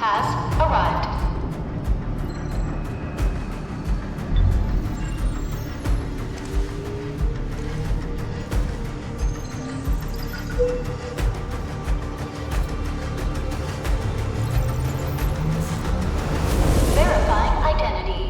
has arrived. Verifying identity.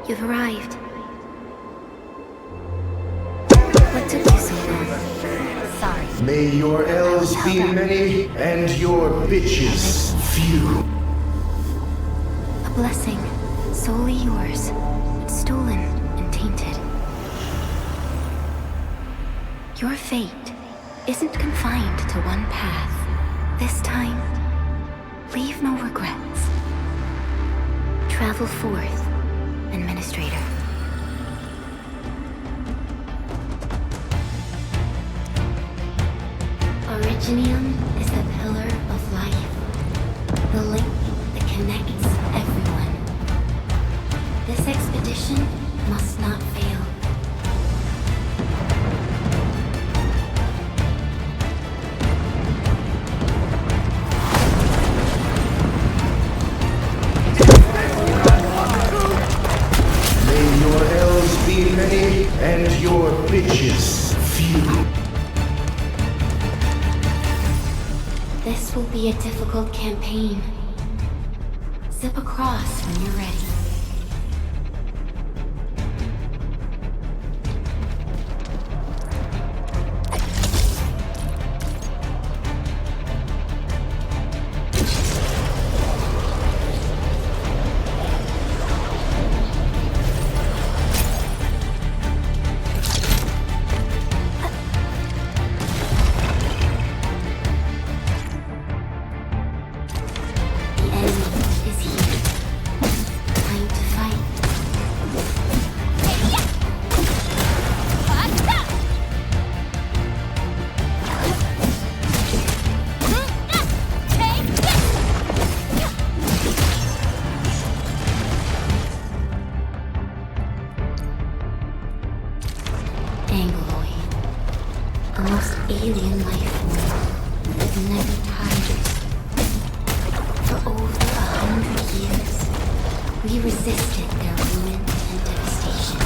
You've arrived. What took you so long? Sorry. May your L's be many and your bitches few. A blessing, solely yours, but stolen and tainted. Your fate isn't confined to one path. This time, leave no regrets. Travel forth, Administrator. Originium is the pillar of life, the link that connects everyone. This expedition must not fail. Many and your bitches few. This will be a difficult campaign. Zip across when you're ready. Alien life form that never tires. For over 100 years, we resisted their ruin and devastation.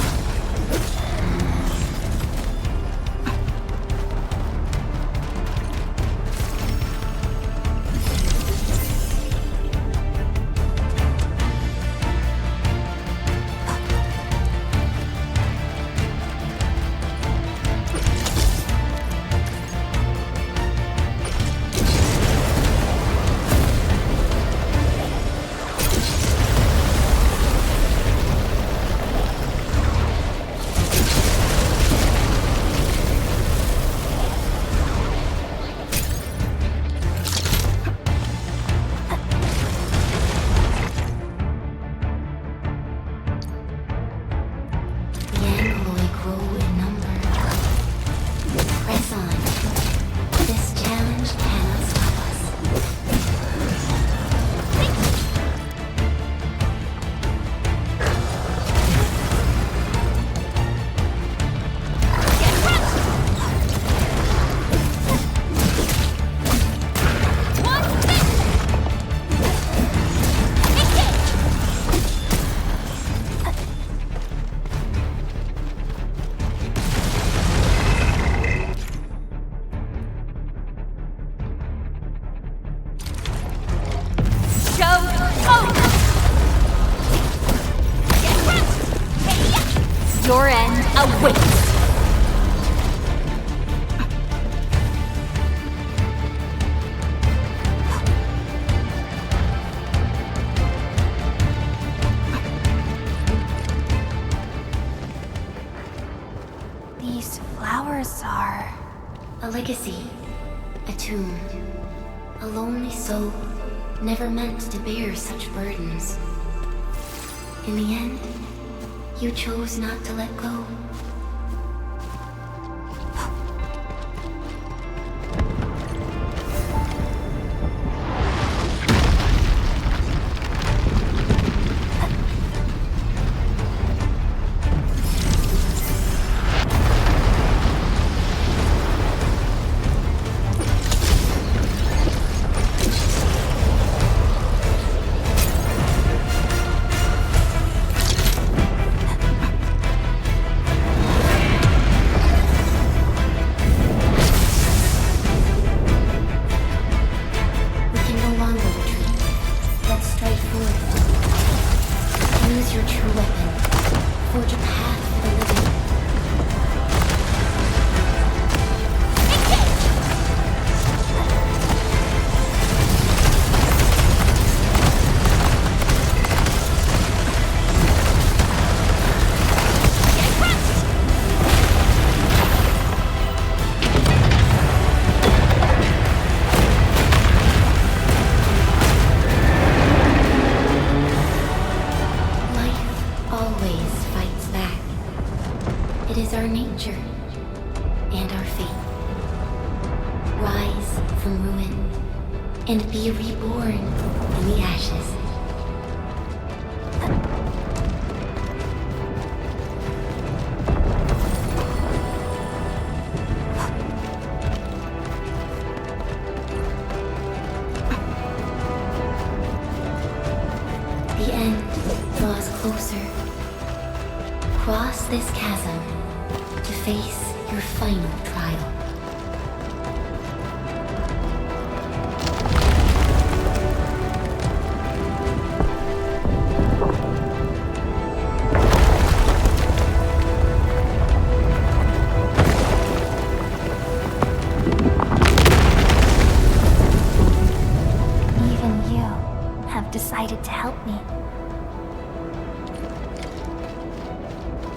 Your end awaits! 「These flowers are... a legacy. A tomb. A lonely soul, never meant to bear such burdens. In the end, you chose not to let go. And be reborn in the ashes. The end draws closer. Cross this chasm to face your final trial. Decided to help me.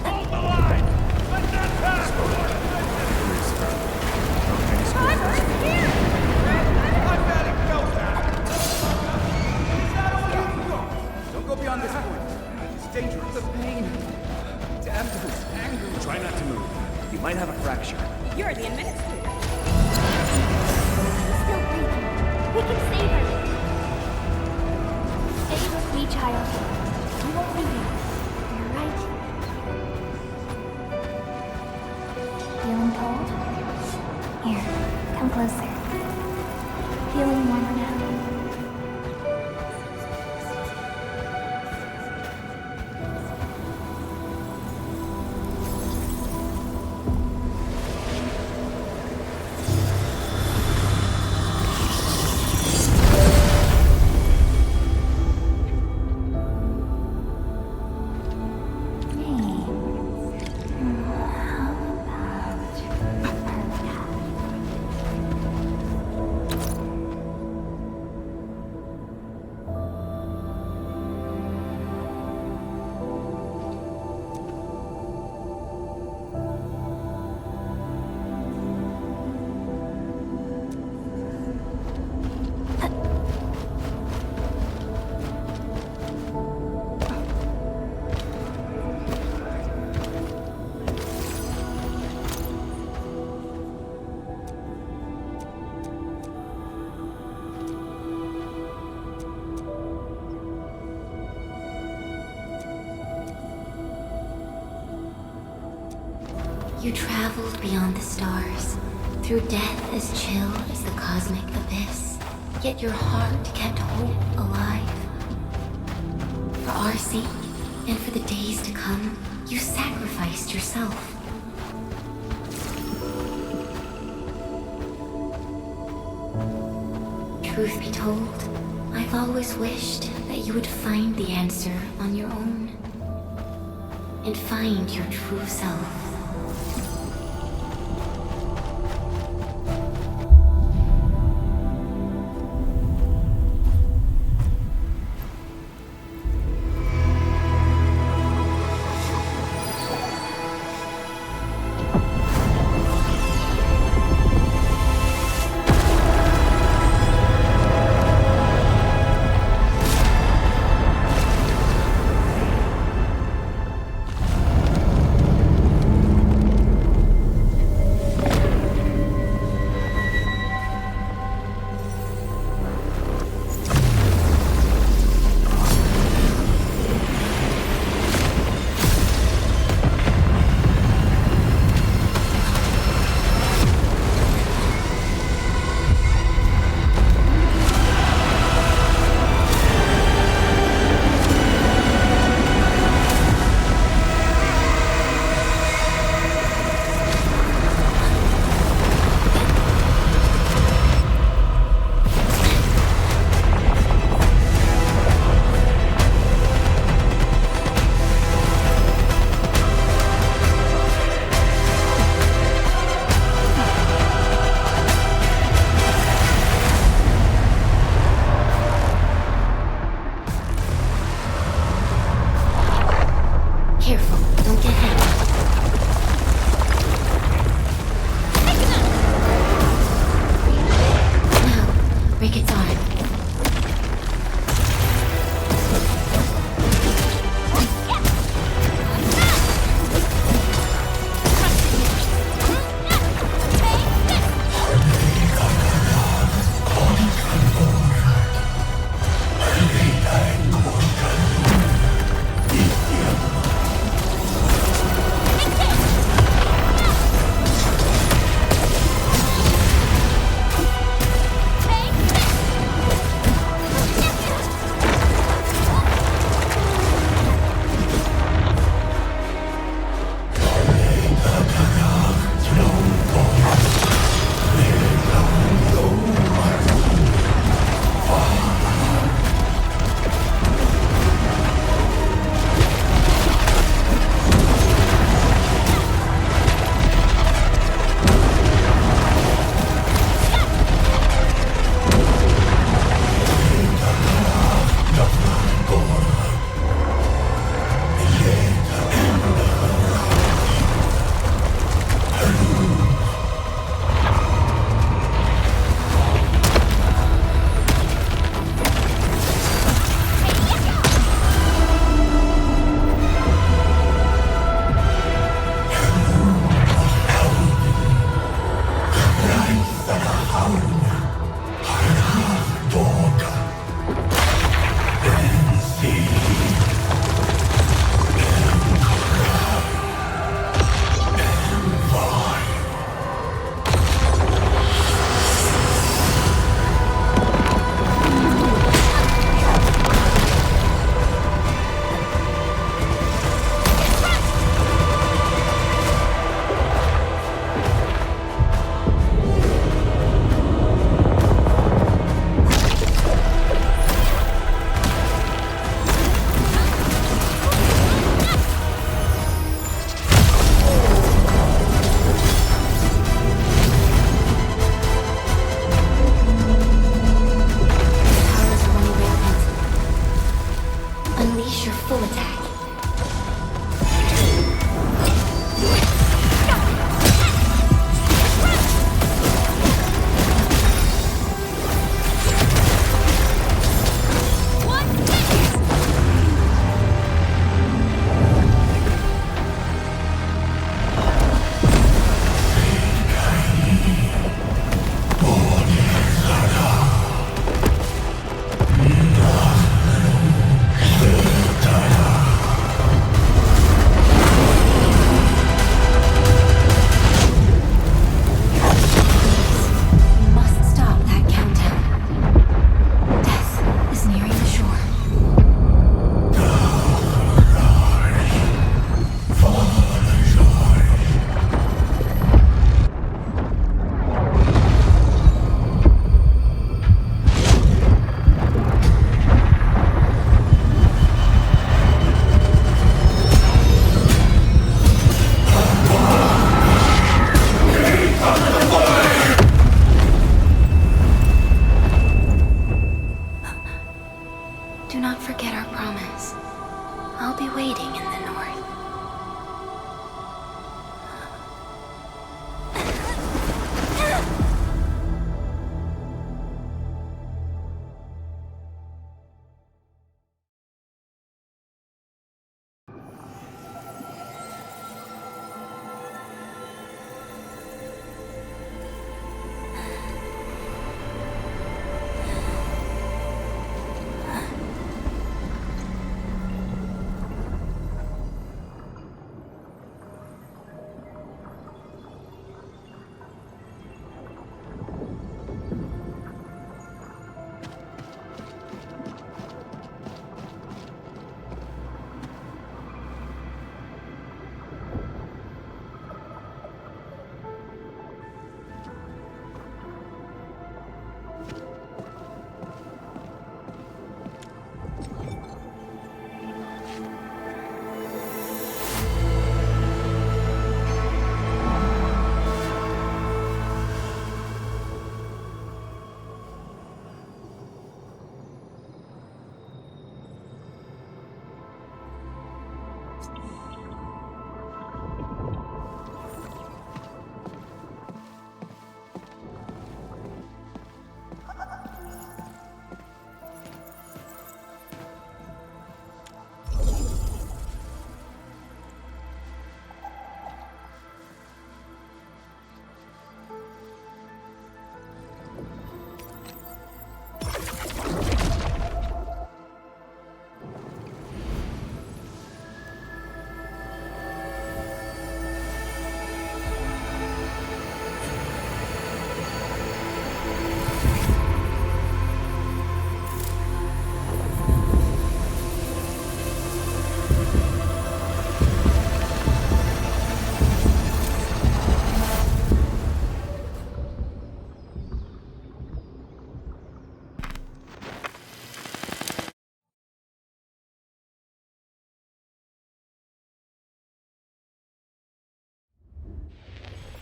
Hold the line! Let that pass! I've got to go back! Is that all you got? Don't go beyond this point. It's dangerous. The pain. Damn those angry. Try not to move. You might have a fracture. You're the administrator. She's still breathing. We can save her. Stay with me, child. You won't leave you. You're right. Feeling cold? Here, come closer. Feeling warmer now? You traveled beyond the stars, through death as chill as the cosmic abyss. Yet your heart kept hope alive. For our sake, and for the days to come, you sacrificed yourself. Truth be told, I've always wished that you would find the answer on your own. And find your true self.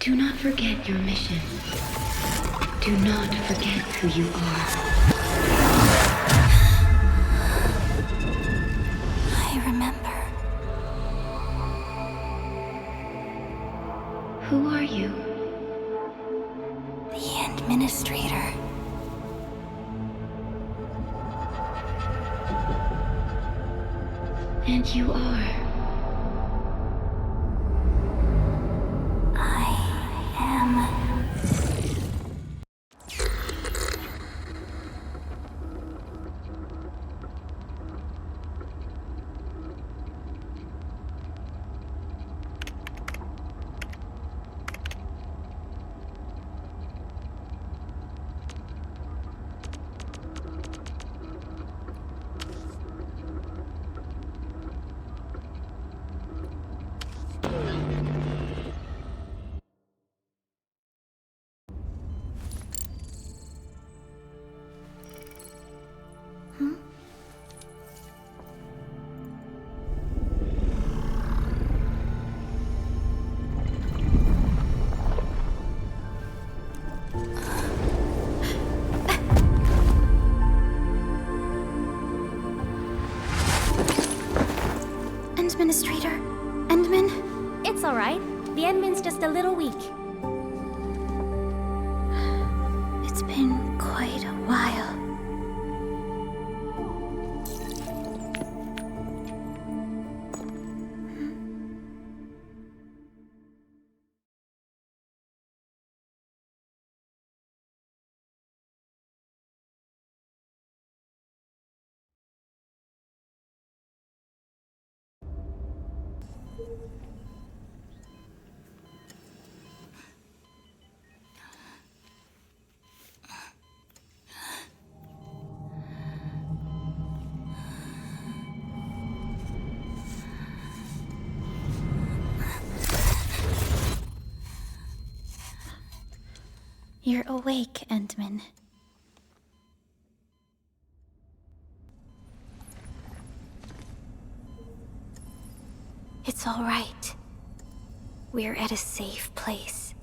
Do not forget your mission. Do not forget who you are. I remember. Who are you? The Administrator. And you are? Administrator? Endman? It's alright. The Endman's just a little weak. It's been quite a while. You're awake, Endman. It's all right. We're at a safe place.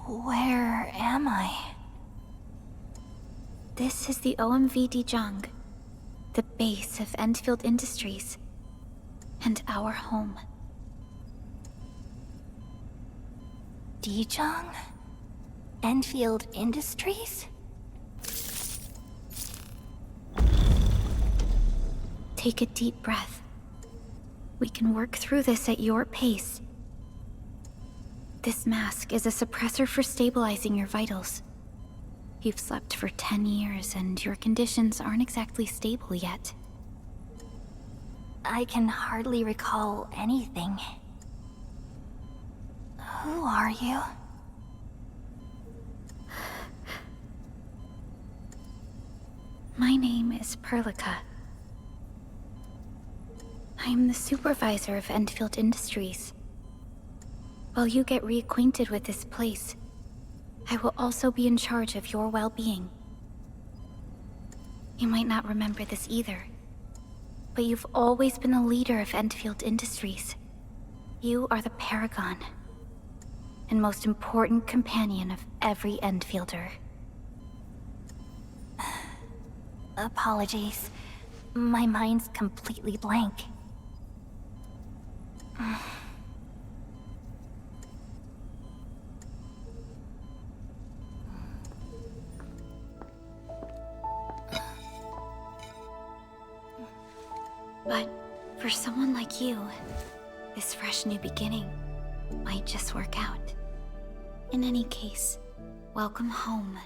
Where am I? This is the OMV Dijong, the base of Endfield Industries, and our home. Dijong? Endfield Industries? Take a deep breath. We can work through this at your pace. This mask is a suppressor for stabilizing your vitals. You've slept for 10 years, and your conditions aren't exactly stable yet. I can hardly recall anything. Who are you? My name is Perlica. I am the supervisor of Endfield Industries. While you get reacquainted with this place, I will also be in charge of your well-being. You might not remember this either, but you've always been the leader of Endfield Industries. You are the paragon, and most important companion of every Endfielder. Apologies. My mind's completely blank. But for someone like you, this fresh new beginning might just work out. In any case, welcome home,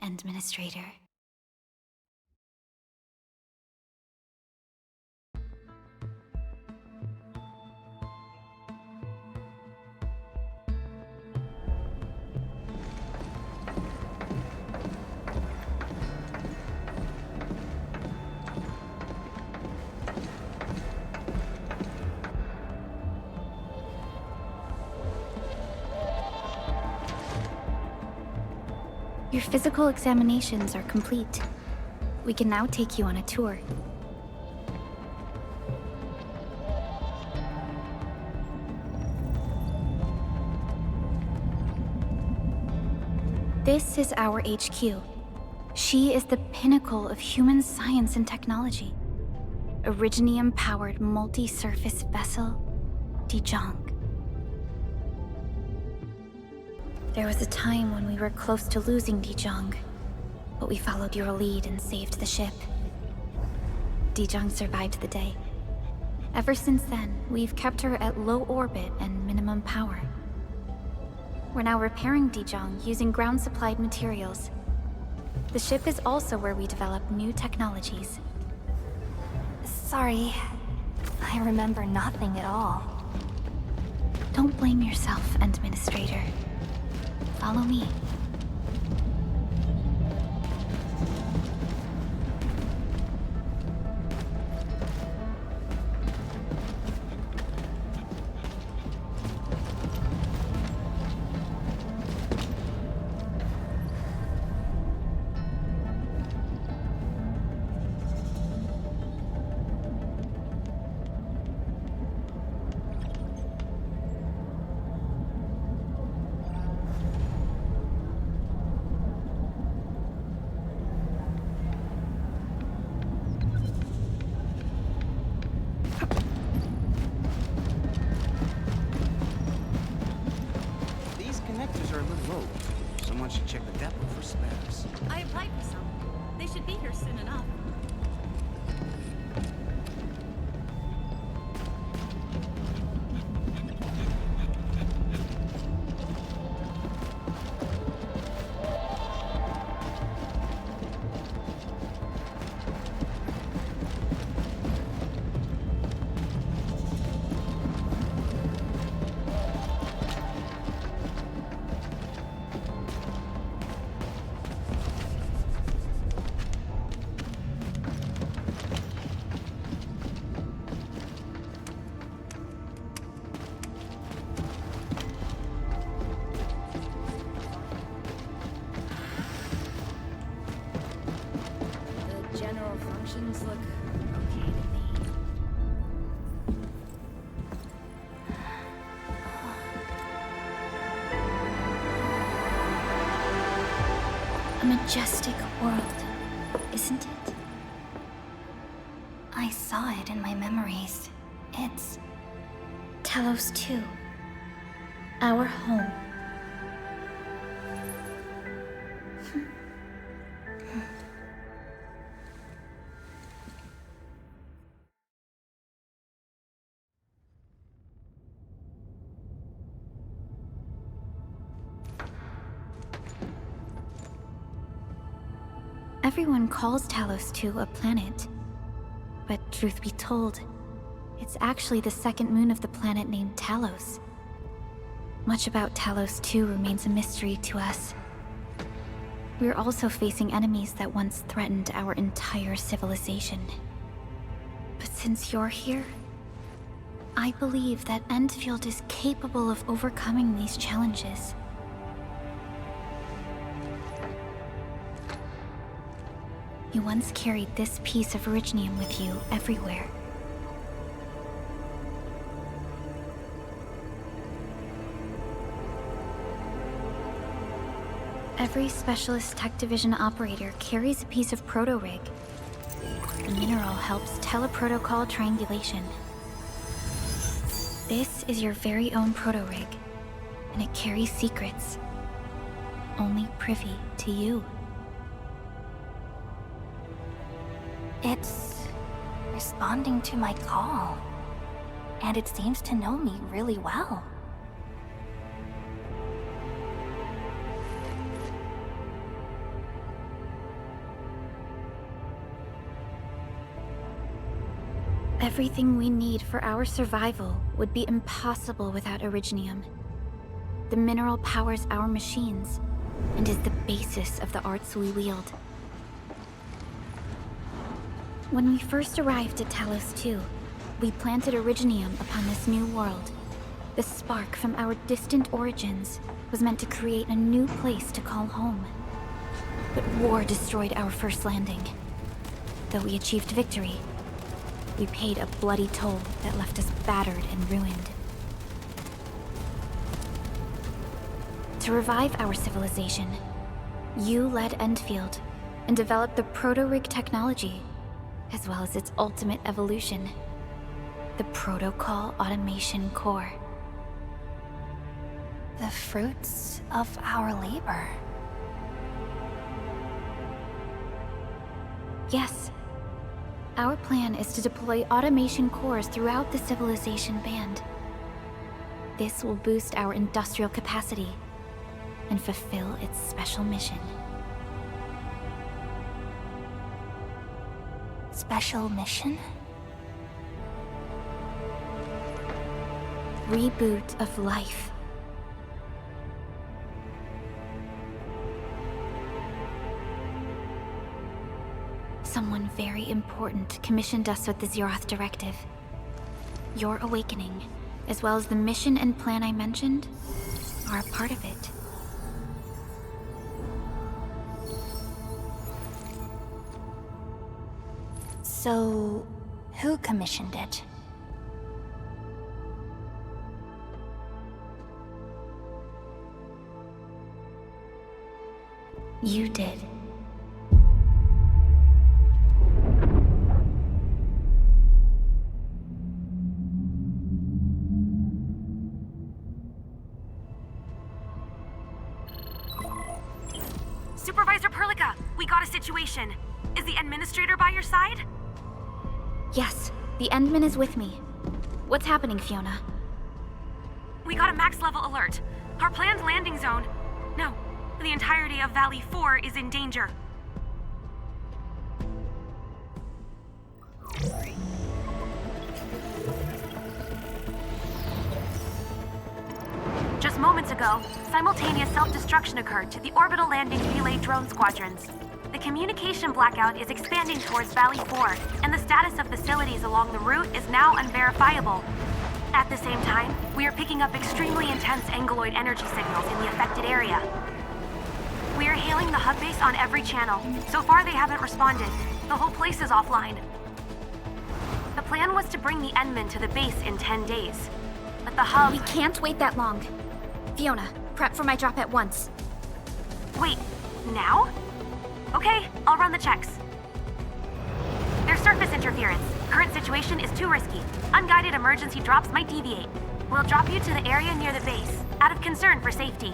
Administrator. Your physical examinations are complete. We can now take you on a tour. This is our HQ. She is the pinnacle of human science and technology. Originium-powered multi-surface vessel, Dijong. There was a time when we were close to losing Dijong, but we followed your lead and saved the ship. Dijong survived the day. Ever since then, we've kept her at low orbit and minimum power. We're now repairing Dijong using ground-supplied materials. The ship is also where we develop new technologies. Sorry. I remember nothing at all. Don't blame yourself, Administrator. Follow me. Someone should check the depot for spares. I applied for some. They should be here soon enough. Look okay to me. A majestic world, isn't it? I saw it in my memories. It's Talos 2. Our home. Everyone calls Talos 2 a planet. But truth be told, it's actually the second moon of the planet named Talos. Much about Talos 2 remains a mystery to us. We're also facing enemies that once threatened our entire civilization. But since you're here, I believe that Endfield is capable of overcoming these challenges. You once carried this piece of Originium with you everywhere. Every Specialist Tech Division operator carries a piece of proto-rig. The mineral helps teleprotocol triangulation. This is your very own proto-rig, and it carries secrets, only privy to you. It's responding to my call, and it seems to know me really well. Everything we need for our survival would be impossible without Originium. The mineral powers our machines, and is the basis of the arts we wield. When we first arrived at Talos 2, we planted Originium upon this new world. The spark from our distant origins was meant to create a new place to call home. But war destroyed our first landing. Though we achieved victory, we paid a bloody toll that left us battered and ruined. To revive our civilization, you led Endfield and developed the proto-rig technology, as well as its ultimate evolution, the Protocol Automation Core. The fruits of our labor. Yes. Our plan is to deploy automation cores throughout the civilization band. This will boost our industrial capacity and fulfill its special mission. Special mission? Reboot of life. Someone very important commissioned us with the Zeroth Directive. Your awakening, as well as the mission and plan I mentioned, are a part of it. So, who commissioned it? You did. Supervisor Perlica, we got a situation. Is the administrator by your side? Yes, the Endman is with me. What's happening, Fiona? We got a max level alert. Our planned landing zone... No, the entirety of Valley 4 is in danger. Just moments ago, simultaneous self-destruction occurred to the orbital landing relay drone squadrons. The communication blackout is expanding towards Valley 4, and the status of facilities along the route is now unverifiable. At the same time, we are picking up extremely intense angeloid energy signals in the affected area. We are hailing the hub base on every channel. So far, they haven't responded. The whole place is offline. The plan was to bring the Endman to the base in 10 days. But the hub... We can't wait that long. Fiona, prep for my drop at once. Wait, now? Okay, I'll run the checks. There's surface interference. Current situation is too risky. Unguided emergency drops might deviate. We'll drop you to the area near the base, out of concern for safety.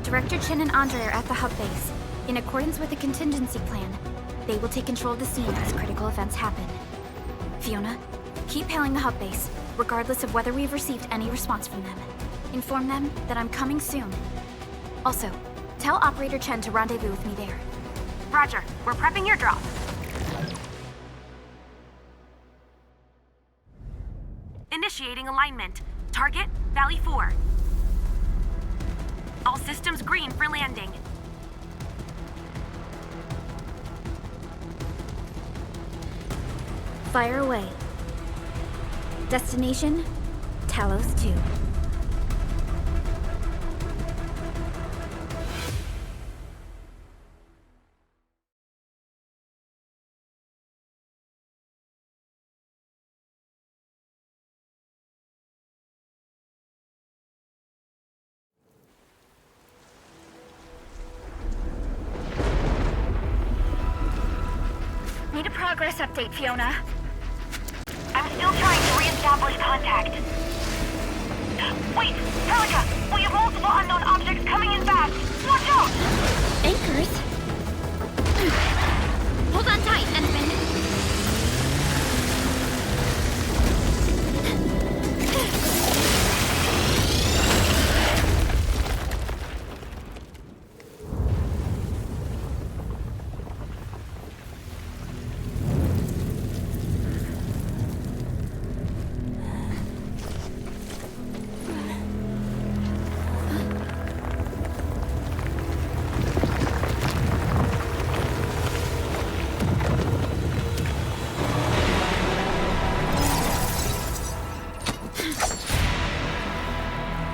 Director Chen and Andre are at the hub base. In accordance with the contingency plan, they will take control of the scene as critical events happen. Fiona, keep hailing the hub base, regardless of whether we've received any response from them. Inform them that I'm coming soon. Also, tell Operator Chen to rendezvous with me there. Roger, we're prepping your drop. Initiating alignment. Target, Valley 4. All systems green for landing. Fire away. Destination, Talos 2. Need a progress update, Fiona. I'm still trying to re-establish contact. Wait, Pelica! We have multiple unknown objects coming in fast! Watch out! Anchors? Hold on tight, Endman.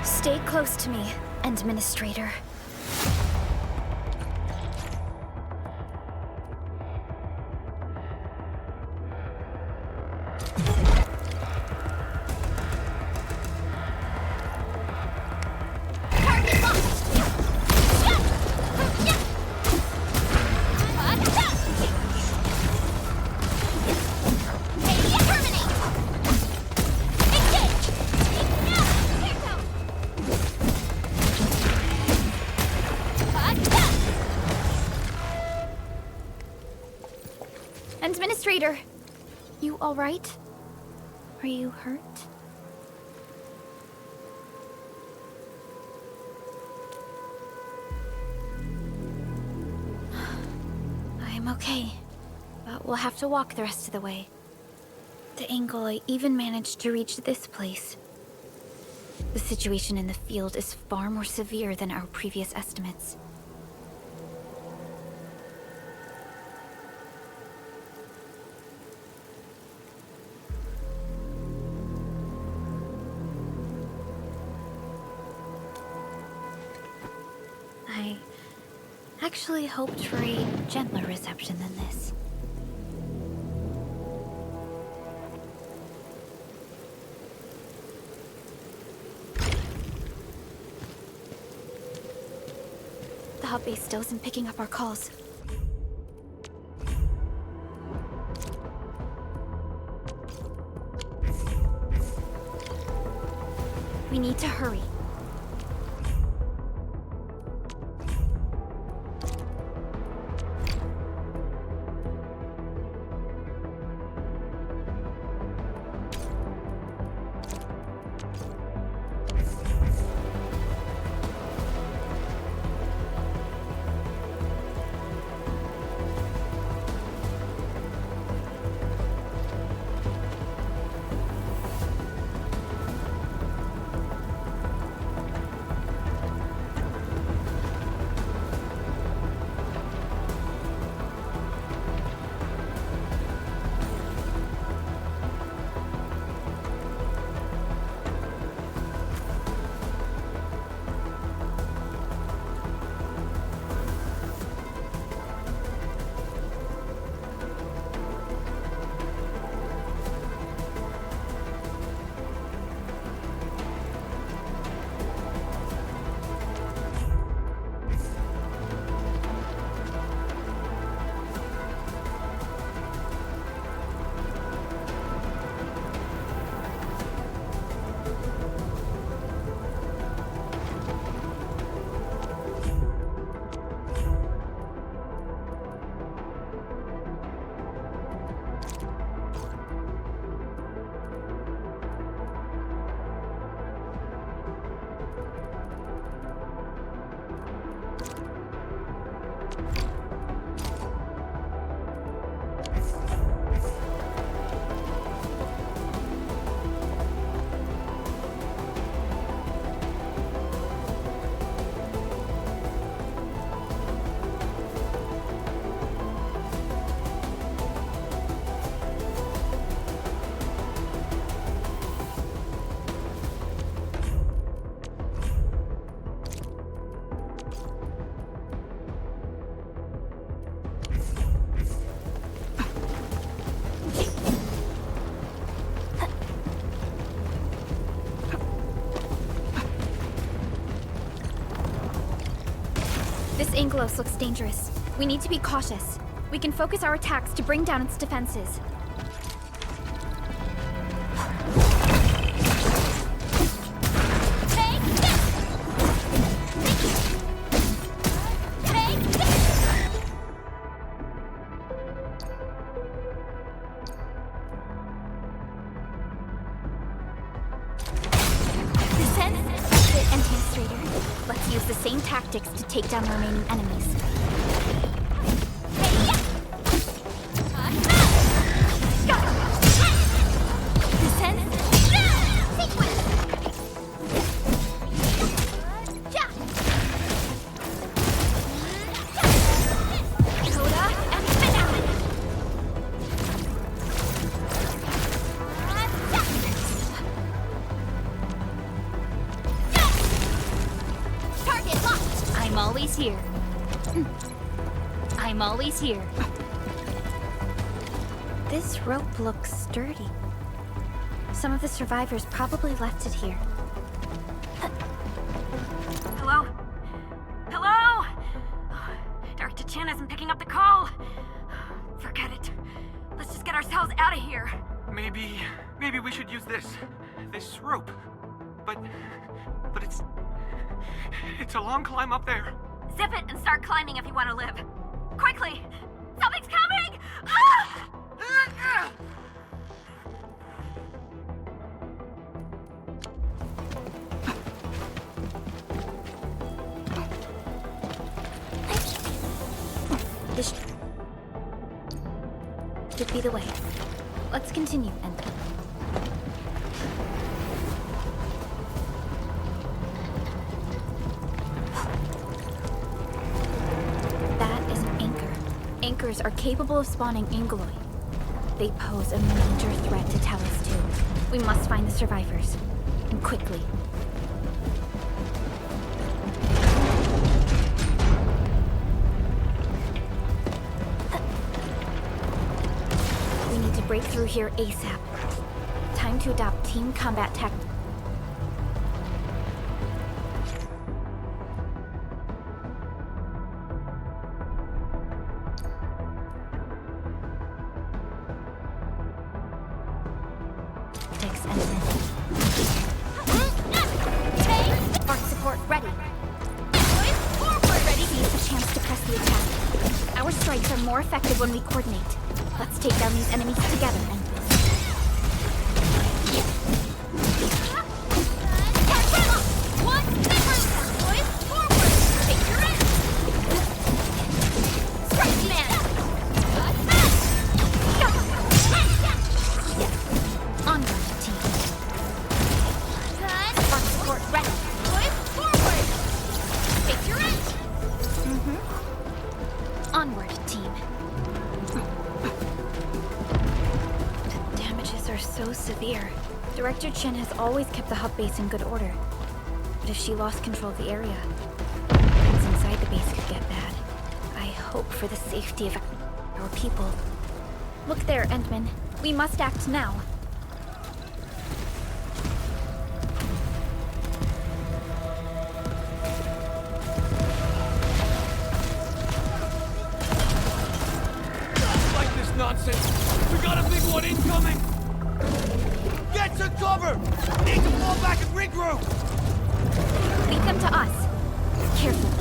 Stay close to me, Administrator. Administrator! You alright? Are you hurt? I'm okay, but we'll have to walk the rest of the way. The angle I even managed to reach this place. The situation in the field is far more severe than our previous estimates. I actually hoped for a gentler reception than this. The hub base still isn't picking up our calls. We need to hurry. This Angelos looks dangerous. We need to be cautious. We can focus our attacks to bring down its defenses. Let's use the same tactics to take down the remaining enemies. I'm always here. I'm always here. This rope looks sturdy. Some of the survivors probably left it here. Hello? Hello? Dr. Chen isn't picking up the call. Forget it. Let's just get ourselves out of here. Maybe we should use this rope. But it's a long climb up there. Zip it and start climbing if you want to live. Quickly! Something's coming! Ah! This should be the way. Let's continue, and that is an anchor. Anchors are capable of spawning Angoloi. They pose a major threat to Talos 2. We must find the survivors. And quickly. We need to break through here ASAP. Time to adopt team combat tactics. Arc support ready. Ready. Seize the chance to press the attack. Our strikes are more effective when we coordinate. Let's take down these enemies together and onward, team. The damages are so severe. Director Chen has always kept the hub base in good order. But if she lost control of the area, things inside the base could get bad. I hope for the safety of our people. Look there, Endman. We must act now. Nonsense! We got a big one incoming! Get to cover! Need to fall back and regroup! Lead them to us. Careful.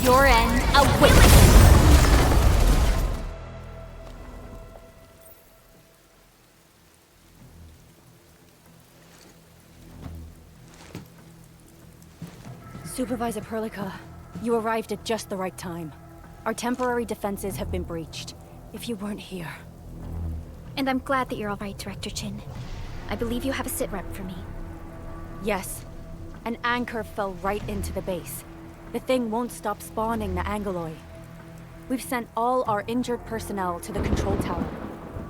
Your end awaits. Supervisor Perlica, you arrived at just the right time. Our temporary defenses have been breached. If you weren't here... And I'm glad that you're all right, Director Chin. I believe you have a sit rep for me. Yes. An anchor fell right into the base. The thing won't stop spawning the Angoloi. We've sent all our injured personnel to the control tower.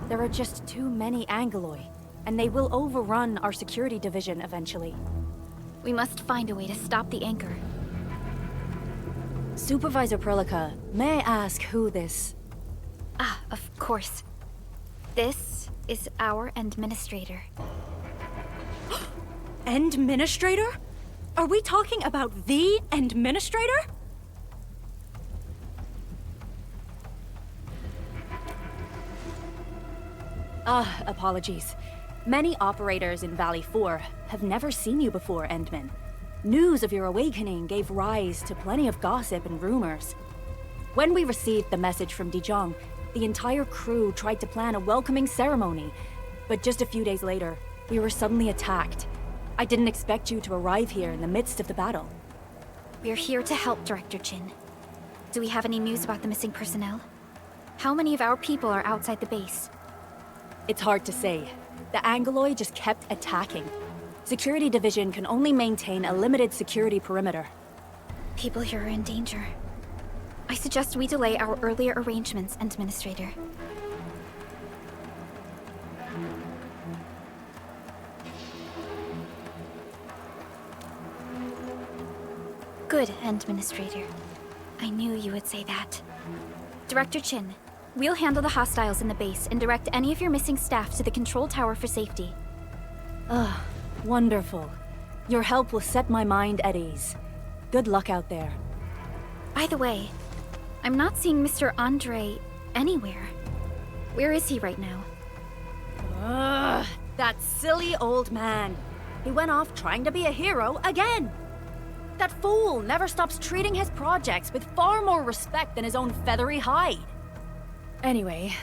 There are just too many Angoloi, and they will overrun our security division eventually. We must find a way to stop the anchor. Supervisor Perlica, may I ask who this... Ah, of course. This is our administrator. Administrator? Are we talking about the administrator? Apologies. Many operators in Valley 4 have never seen you before, Endman. News of your awakening gave rise to plenty of gossip and rumors. When we received the message from Dijon, the entire crew tried to plan a welcoming ceremony, but just a few days later, we were suddenly attacked. I didn't expect you to arrive here in the midst of the battle. We're here to help, Director Chin. Do we have any news about the missing personnel? How many of our people are outside the base? It's hard to say. The Angoloi just kept attacking. Security Division can only maintain a limited security perimeter. People here are in danger. I suggest we delay our earlier arrangements, Administrator. Good, Administrator. I knew you would say that. Director Chin, we'll handle the hostiles in the base and direct any of your missing staff to the control tower for safety. Wonderful. Your help will set my mind at ease. Good luck out there. By the way, I'm not seeing Mr. Andre anywhere. Where is he right now? Ugh, that silly old man. He went off trying to be a hero again. That fool never stops treating his projects with far more respect than his own feathery hide. Anyway,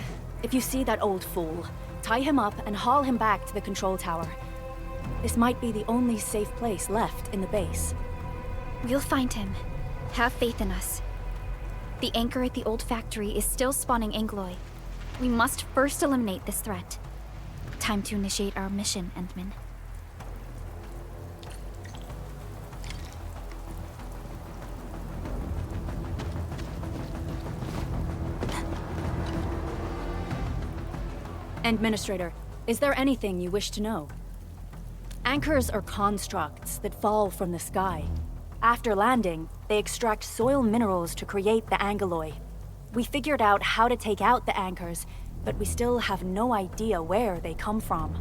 if you see that old fool, tie him up and haul him back to the control tower. This might be the only safe place left in the base. We'll find him. Have faith in us. The anchor at the old factory is still spawning Angloy. We must first eliminate this threat. Time to initiate our mission, Endman. Administrator, is there anything you wish to know? Anchors are constructs that fall from the sky. After landing, they extract soil minerals to create the angeloy. We figured out how to take out the anchors, but we still have no idea where they come from.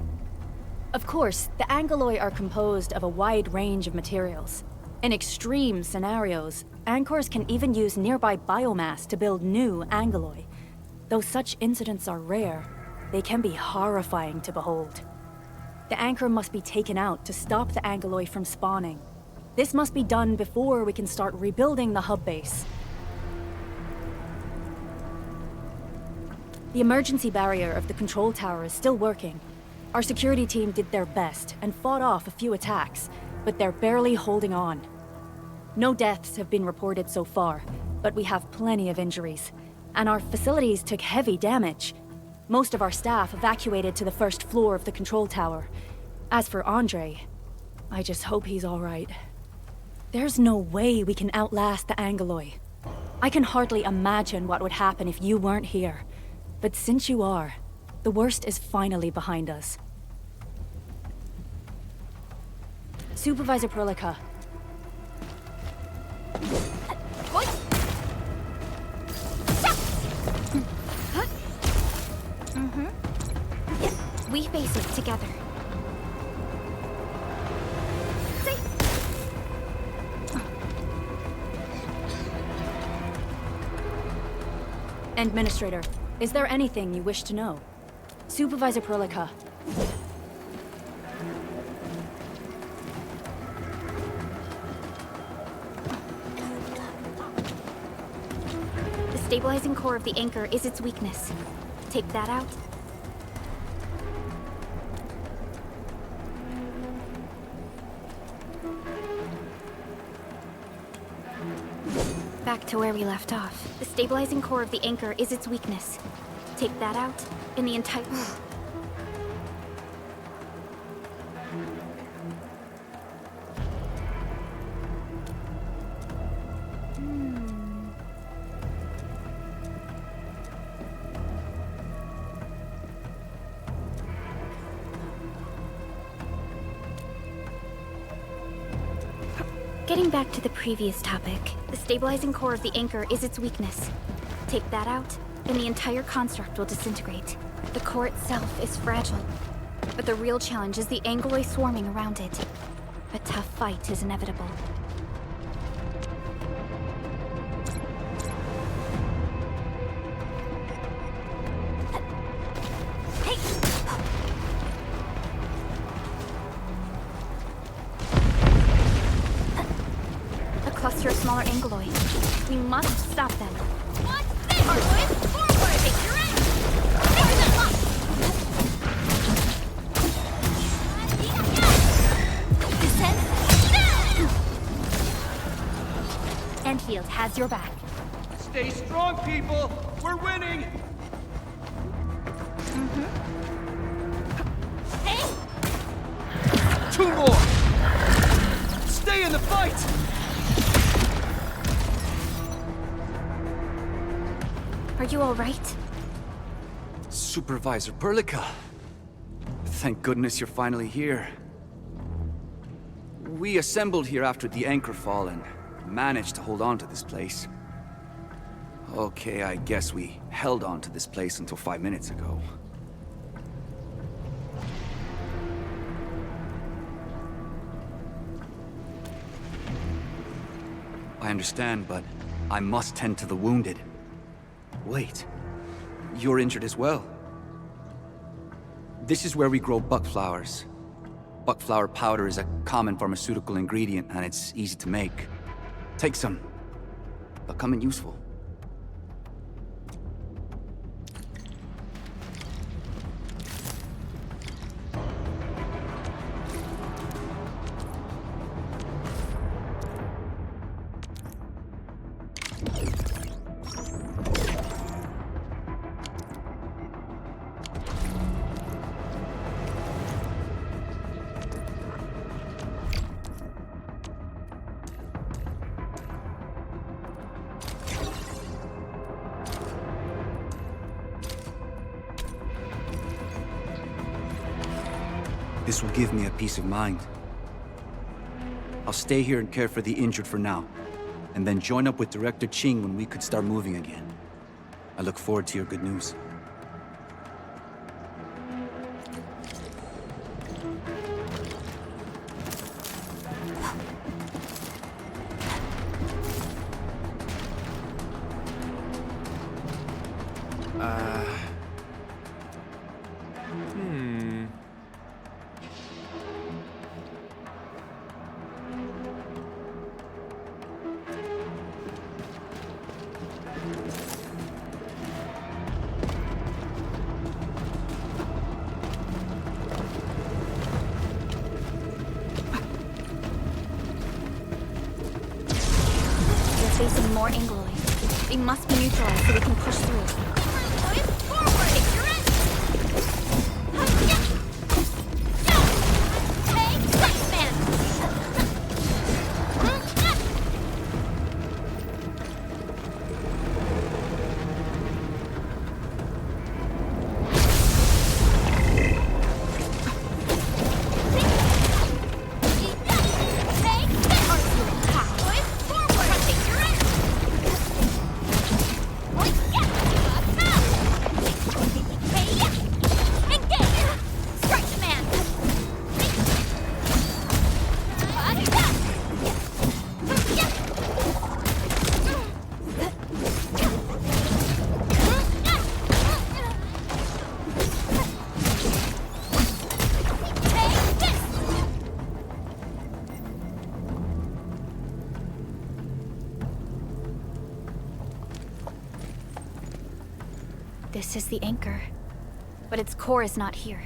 Of course, the angeloy are composed of a wide range of materials. In extreme scenarios, anchors can even use nearby biomass to build new angeloy. Though such incidents are rare, they can be horrifying to behold. The anchor must be taken out to stop the angeloy from spawning. This must be done before we can start rebuilding the hub base. The emergency barrier of the control tower is still working. Our security team did their best and fought off a few attacks, but they're barely holding on. No deaths have been reported so far, but we have plenty of injuries, and our facilities took heavy damage. Most of our staff evacuated to the first floor of the control tower. As for Andre, I just hope he's all right. There's no way we can outlast the angeloy. I can hardly imagine what would happen if you weren't here. But since you are, the worst is finally behind us. Supervisor Perlica. We face it together. Administrator, is there anything you wish to know? Supervisor Perlica. The stabilizing core of the anchor is its weakness. Take that out. Back to where we left off. The stabilizing core of the anchor is its weakness. Take that out, and the entire... Getting back to the previous topic, the stabilizing core of the anchor is its weakness. Take that out, and the entire construct will disintegrate. The core itself is fragile, but the real challenge is the angeloy swarming around it. A tough fight is inevitable. Cluster of smaller angeloy. We must stop them. Watch this, boys! Forward! Take your aim! Take them up! Descend! Endfield has your back. Stay strong, people! We're winning! Hey! 2 more! Stay in the fight! Are you all right? Supervisor Perlica. Thank goodness you're finally here. We assembled here after the anchor fall and managed to hold on to this place. Okay, I guess we held on to this place until 5 minutes ago. I understand, but I must tend to the wounded. Wait, you're injured as well. This is where we grow buckflowers. Buckflower powder is a common pharmaceutical ingredient, and it's easy to make. Take some. They'll come in useful. This will give me a peace of mind. I'll stay here and care for the injured for now, and then join up with Director Ching when we could start moving again. I look forward to your good news. Facing more Angloid. They must be neutralized so we can push through. This is the anchor, but its core is not here.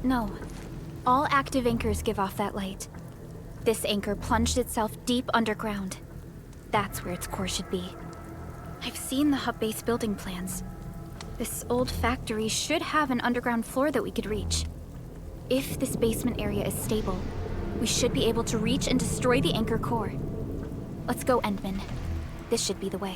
No. All active anchors give off that light. This anchor plunged itself deep underground. That's where its core should be. I've seen the hub base building plans. This old factory should have an underground floor that we could reach. If this basement area is stable, we should be able to reach and destroy the anchor core. Let's go, Endman. This should be the way.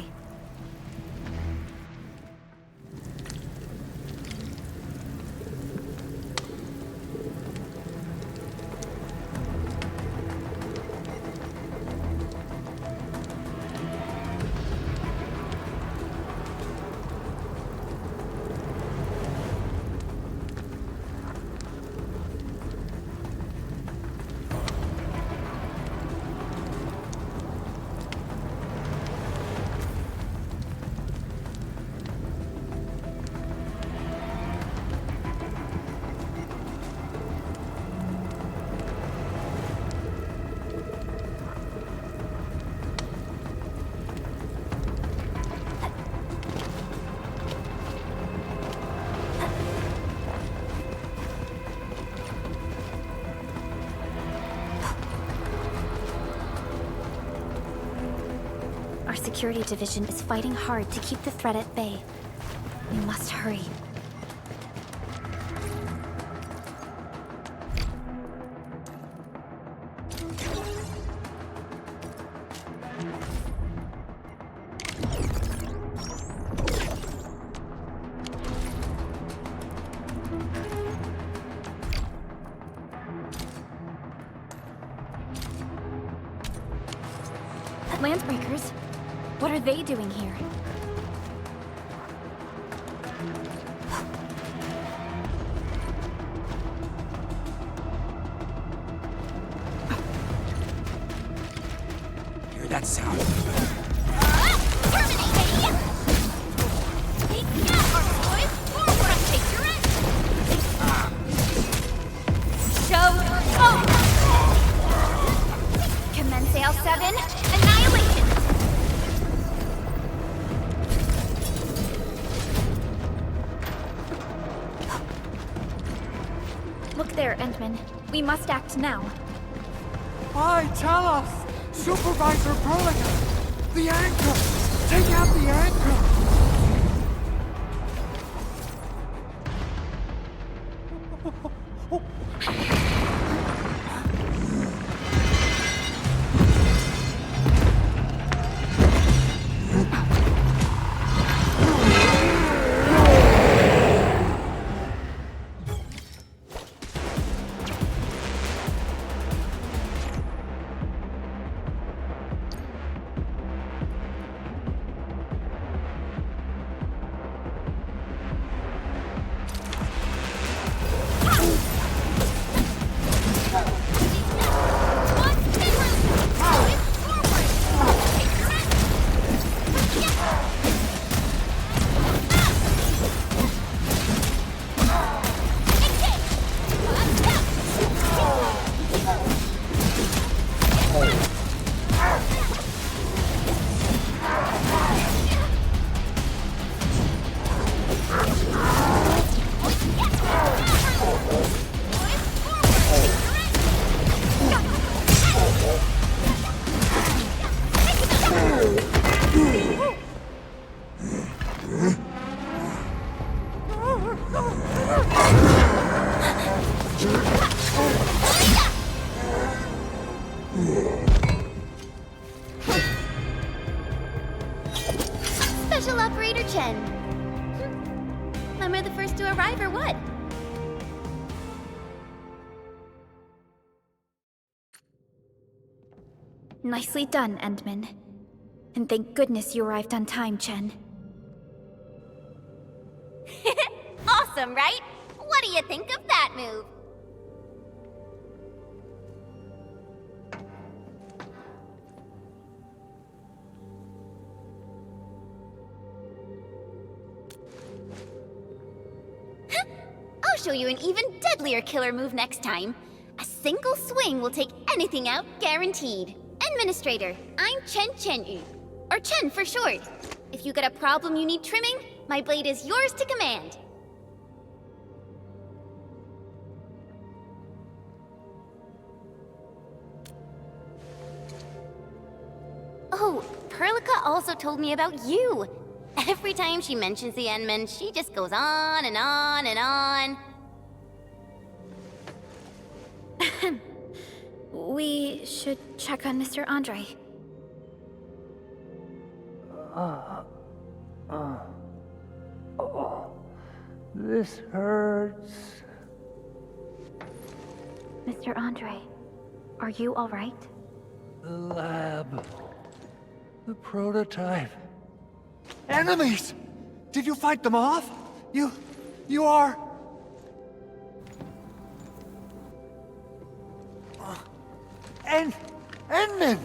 Our security division is fighting hard to keep the threat at bay. We must hurry. Landbreakers? What are they doing here? Hear that sound? Terminate! there, Endman. We must act now. Why, tell us! Supervisor Perlica! The anchor! Take out the anchor! Special Operator Chen. Am I the first to arrive or what? Nicely done, Endman. And thank goodness you arrived on time, Chen. Awesome, right? What do you think of that move? I'll show you an even deadlier killer move next time. A single swing will take anything out, guaranteed. Administrator, I'm Chen Chen-yu, or Chen for short. If you got a problem you need trimming, my blade is yours to command. Oh, Perlica also told me about you. Every time she mentions the Endman, she just goes on and on and on. We should check on Mr. Andre. This hurts. Mr. Andre, are you all right? The lab. The prototype. Enemies! Did you fight them off? You are... Endman!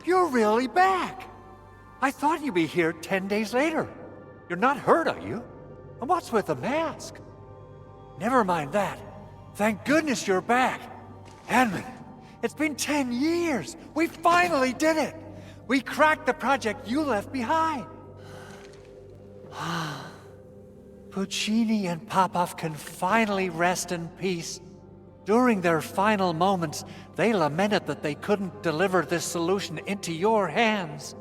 You're really back! I thought you'd be here 10 days later. You're not hurt, are you? And what's with the mask? Never mind that. Thank goodness you're back. Endman, it's been 10 years. We finally did it. We cracked the project you left behind. Puccini and Popov can finally rest in peace. During their final moments, they lamented that they couldn't deliver this solution into your hands.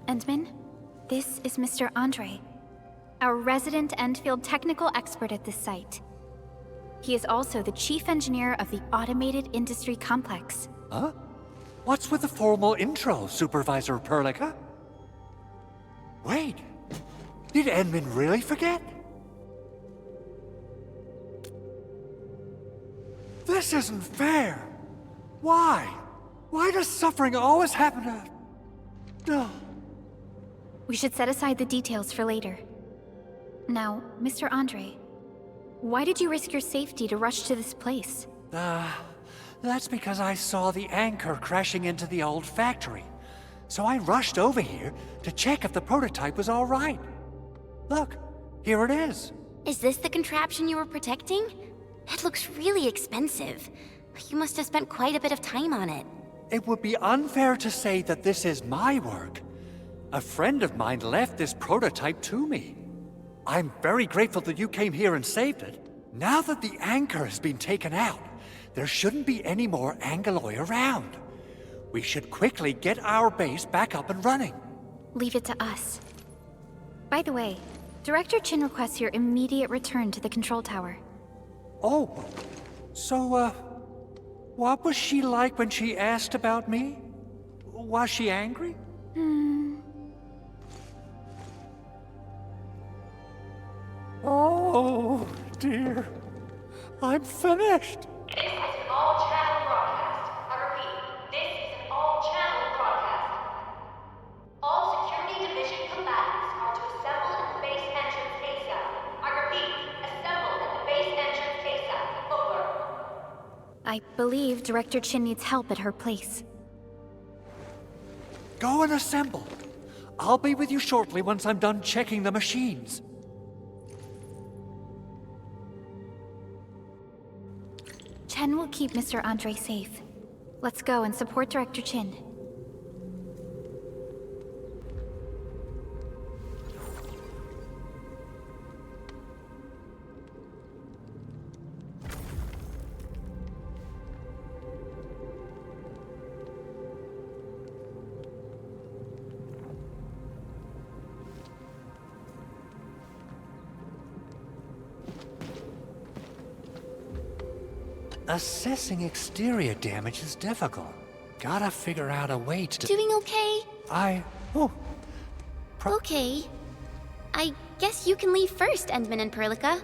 Endman, this is Mr. Andre, our resident Endfield technical expert at this site. He is also the chief engineer of the Automated Industry Complex. Huh? What's with the formal intro, Supervisor Perlica? Wait, did Endman really forget? This isn't fair. Why? Why does suffering always happen to... No. We should set aside the details for later. Now, Mr. Andre, why did you risk your safety to rush to this place? That's because I saw the anchor crashing into the old factory. So I rushed over here to check if the prototype was all right. Look, here it is. Is this the contraption you were protecting? It looks really expensive. You must have spent quite a bit of time on it. It would be unfair to say that this is my work. A friend of mine left this prototype to me. I'm very grateful that you came here and saved it. Now that the anchor has been taken out, there shouldn't be any more Angeloi around. We should quickly get our base back up and running. Leave it to us. By the way, Director Chin requests your immediate return to the control tower. Oh, so, what was she like when she asked about me? Was she angry? Oh, dear. I'm finished. This is an all-channel broadcast. I repeat, this is an all-channel broadcast. All Security Division combatants are to assemble at the base entrance ASAP. I repeat, assemble at the base entrance ASAP. Over. I believe Director Chin needs help at her place. Go and assemble. I'll be with you shortly once I'm done checking the machines. Chen will keep Mr. Andre safe. Let's go and support Director Chin. Assessing exterior damage is difficult. Gotta figure out a way to... Doing okay? Oh. Okay. I guess you can leave first, Endman and Perlica.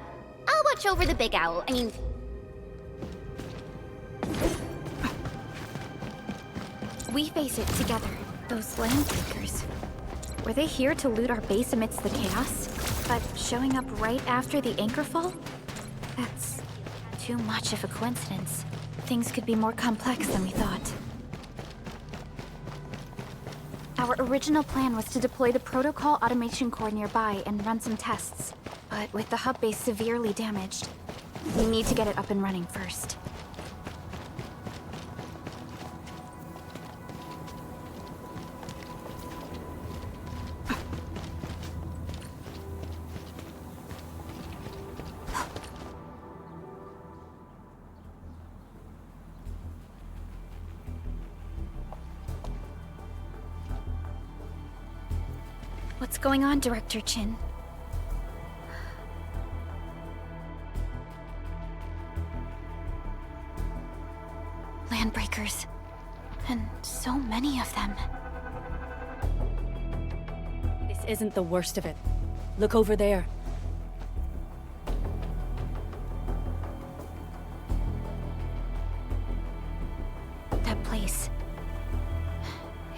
I'll watch over the big owl. We face it together. Those landbreakers. Were they here to loot our base amidst the chaos? But showing up right after the anchor fall? That's too much of a coincidence. Things could be more complex than we thought. Our original plan was to deploy the protocol automation core nearby and run some tests. But with the hub base severely damaged, we need to get it up and running first. What's going on, Director Chin? Landbreakers. And so many of them. This isn't the worst of it. Look over there. That place.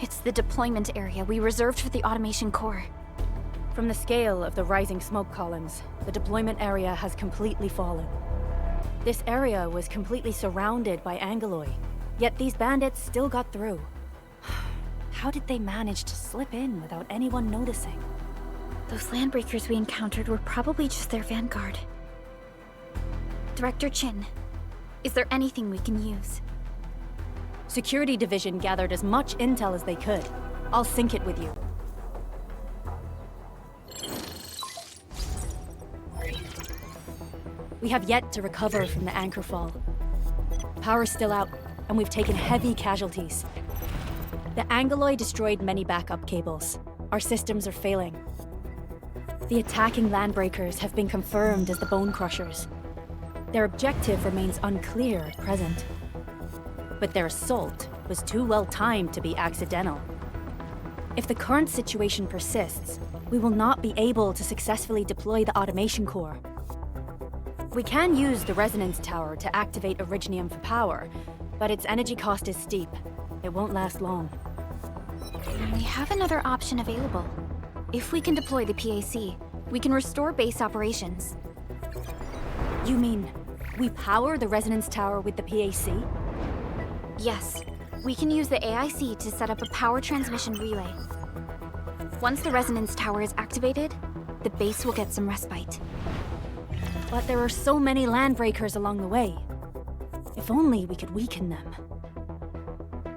It's the deployment area we reserved for the automation core. From the scale of the rising smoke columns, the deployment area has completely fallen. This area was completely surrounded by Angeloi, yet these bandits still got through. How did they manage to slip in without anyone noticing? Those landbreakers we encountered were probably just their vanguard. Director Chin, is there anything we can use? Security Division gathered as much intel as they could. I'll sync it with you. We have yet to recover from the anchor fall. Power's still out, and we've taken heavy casualties. The Angeloi destroyed many backup cables. Our systems are failing. The attacking landbreakers have been confirmed as the Bone Crushers. Their objective remains unclear at present. But their assault was too well timed to be accidental. If the current situation persists, we will not be able to successfully deploy the automation core. We can use the resonance tower to activate Originium for power, but its energy cost is steep. It won't last long. We have another option available. If we can deploy the PAC, we can restore base operations. You mean, we power the resonance tower with the PAC? Yes. We can use the AIC to set up a power transmission relay. Once the resonance tower is activated, the base will get some respite. But there are so many landbreakers along the way. If only we could weaken them.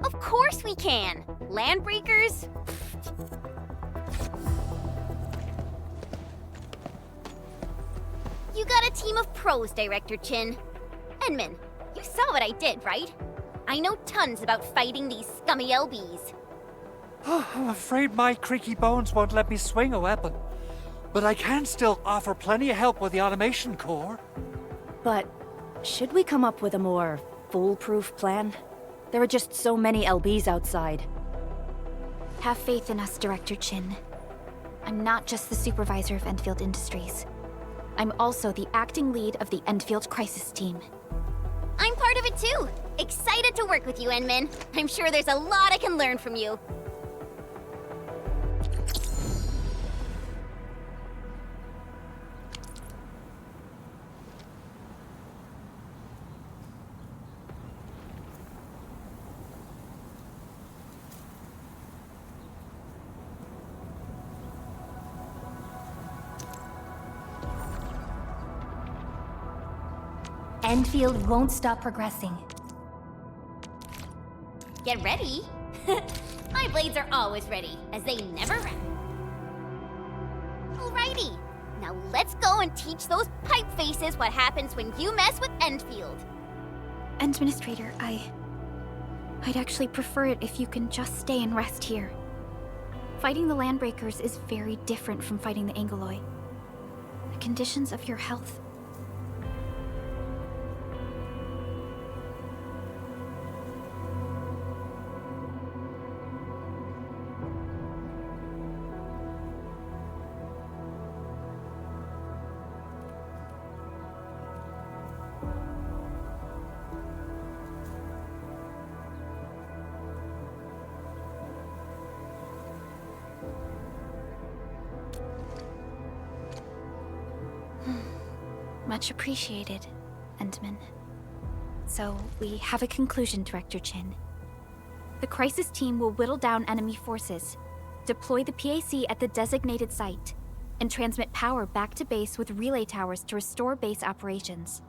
Of course we can! Landbreakers? You got a team of pros, Director Chin. Edmund, you saw what I did, right? I know tons about fighting these scummy LBs. I'm afraid my creaky bones won't let me swing a weapon. But I can still offer plenty of help with the automation core. But should we come up with a more foolproof plan? There are just so many LBs outside. Have faith in us, Director Chin. I'm not just the supervisor of Endfield Industries. I'm also the acting lead of the Endfield Crisis Team. I'm part of it too. Excited to work with you, Enmin. I'm sure there's a lot I can learn from you. Endfield won't stop progressing. Get ready. My blades are always ready, as they never rest. Alrighty, now let's go and teach those pipe faces what happens when you mess with Endfield. Administrator, I'd actually prefer it if you can just stay and rest here. Fighting the Landbreakers is very different from fighting the Angoloi. The conditions of your health... Much appreciated, Endman. So, we have a conclusion, Director Chin. The Crisis Team will whittle down enemy forces, deploy the PAC at the designated site, and transmit power back to base with relay towers to restore base operations.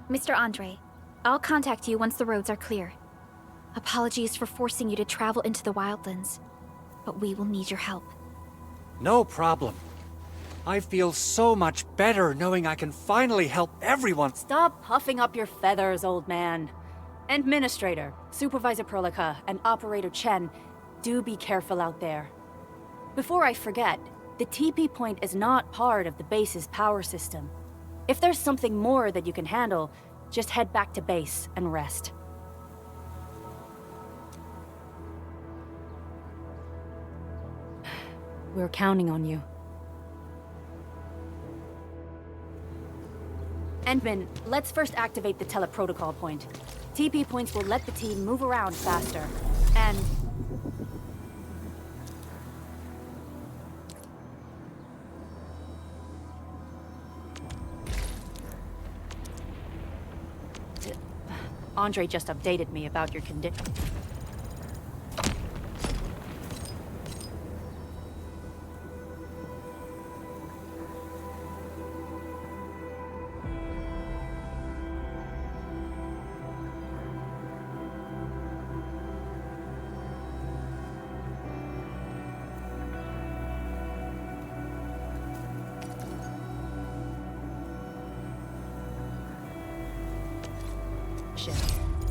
Mr. Andre, I'll contact you once the roads are clear. Apologies for forcing you to travel into the wildlands, but we will need your help. No problem. I feel so much better knowing I can finally help everyone. Stop puffing up your feathers, old man. Administrator, Supervisor Perlica, and Operator Chen, do be careful out there. Before I forget, the TP point is not part of the base's power system. If there's something more that you can handle, just head back to base and rest. We're counting on you. Endman, let's first activate the teleprotocol point. TP points will let the team move around faster. And... Andre just updated me about your condition.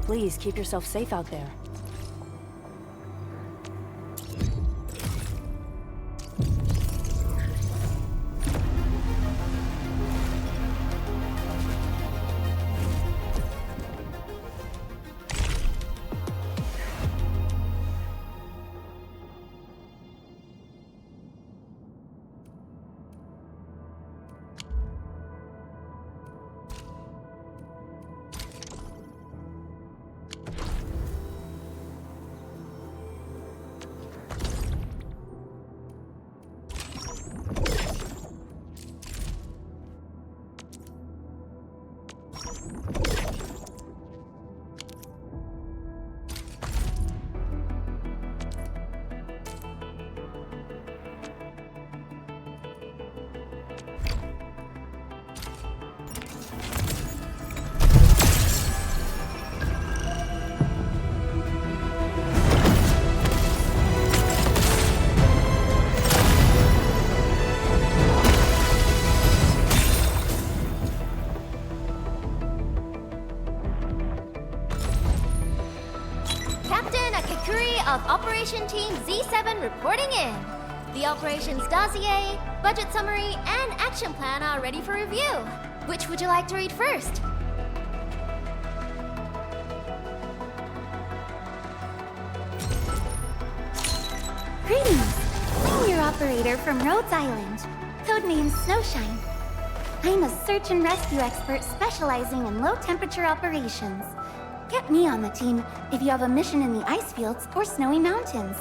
Please keep yourself safe out there. Operation Team Z7 reporting in. The operations dossier, budget summary, and action plan are ready for review. Which would you like to read first? Greetings! I'm your operator from Rhodes Island, codenamed Snowshine. I'm a search and rescue expert specializing in low-temperature operations. Get me on the team if you have a mission in the ice fields or snowy mountains.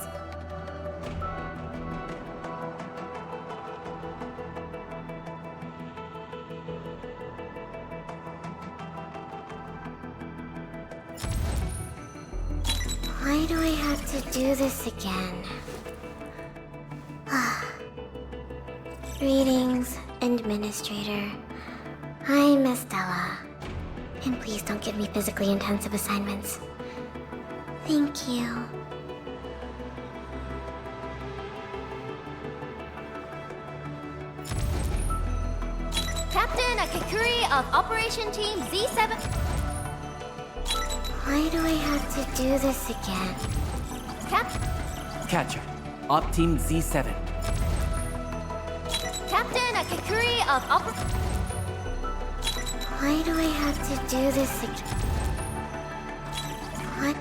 Why do I have to do this again? Greetings, Administrator. I'm Estella. And please don't give me physically intensive assignments. Thank you. Captain Akakuri of Operation Team Z7. Why do I have to do this again? Catcher, Op Team Z7. Captain Akakuri of Why do I have to do this again? What?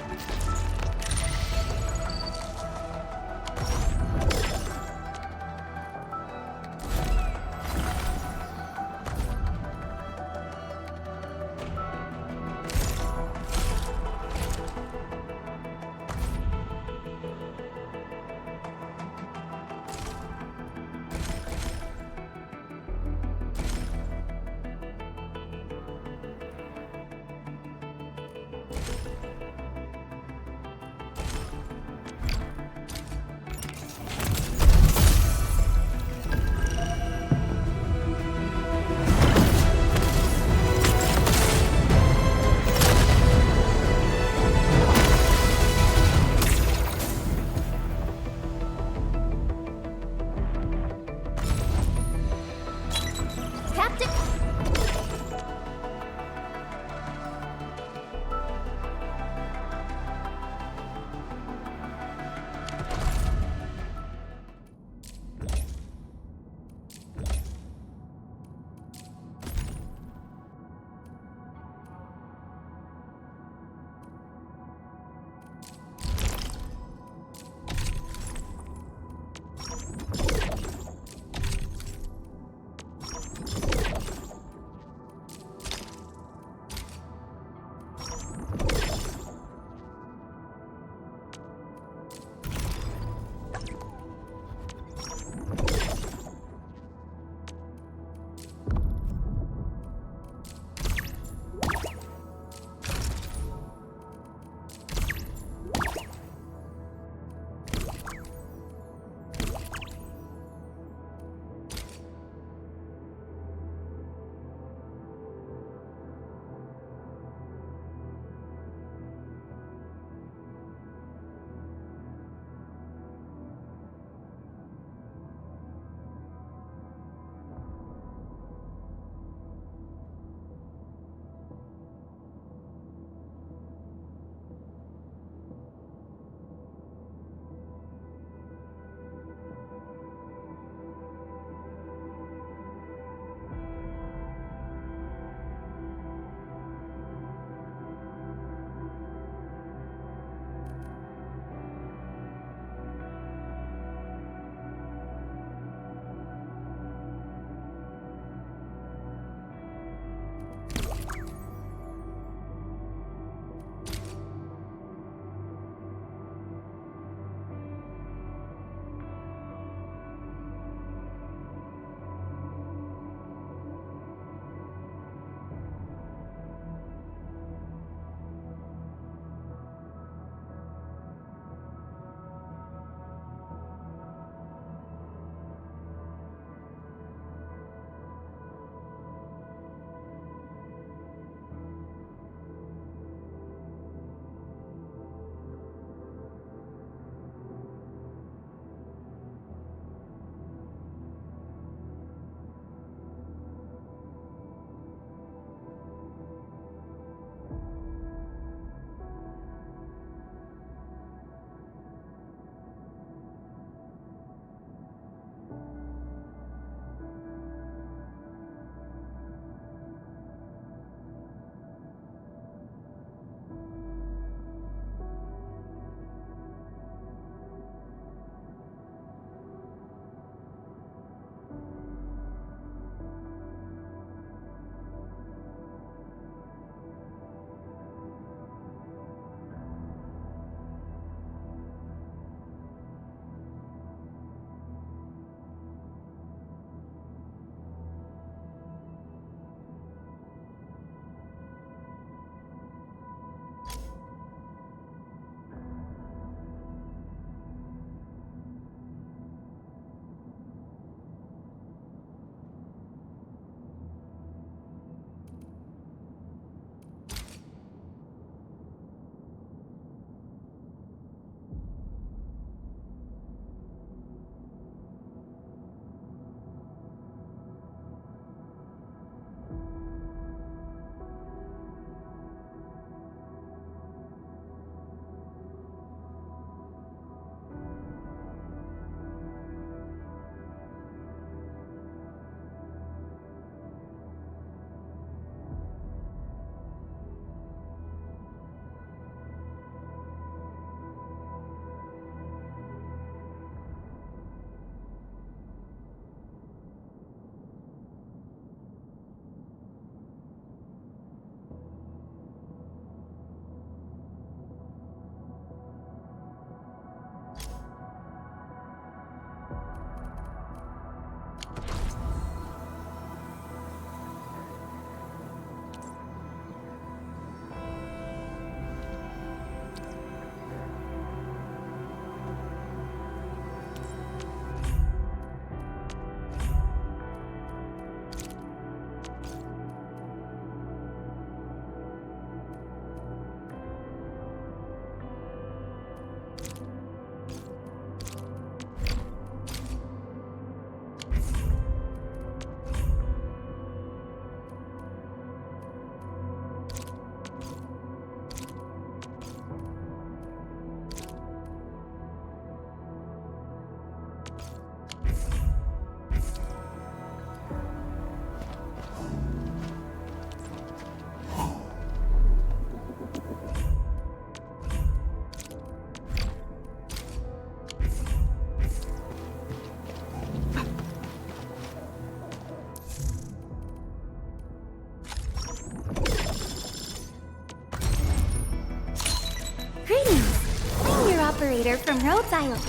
operator from Rhodes Island.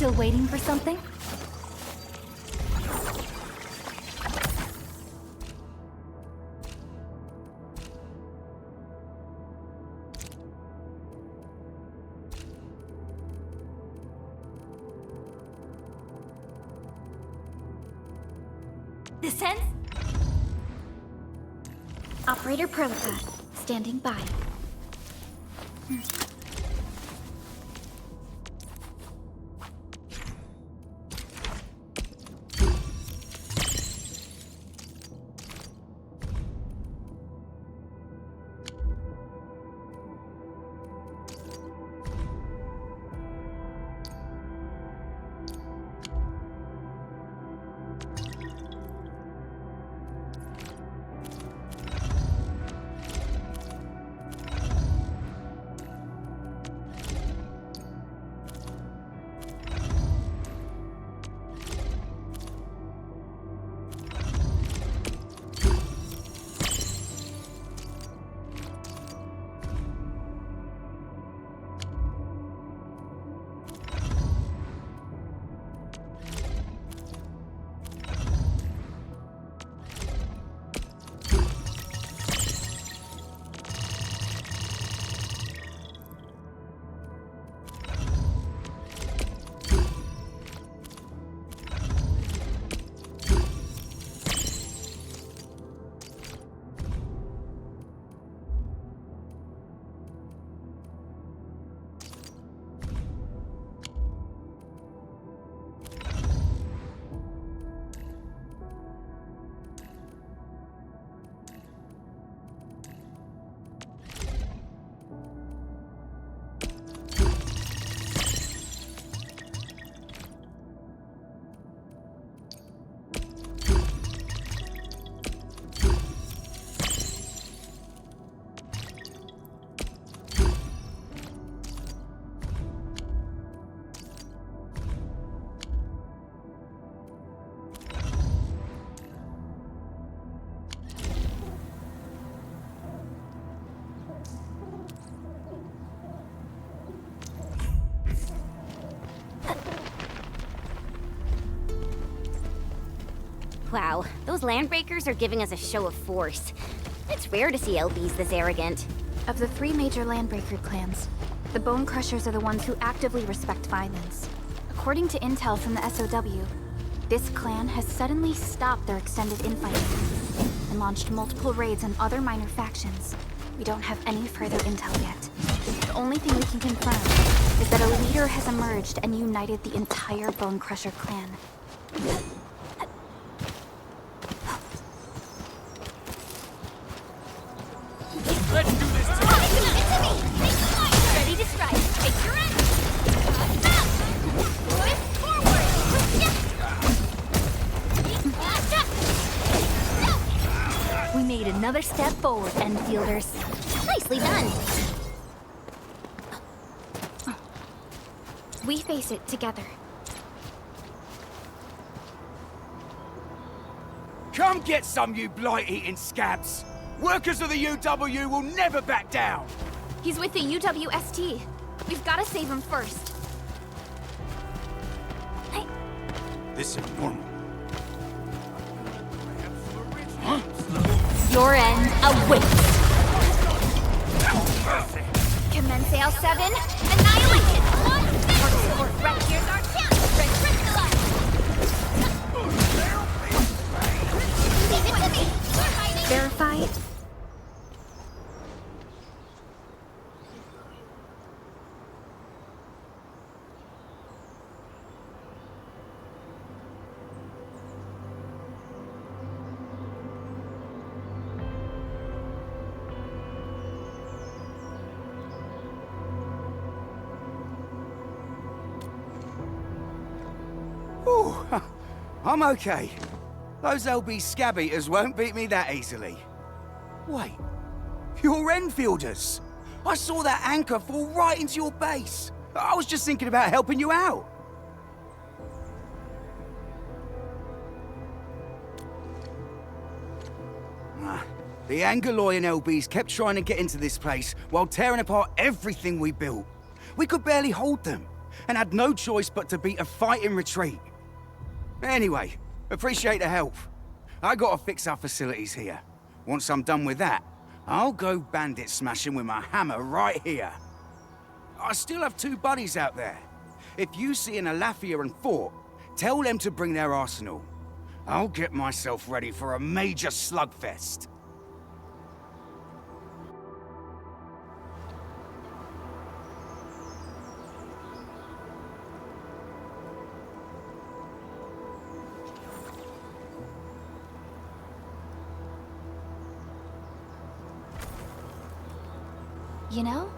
Still waiting for something? This sense? Operator Prolica, standing by. Wow, those landbreakers are giving us a show of force. It's rare to see LBs this arrogant. Of the 3 major Landbreaker clans, the Bone Crushers are the ones who actively respect violence. According to intel from the SOW, this clan has suddenly stopped their extended infighting and launched multiple raids on other minor factions. We don't have any further intel yet. The only thing we can confirm is that a leader has emerged and united the entire Bone Crusher clan. Let's do this to Ready to strike. Take your end. Whip forward. We made another step forward, Endfielders. Nicely done. We face it together. Come get some, you blight-eating scabs! Workers of the UW will never back down! He's with the UWST. We've got to save him first. This is normal. Your end awaits. Commence L7. Annihilation. Right here's our chance. Leave it to me. We're hiding. Verify. Whew, I'm okay. Those LB scab eaters won't beat me that easily. Wait, you're Enfielders. I saw that anchor fall right into your base. I was just thinking about helping you out. The Angoloyan LBs kept trying to get into this place while tearing apart everything we built. We could barely hold them, and had no choice but to beat a fighting retreat. Anyway, appreciate the help. I gotta fix our facilities here. Once I'm done with that, I'll go bandit smashing with my hammer right here. I still have 2 buddies out there. If you see an Alafia and Fort, tell them to bring their arsenal. I'll get myself ready for a major slugfest. You know,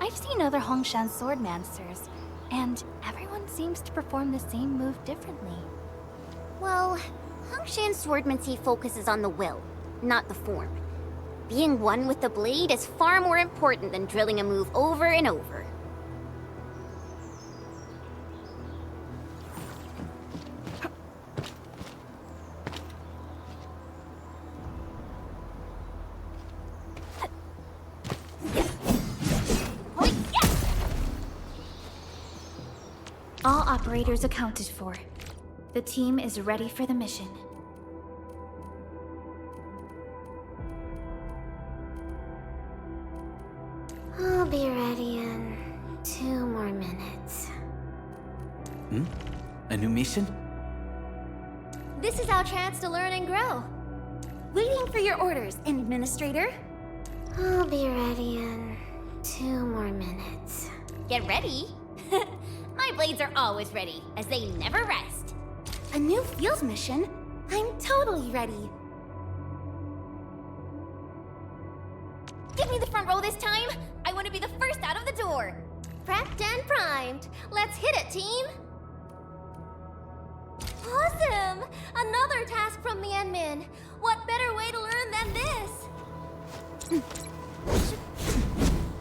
I've seen other Hongshan swordmasters, and everyone seems to perform the same move differently. Well, Hongshan swordmancy focuses on the will, not the form. Being one with the blade is far more important than drilling a move over and over. All operators accounted for. The team is ready for the mission. I'll be ready in 2 more minutes. A new mission? This is our chance to learn and grow. Waiting for your orders, Administrator. I'll be ready in 2 more minutes. Get ready. My blades are always ready, as they never rest. A new field mission? I'm totally ready. Give me the front row this time. I want to be the first out of the door. Prepped and primed. Let's hit it, team. Awesome! Another task from the admin. What better way to learn than this?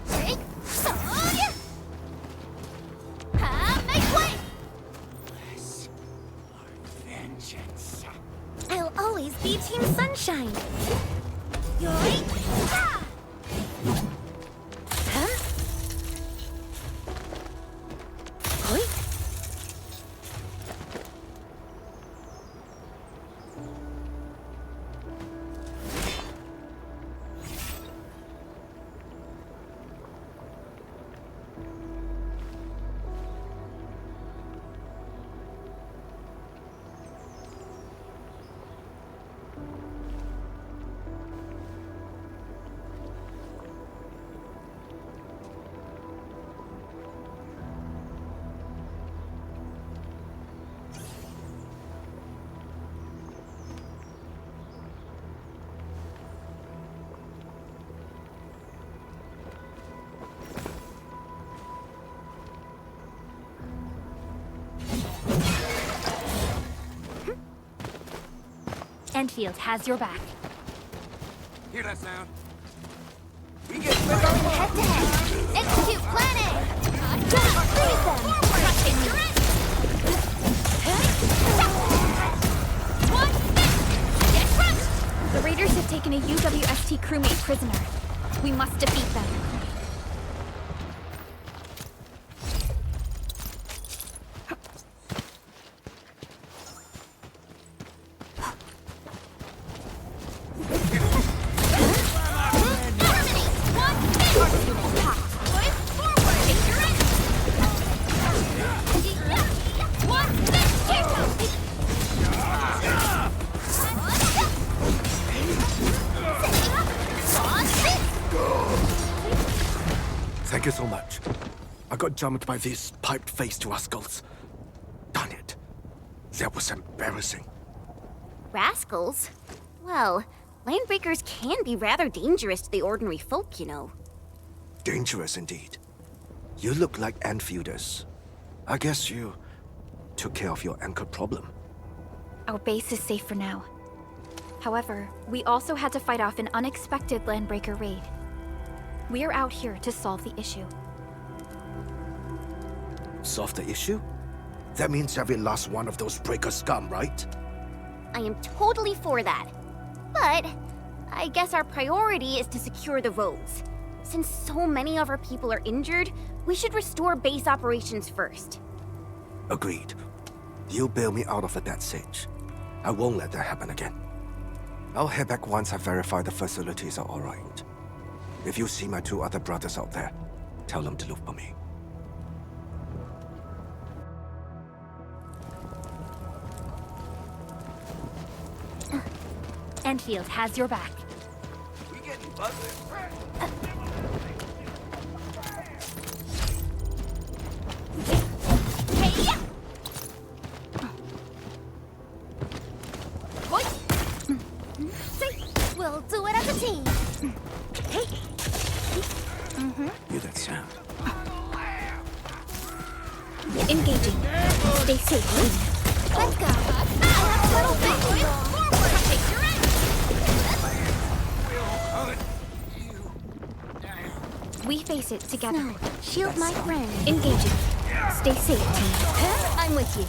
Make way! Vengeance. I'll always be Team Sunshine. Yoink! Ah! Huh? Hoik! Endfield has your back. Hear that sound? We're going head to head. Execute plan A. Gotta freeze them. Get crushed. The Raiders have taken a UWST crewmate prisoner. We must defeat them. Thank you so much. I got jumped by these piped-faced rascals. Darn it. That was embarrassing. Rascals? Well, landbreakers can be rather dangerous to the ordinary folk, you know. Dangerous indeed. You look like Enfielders. I guess you took care of your anchor problem. Our base is safe for now. However, we also had to fight off an unexpected landbreaker raid. We're out here to solve the issue. Solve the issue? That means every last one of those breaker scum, right? I am totally for that. But I guess our priority is to secure the roads. Since so many of our people are injured, we should restore base operations first. Agreed. You'll bail me out of a death sitch. I won't let that happen again. I'll head back once I verify the facilities are alright. If you see my 2 other brothers out there, tell them to look for me. Endfield has your back. We getting buzzed? We'll do it as a team. Hey. Hear that sound? Engaging. Stay safe. Let's go. I have little things. Forward, take your end. We face it together. No, shield my friend. Engaging. Stay safe, team. I'm with you.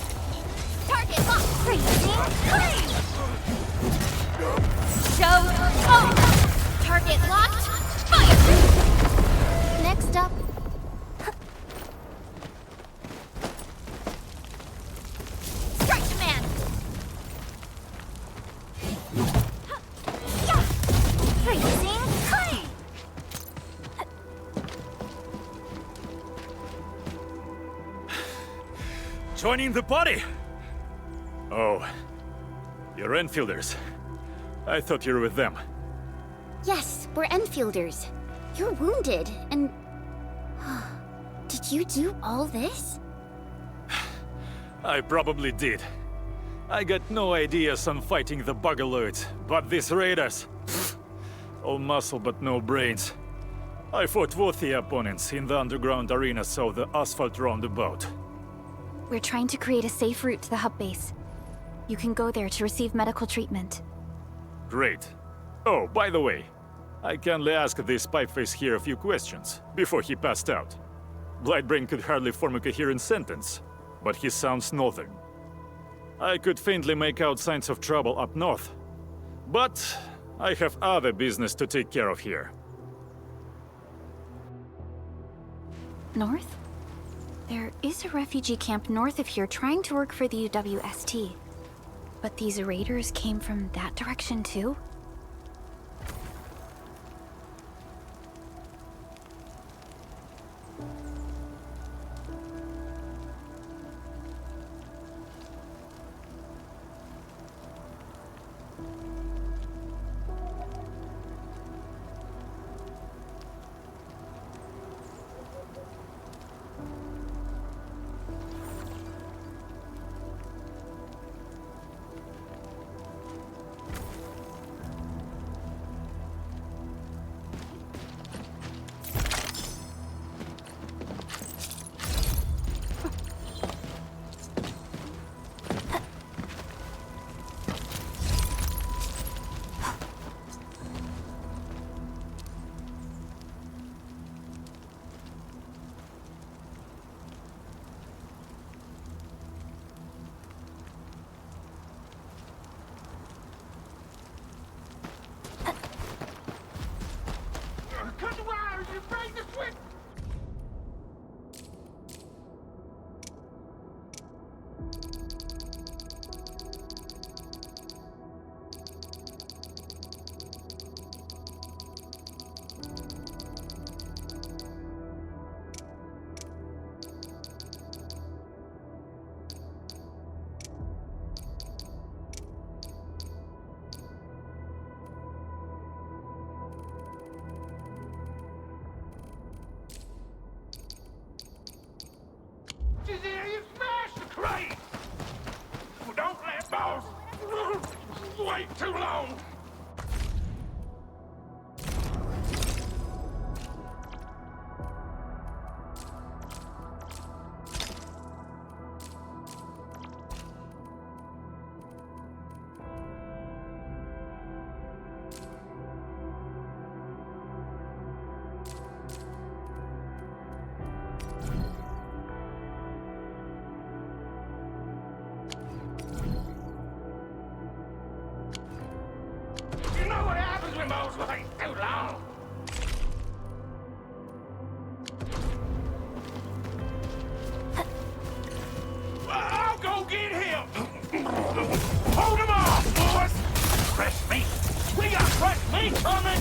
Target locked. Crazy. Show. Oh. Target locked. Fire. Next up. Strike command. Yeah. Crazy. Clean. Joining the party! Oh, you're Enfielders. I thought you were with them. Yes, we're Enfielders. You're wounded, and... Did you do all this? I probably did. I got no ideas on fighting the Bugaloids, but these raiders... pfft, all muscle but no brains. I fought worthy opponents in the underground arenas of the asphalt roundabout. We're trying to create a safe route to the hub base. You can go there to receive medical treatment. Great. Oh, by the way, I kindly asked this pipeface here a few questions before he passed out. Blightbrain could hardly form a coherent sentence, but he sounds northern. I could faintly make out signs of trouble up north, but I have other business to take care of here. North? There is a refugee camp north of here trying to work for the UWST. But these raiders came from that direction too? You smashed the crate! Don't let boss wait too long! Coming!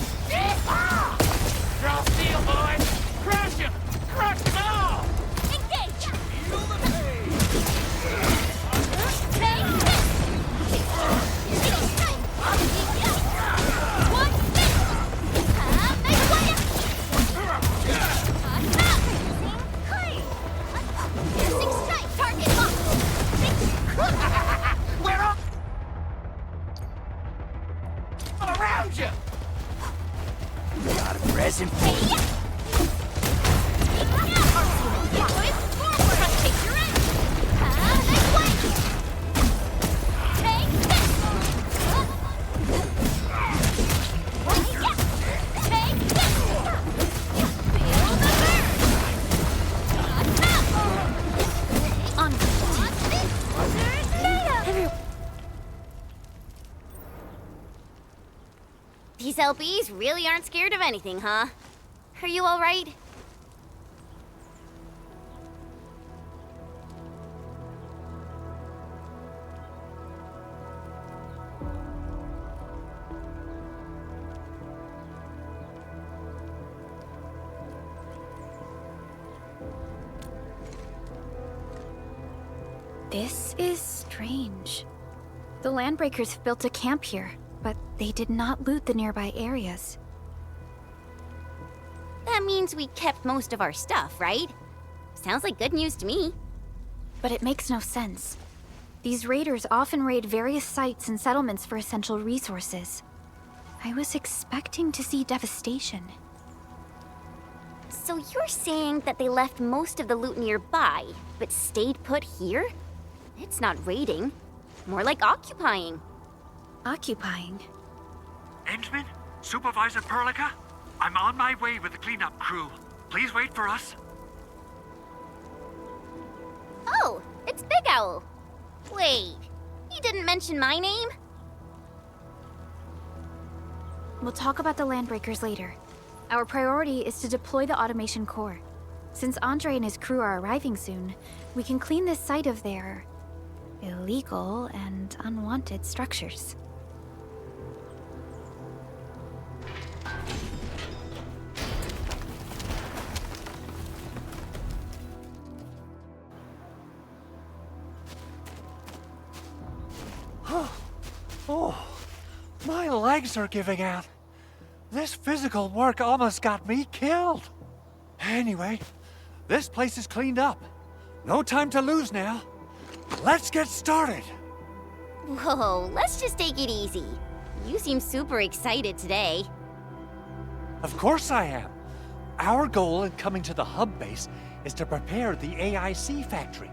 Drop steel, boys! Crush him! Crush them all! Engage! Feel the pain! Take this! One this! Make way! Six strike, target locked! We're all around you! Got a present for you. These LBs really aren't scared of anything, huh? Are you alright? This is strange. The Landbreakers have built a camp here, but they did not loot the nearby areas. That means we kept most of our stuff, right? Sounds like good news to me. But it makes no sense. These raiders often raid various sites and settlements for essential resources. I was expecting to see devastation. So you're saying that they left most of the loot nearby, but stayed put here? It's not raiding. More like occupying. Occupying? Endman? Supervisor Perlica? I'm on my way with the cleanup crew. Please wait for us. Oh, it's Big Owl. Wait, he didn't mention my name? We'll talk about the Landbreakers later. Our priority is to deploy the automation core. Since Andre and his crew are arriving soon, we can clean this site of their illegal and unwanted structures. Oh, my legs are giving out. This physical work almost got me killed. Anyway, this place is cleaned up. No time to lose now. Let's get started. Whoa, let's just take it easy. You seem super excited today. Of course I am. Our goal in coming to the hub base is to prepare the AIC factory.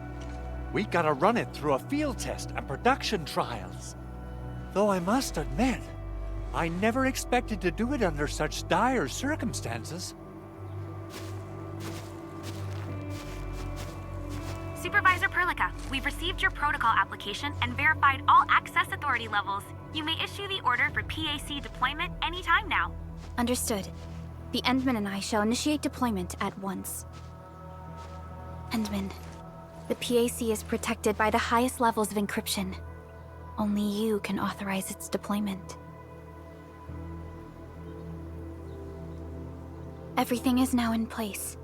We gotta run it through a field test and production trials. Though I must admit, I never expected to do it under such dire circumstances. Supervisor Perlica, we've received your protocol application and verified all access authority levels. You may issue the order for PAC deployment anytime now. Understood. The Endman and I shall initiate deployment at once. Endman, the PAC is protected by the highest levels of encryption. Only you can authorize its deployment. Everything is now in place.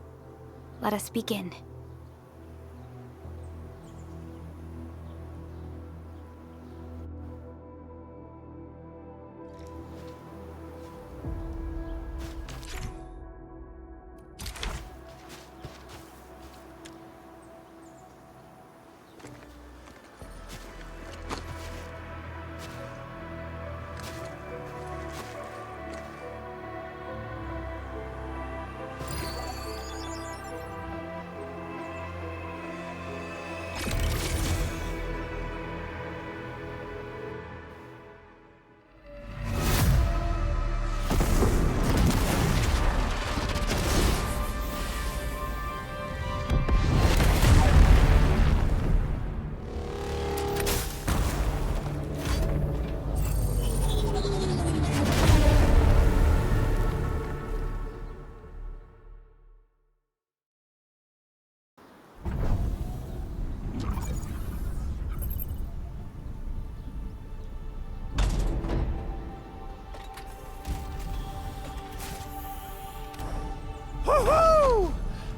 Let us begin.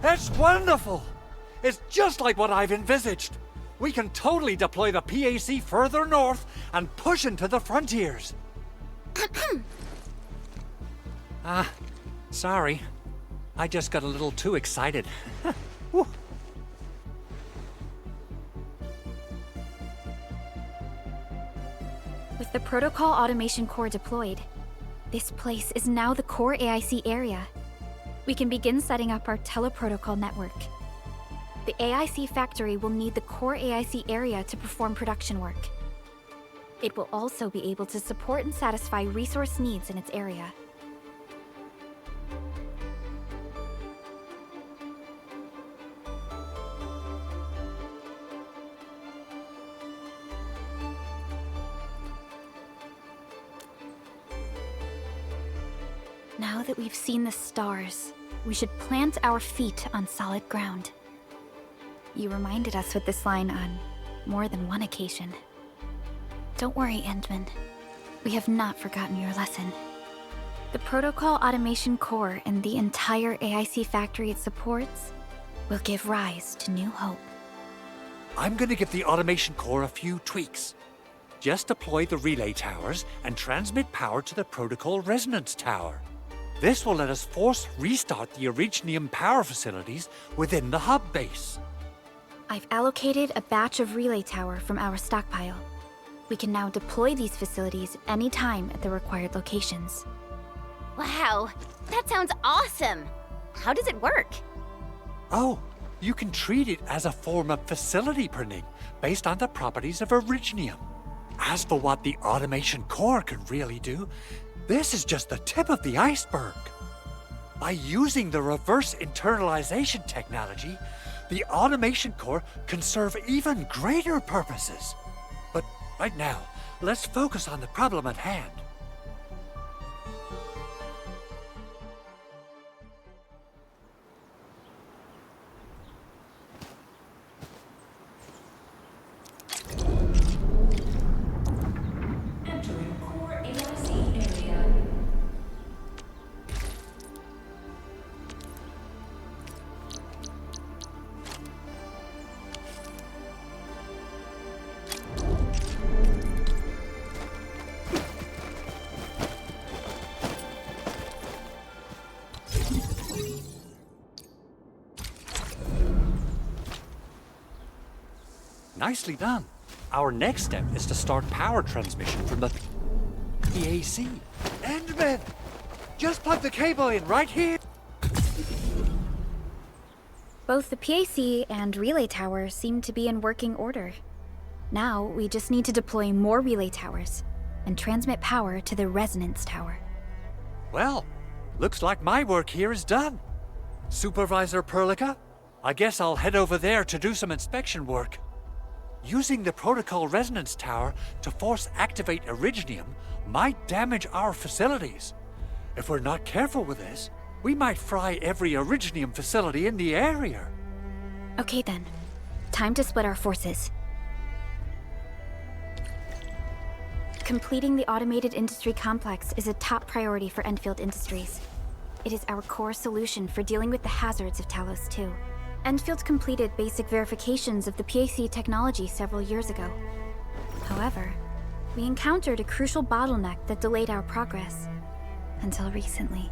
That's wonderful! It's just like what I've envisaged. We can totally deploy the PAC further north and push into the frontiers. Sorry. I just got a little too excited. Whew. With the Protocol Automation Core deployed, this place is now the core AIC area. We can begin setting up our teleprotocol network. The AIC factory will need the core AIC area to perform production work. It will also be able to support and satisfy resource needs in its area. Now that we've seen the stars, we should plant our feet on solid ground. You reminded us with this line on more than one occasion. Don't worry, Endman. We have not forgotten your lesson. The Protocol Automation Core and the entire AIC factory it supports will give rise to new hope. I'm gonna give the Automation Core a few tweaks. Just deploy the relay towers and transmit power to the Protocol Resonance Tower. This will let us force restart the Originium power facilities within the hub base. I've allocated a batch of relay tower from our stockpile. We can now deploy these facilities anytime at the required locations. Wow, that sounds awesome! How does it work? Oh, you can treat it as a form of facility printing based on the properties of Originium. As for what the Automation Core can really do, this is just the tip of the iceberg. By using the reverse internalization technology, the Automation Core can serve even greater purposes. But right now, let's focus on the problem at hand. Nicely done. Our next step is to start power transmission from the PAC. Endman! Just plug the cable in right here! Both the PAC and relay tower seem to be in working order. Now, we just need to deploy more relay towers and transmit power to the resonance tower. Well, looks like my work here is done. Supervisor Perlica, I guess I'll head over there to do some inspection work. Using the Protocol Resonance Tower to force activate Originium might damage our facilities. If we're not careful with this, we might fry every Originium facility in the area. Okay then. Time to split our forces. Completing the automated industry complex is a top priority for Endfield Industries. It is our core solution for dealing with the hazards of Talos 2. Endfield completed basic verifications of the PAC technology several years ago. However, we encountered a crucial bottleneck that delayed our progress. Until recently.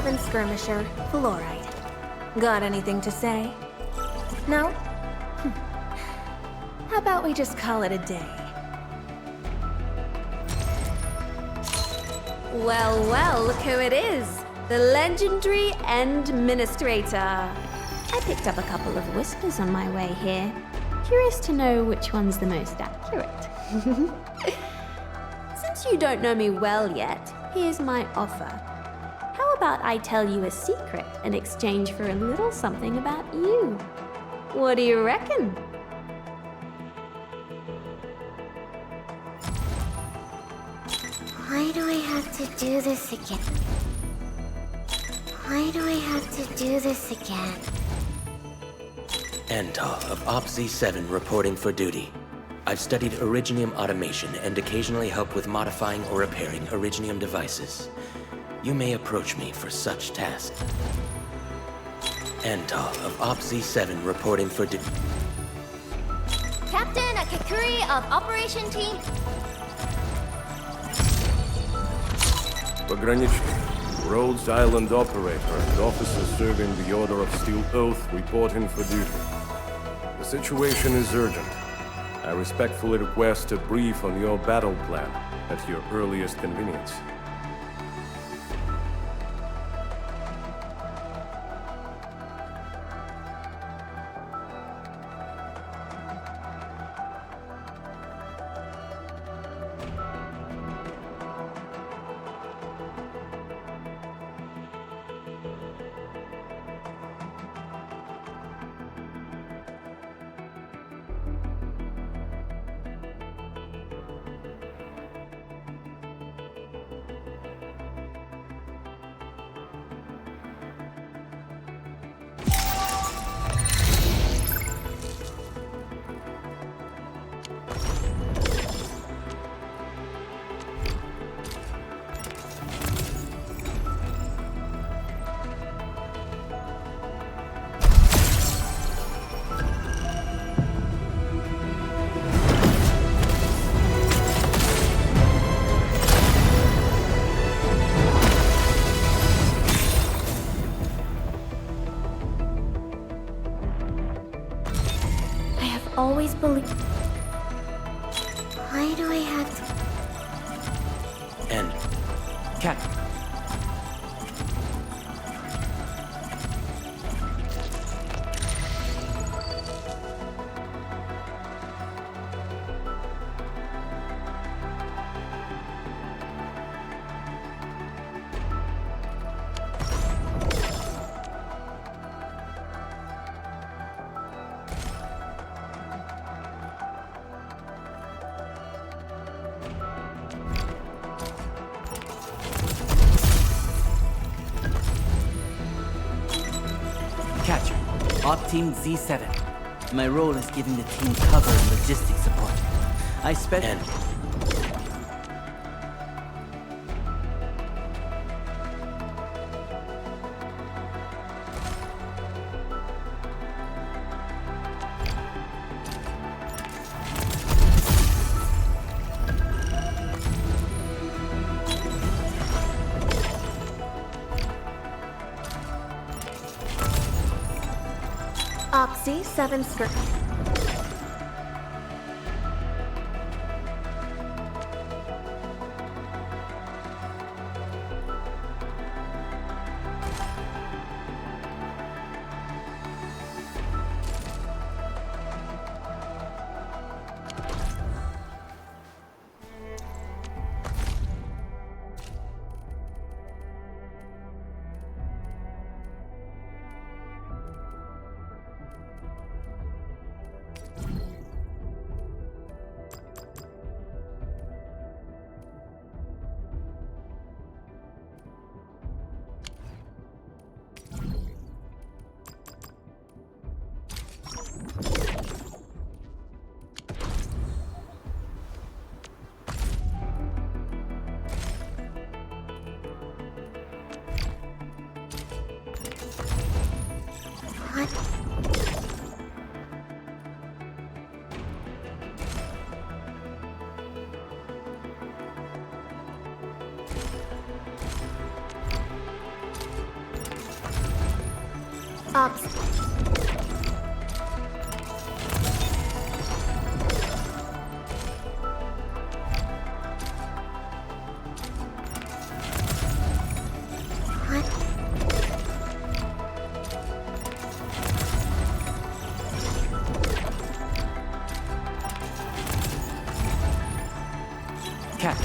7 Skirmisher, Fluorite. Got anything to say? No? How about we just call it a day? Well, well, look who it is. The legendary Endministrator. I picked up a couple of whispers on my way here. Curious to know which one's the most accurate. Since you don't know me well yet, here's my offer. How about I tell you a secret in exchange for a little something about you? What do you reckon? Why do I have to do this again? Why do I have to do this again? Antal of Op Z7 reporting for duty. I've studied Originium automation and occasionally help with modifying or repairing Originium devices. You may approach me for such tasks. Antal of Op Z7 reporting for duty. Captain Akakuri of Operation Team. Pogranichnik, Rhodes Island operator and officer serving the Order of Steel Oath reporting for duty. The situation is urgent. I respectfully request a brief on your battle plan at your earliest convenience. Always believe. Why do I have to... And... Cat. Catcher, Op Team Z7. My role is giving the team cover and logistics support. I spent... And... Oxy 7 Skirt. Ops. Cat.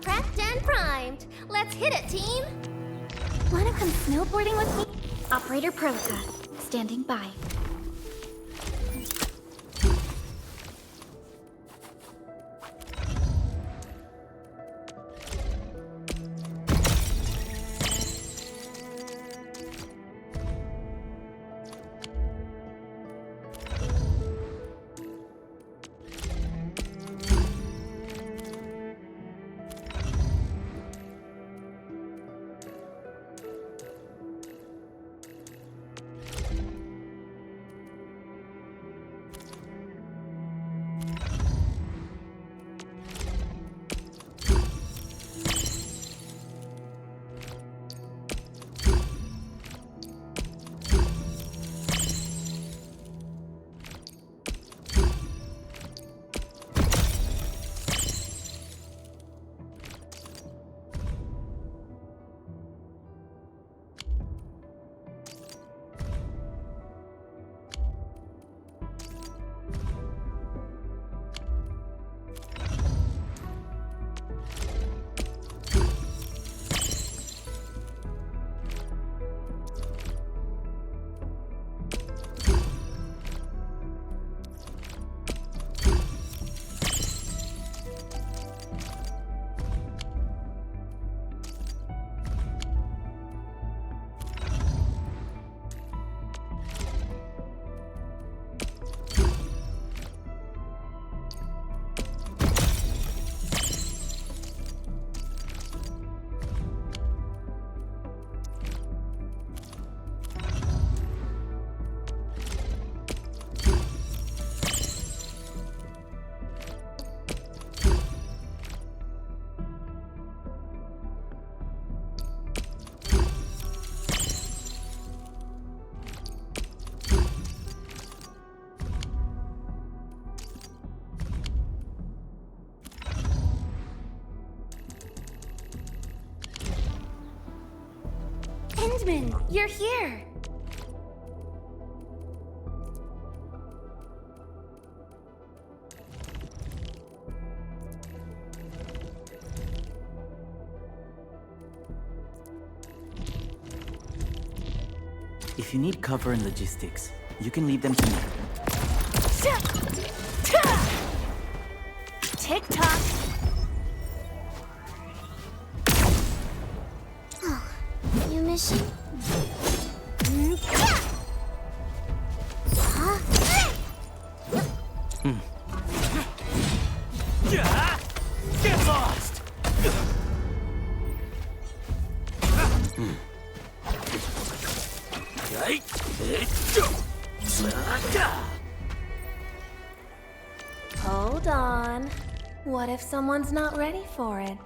Prepped and primed. Let's hit it, team! Wanna come snowboarding with me? Operator Prolica, standing by. Endman, you're here! If you need cover and logistics, you can leave them to me. Tick-tock! New mission? Huh? Get lost! Hold on. What if someone's not ready for it?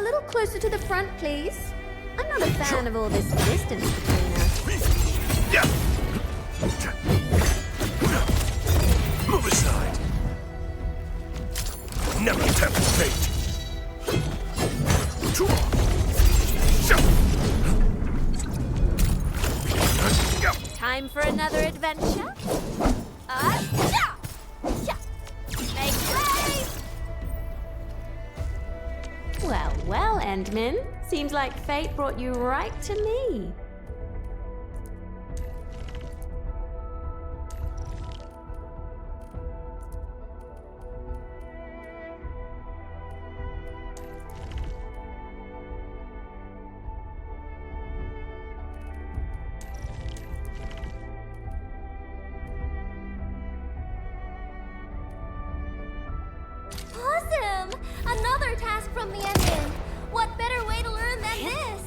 little closer to the front, please. I'm not a fan of all this distance between us. Move aside. Never tempt fate. Time for another adventure? Make way! Well, well, Endman. Seems like fate brought you right to me. Awesome! Another task from the ending. What better way to learn than this?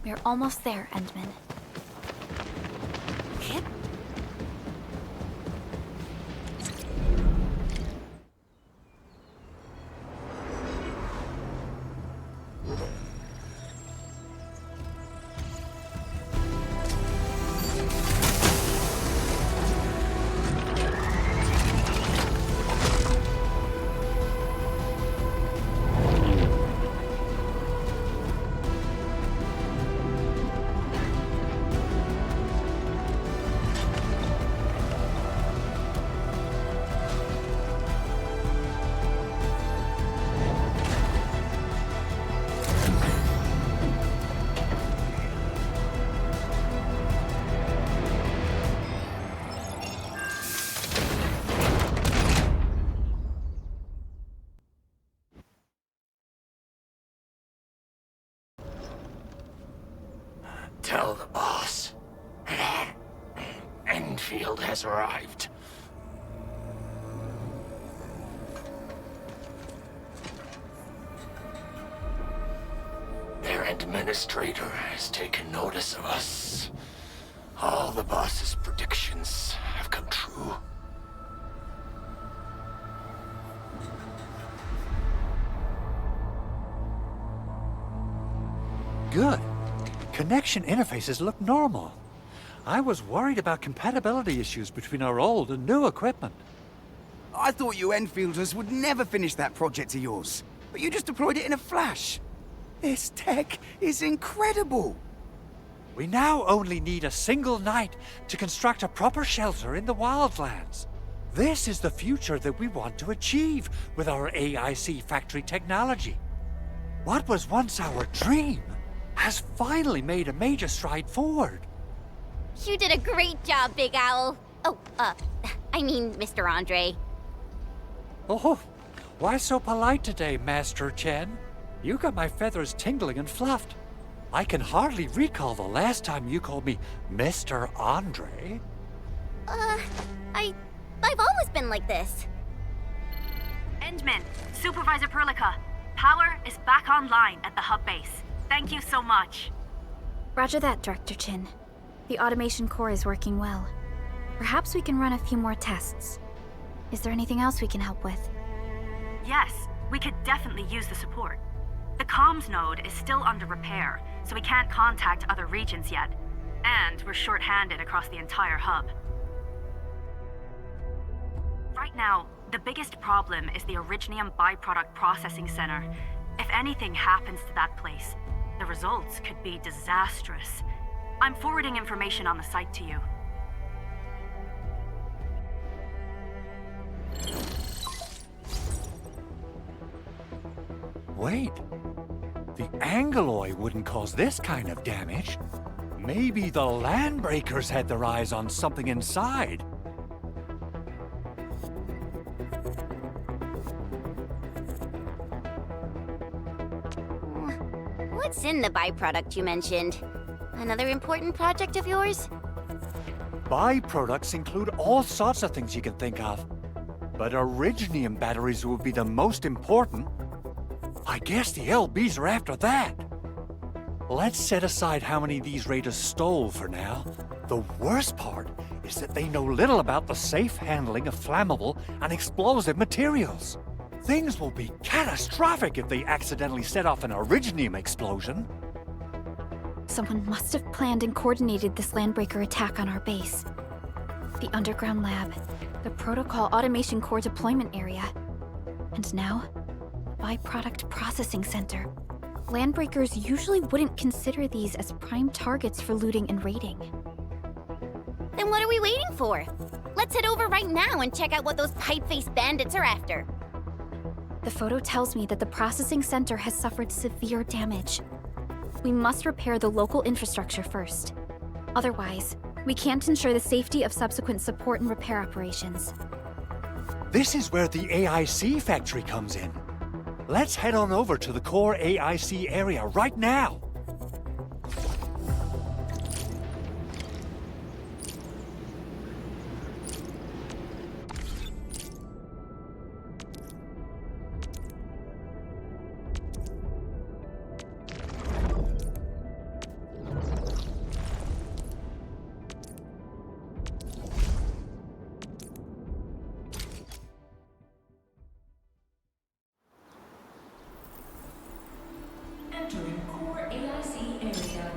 We're almost there, Endman. Tell the boss. Endfield has arrived. Their administrator has taken notice of us. All the boss's predictions have come true. Good. Connection interfaces look normal. I was worried about compatibility issues between our old and new equipment. I thought you Enfielders would never finish that project of yours, but you just deployed it in a flash. This tech is incredible. We now only need a single night to construct a proper shelter in the wildlands. This is the future that we want to achieve with our AIC factory technology. What was once our dream has finally made a major stride forward. You did a great job, Big Owl. Oh, I mean, Mr. Andre. Oh, why so polite today, Master Chen? You got my feathers tingling and fluffed. I can hardly recall the last time you called me Mr. Andre. I've always been like this. Endman, Supervisor Perlica, power is back online at the hub base. Thank you so much. Roger that, Director Chin. The automation core is working well. Perhaps we can run a few more tests. Is there anything else we can help with? Yes, we could definitely use the support. The comms node is still under repair, so we can't contact other regions yet. And we're short-handed across the entire hub. Right now, the biggest problem is the Originium byproduct processing center. If anything happens to that place, the results could be disastrous. I'm forwarding information on the site to you. Wait. The Angeloy wouldn't cause this kind of damage. Maybe the Landbreakers had their eyes on something inside. What's in the byproduct you mentioned? Another important project of yours? Byproducts include all sorts of things you can think of. But Originium batteries will be the most important. I guess the LBs are after that. Let's set aside how many these raiders stole for now. The worst part is that they know little about the safe handling of flammable and explosive materials. Things will be catastrophic if they accidentally set off an Originium explosion. Someone must have planned and coordinated this Landbreaker attack on our base. The underground lab, the Protocol Automation Core deployment area, and now, the Byproduct Processing Center. Landbreakers usually wouldn't consider these as prime targets for looting and raiding. Then what are we waiting for? Let's head over right now and check out what those pipe-faced bandits are after. The photo tells me that the processing center has suffered severe damage. We must repair the local infrastructure first. Otherwise, we can't ensure the safety of subsequent support and repair operations. This is where the AIC factory comes in. Let's head on over to the core AIC area right now. Entering core AIC area.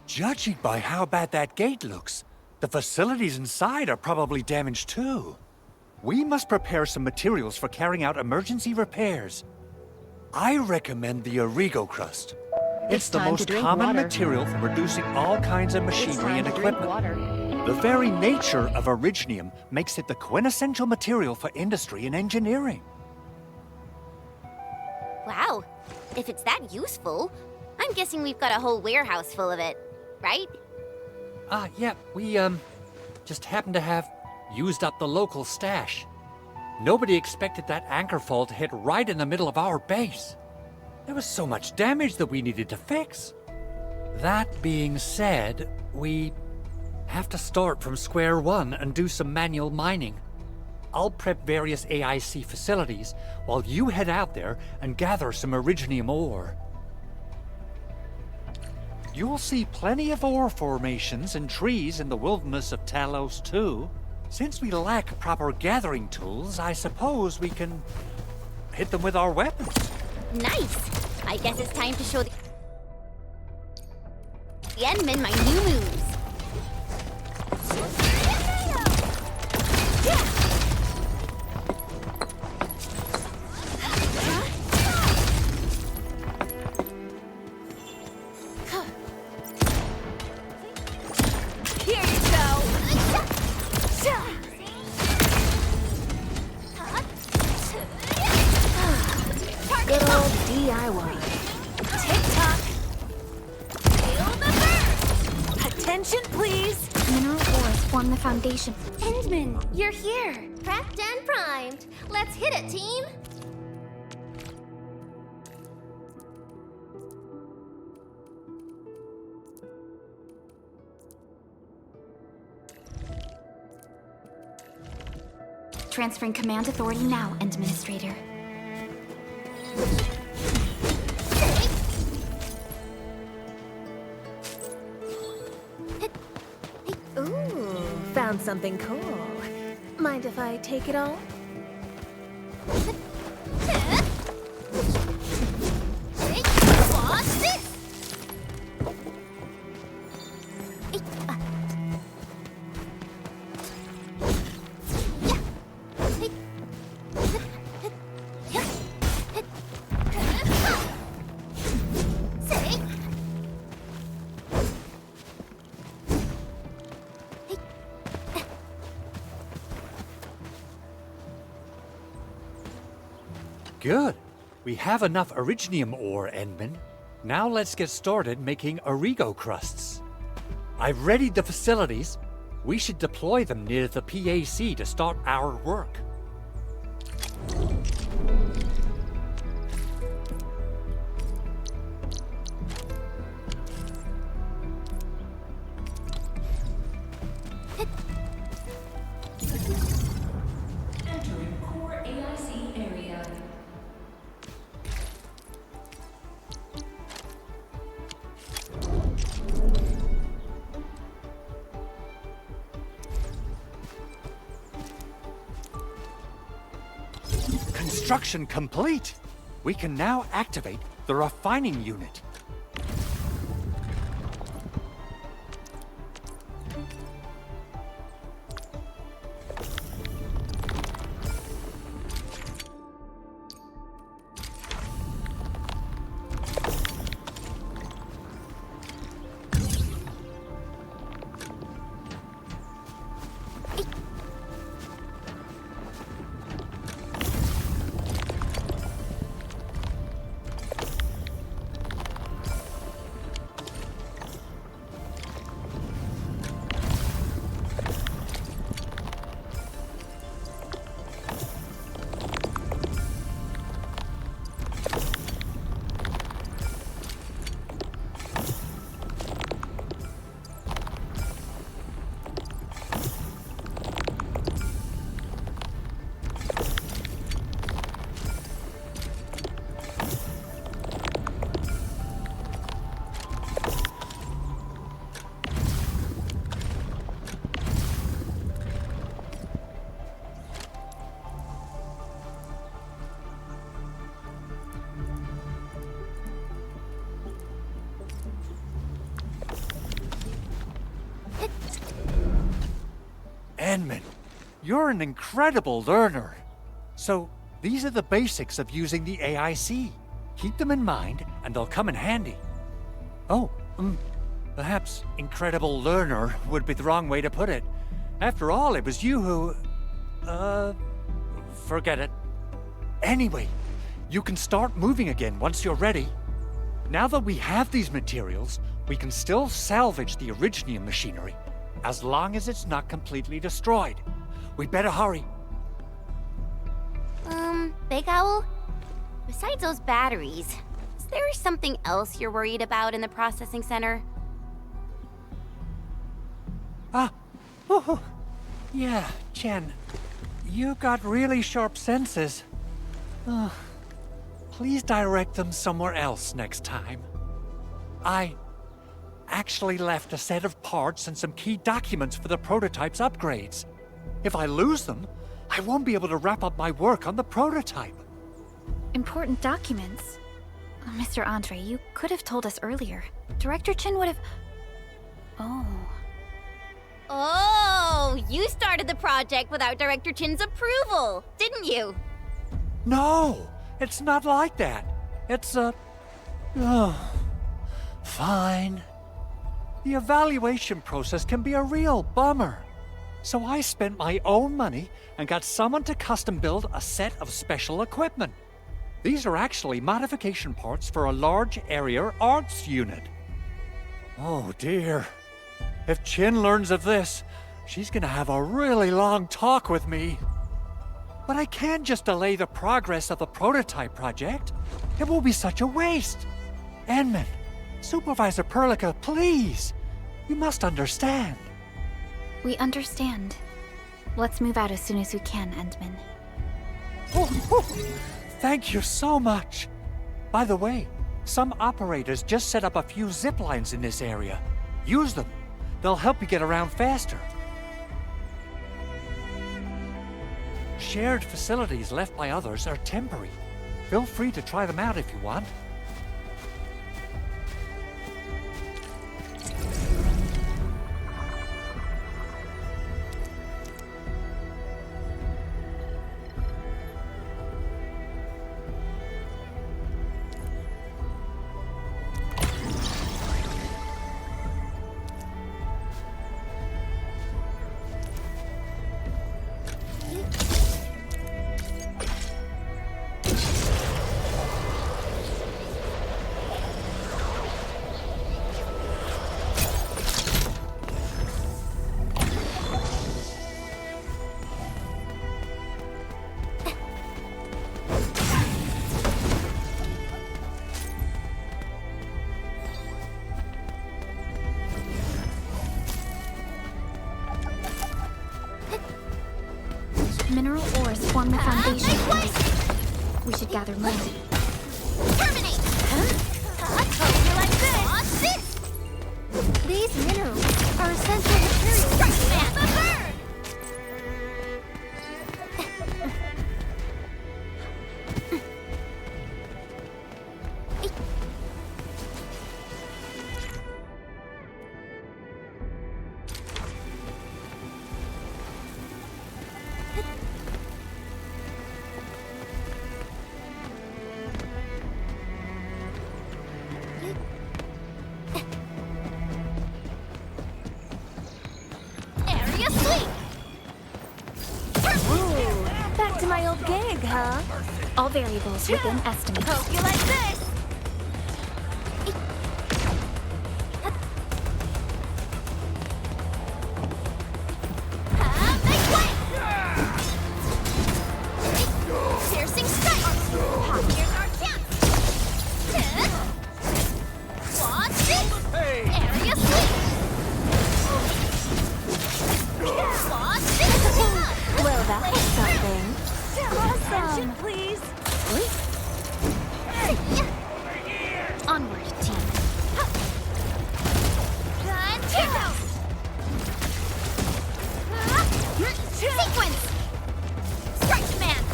Judging by how bad that gate looks, the facilities inside are probably damaged too. We must prepare some materials for carrying out emergency repairs. I recommend the Origo crust. It's the most common material for producing all kinds of machinery and equipment. The very nature of Originium makes it the quintessential material for industry and engineering. Wow, if it's that useful, I'm guessing we've got a whole warehouse full of it, right? Yeah, we, just happen to have used up the local stash. Nobody expected that anchor fall to hit right in the middle of our base. There was so much damage that we needed to fix. That being said, we have to start from square one and do some manual mining. I'll prep various AIC facilities while you head out there and gather some Originium ore. You'll see plenty of ore formations and trees in the wilderness of Talos too. Since we lack proper gathering tools, I suppose we can hit them with our weapons. Nice! I guess it's time to show the Endmen my new moves. Here you go! Good old DIY. Tick-tock! Feel the burn! Attention, please! Mineral ore is form the foundation. Endman, you're here! Prepped and primed. Let's hit it, team! Transferring command authority now, Administrator. Ooh, found something cool. Mind if I take it all? What's this? Good. We have enough Originium ore, Endman. Now let's get started making Origo crusts. I've readied the facilities. We should deploy them near the PAC to start our work. Entering core AIC area. Construction complete! We can now activate the refining unit. Endman, you're an incredible learner. So, these are the basics of using the AIC. Keep them in mind, and they'll come in handy. Oh, perhaps incredible learner would be the wrong way to put it. After all, it was you who... forget it. Anyway, you can start moving again once you're ready. Now that we have these materials, we can still salvage the Originium machinery, as long as it's not completely destroyed. We better hurry. Big Owl? Besides those batteries, is there something else you're worried about in the processing center? Yeah, Jen. You got really sharp senses. Please direct them somewhere else next time. I actually left a set of parts and some key documents for the prototype's upgrades. If I lose them, I won't be able to wrap up my work on the prototype. Important documents? Mr. Andre, you could have told us earlier. Director Chin would have... Oh, you started the project without Director Chin's approval, didn't you? No, it's not like that. It's fine. The evaluation process can be a real bummer. So I spent my own money and got someone to custom build a set of special equipment. These are actually modification parts for a large area arts unit. Oh dear. If Chin learns of this, She's gonna have a really long talk with me. But I can't just delay the progress of the prototype project. It will be such a waste. Endman, Supervisor Perlica, please. You must understand. We understand. Let's move out as soon as we can, Endman. Thank you so much. By the way, some operators just set up a few zip lines in this area. Use them. They'll help you get around faster. Shared facilities left by others are temporary. Feel free to try them out if you want. Mineral ores form the foundation. We should gather more. Terminate! These minerals are essential materials. Back to my old gig, huh? All variables within estimates. Hope you like this! Piercing strike! Here's our chance! Watch this! Area sweep! Watch this! Well, that was something. Awesome! Please! Onward, team. Sequence! Strike command!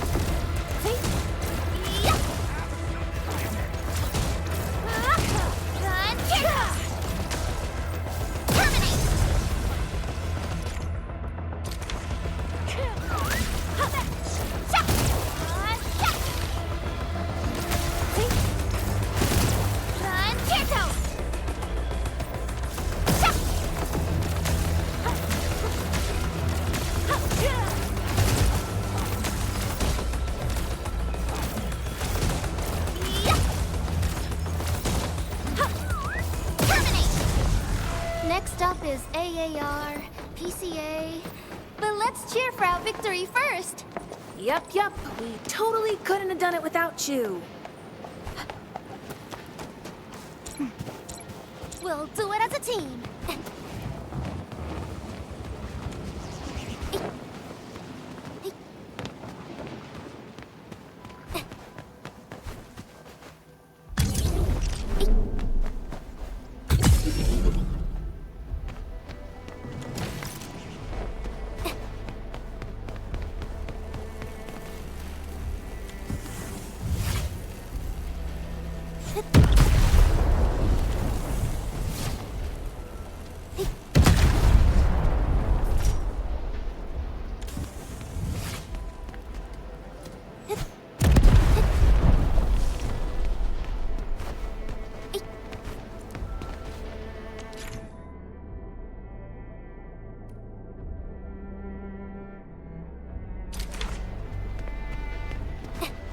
Terminate! Next up is AAR, PCA, but let's cheer for our victory first. Yup. We totally couldn't have done it without you. We'll do it as a team.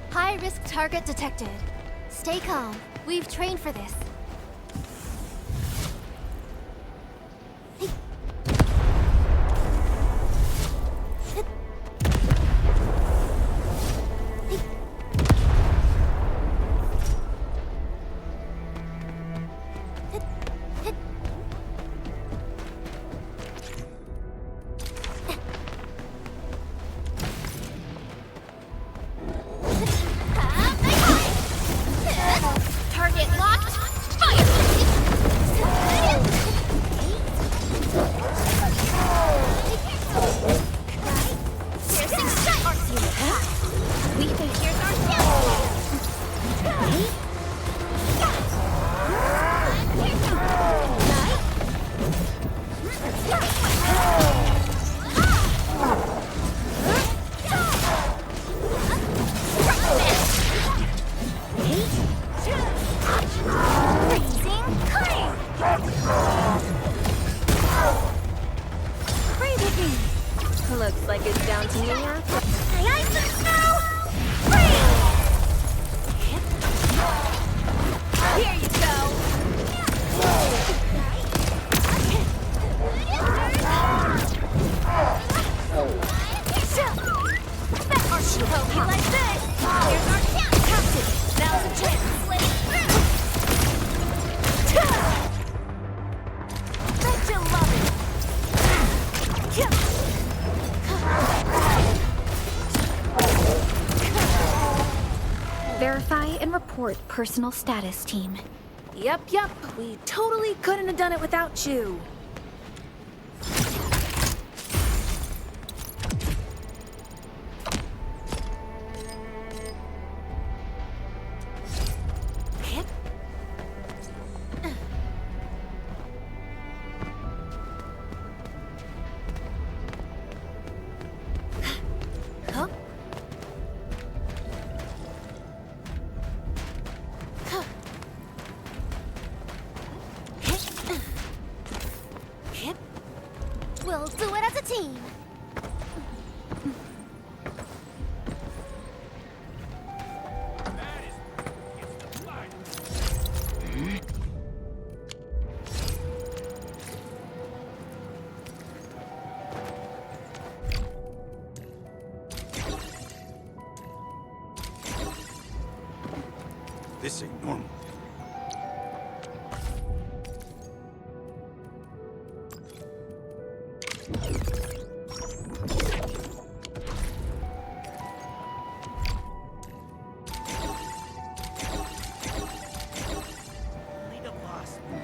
High-risk target detected. Stay calm. We've trained for this. Looks like it's down to me after. Ice and snow! Here you go. Hope you like this! Here's our chance! Captain! Now's a chance! Bet you love it! Verify and report personal status, team. Yep. We totally couldn't have done it without you. We'll do it as a team. This ain't normal.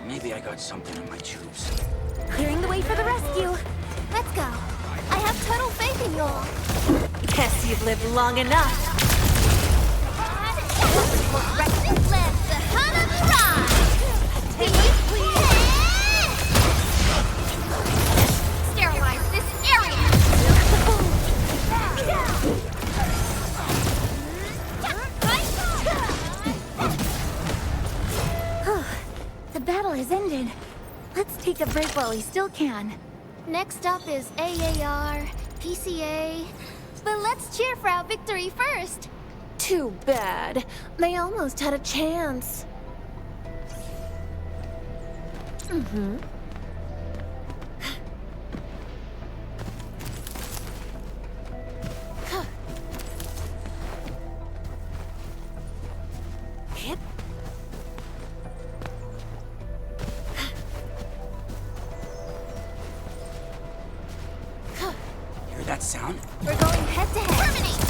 Maybe I got something in my tubes. Clearing the way for the rescue. Let's go. I have total faith in y'all. Guess you've lived long enough. Let the hunt ride! Sterilize this area! The battle has ended. Let's take a break while we still can. Next up is AAR, PCA, but let's cheer for our victory first. Too bad. They almost had a chance. Hear that sound? We're going head to head. Terminate!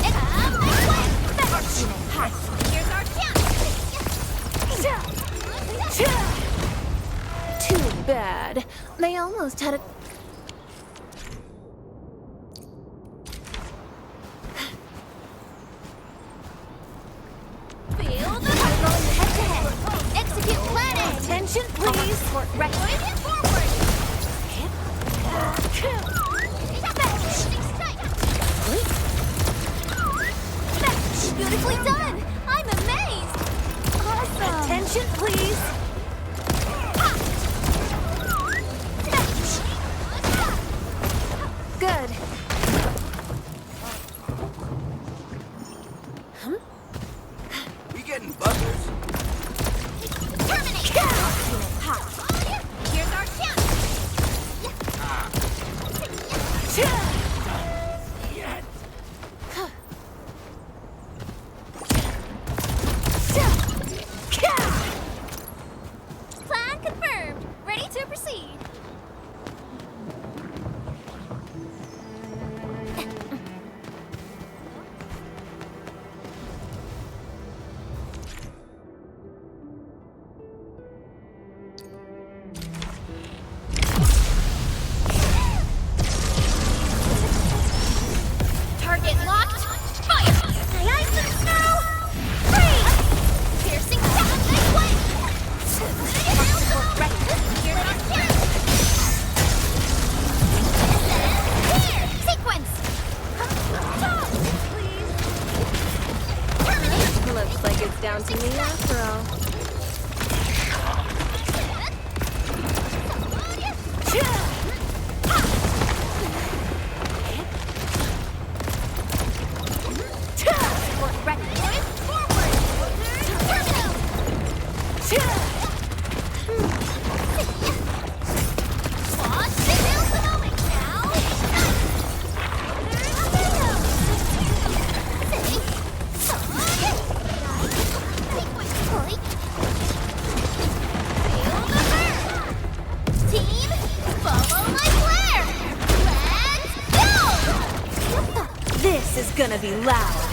Here's our chance! Too bad. They almost had a... Feel the we're going head to head. Execute plan A. Attention, please. Right forward. Beautifully done! I'm amazed! Awesome! Attention, please. Good. We getting buzzers? Terminate! Here's our chance! Plan confirmed. Ready to proceed. Looks like it's down to me after all. This is gonna be loud.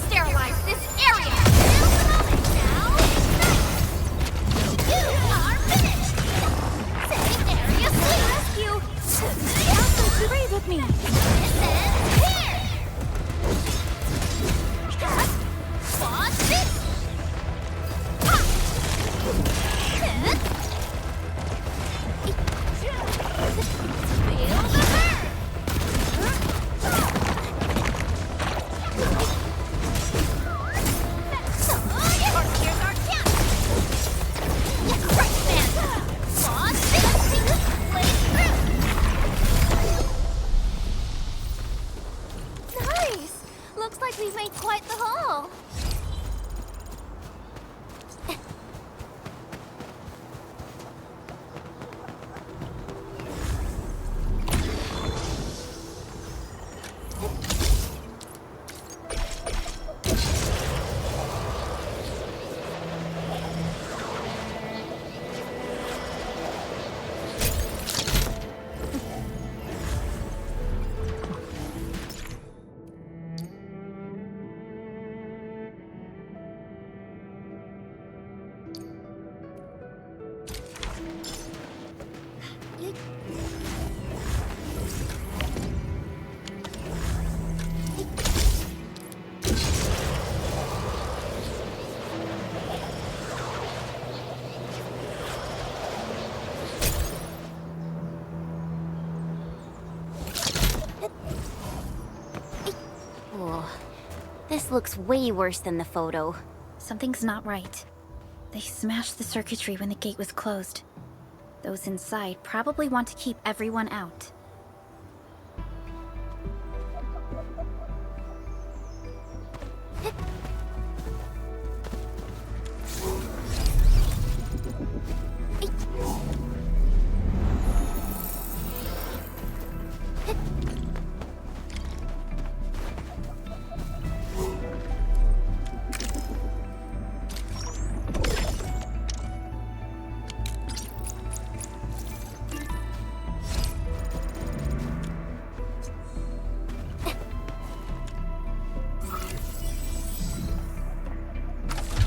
Sterilize this area! You are finished! Safe area rescue! Awesome to raise with me. This ends here! Watch this! Feel the burn! Here's our chance! Right, man! Watch this! Blaze through! Nice! Looks like we've made quite the haul. This looks way worse than the photo. Something's not right. They smashed the circuitry when the gate was closed. Those inside probably want to keep everyone out.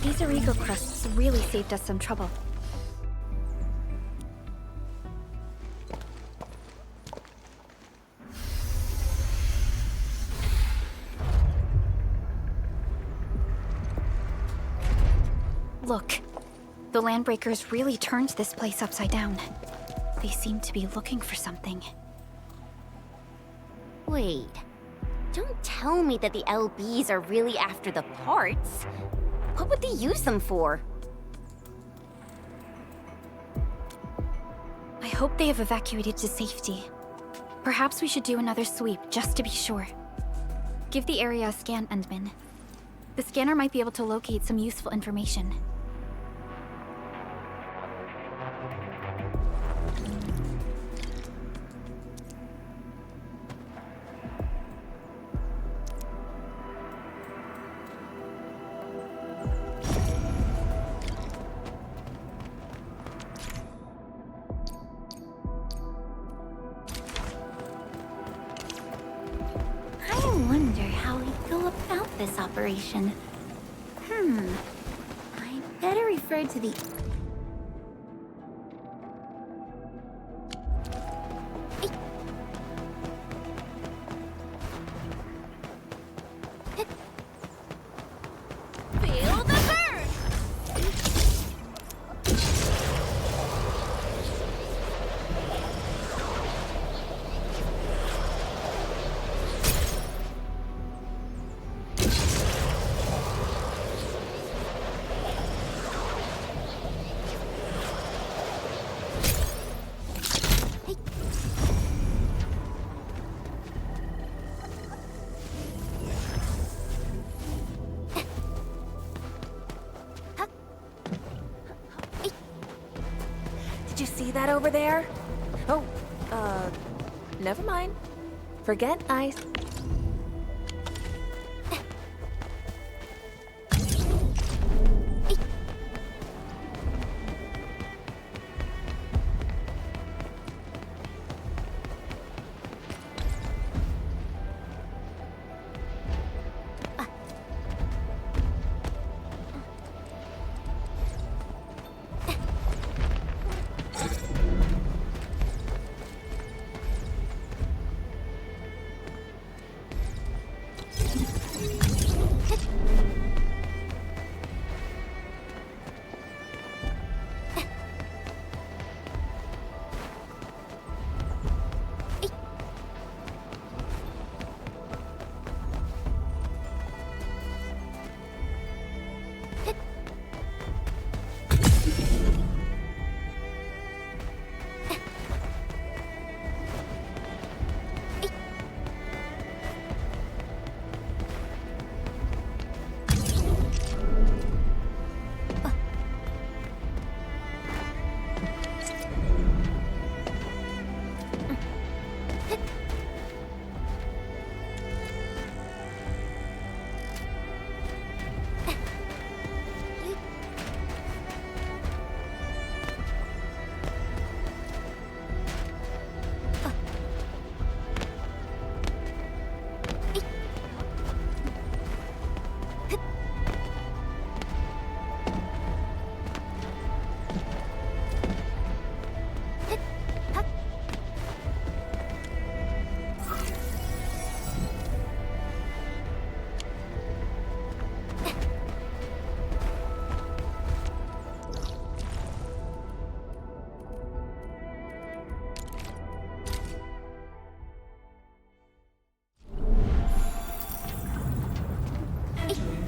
These Origo crusts really saved us some trouble. Look, the Landbreakers really turned this place upside down. They seem to be looking for something. Wait, don't tell me that the LBs are really after the parts. What would they use them for? I hope they have evacuated to safety. Perhaps we should do another sweep just to be sure. Give the area a scan, Endman. The scanner might be able to locate some useful information. I wonder how we go about this operation. I better refer to the... Feel the burn! that over there? Oh, never mind. Forget I...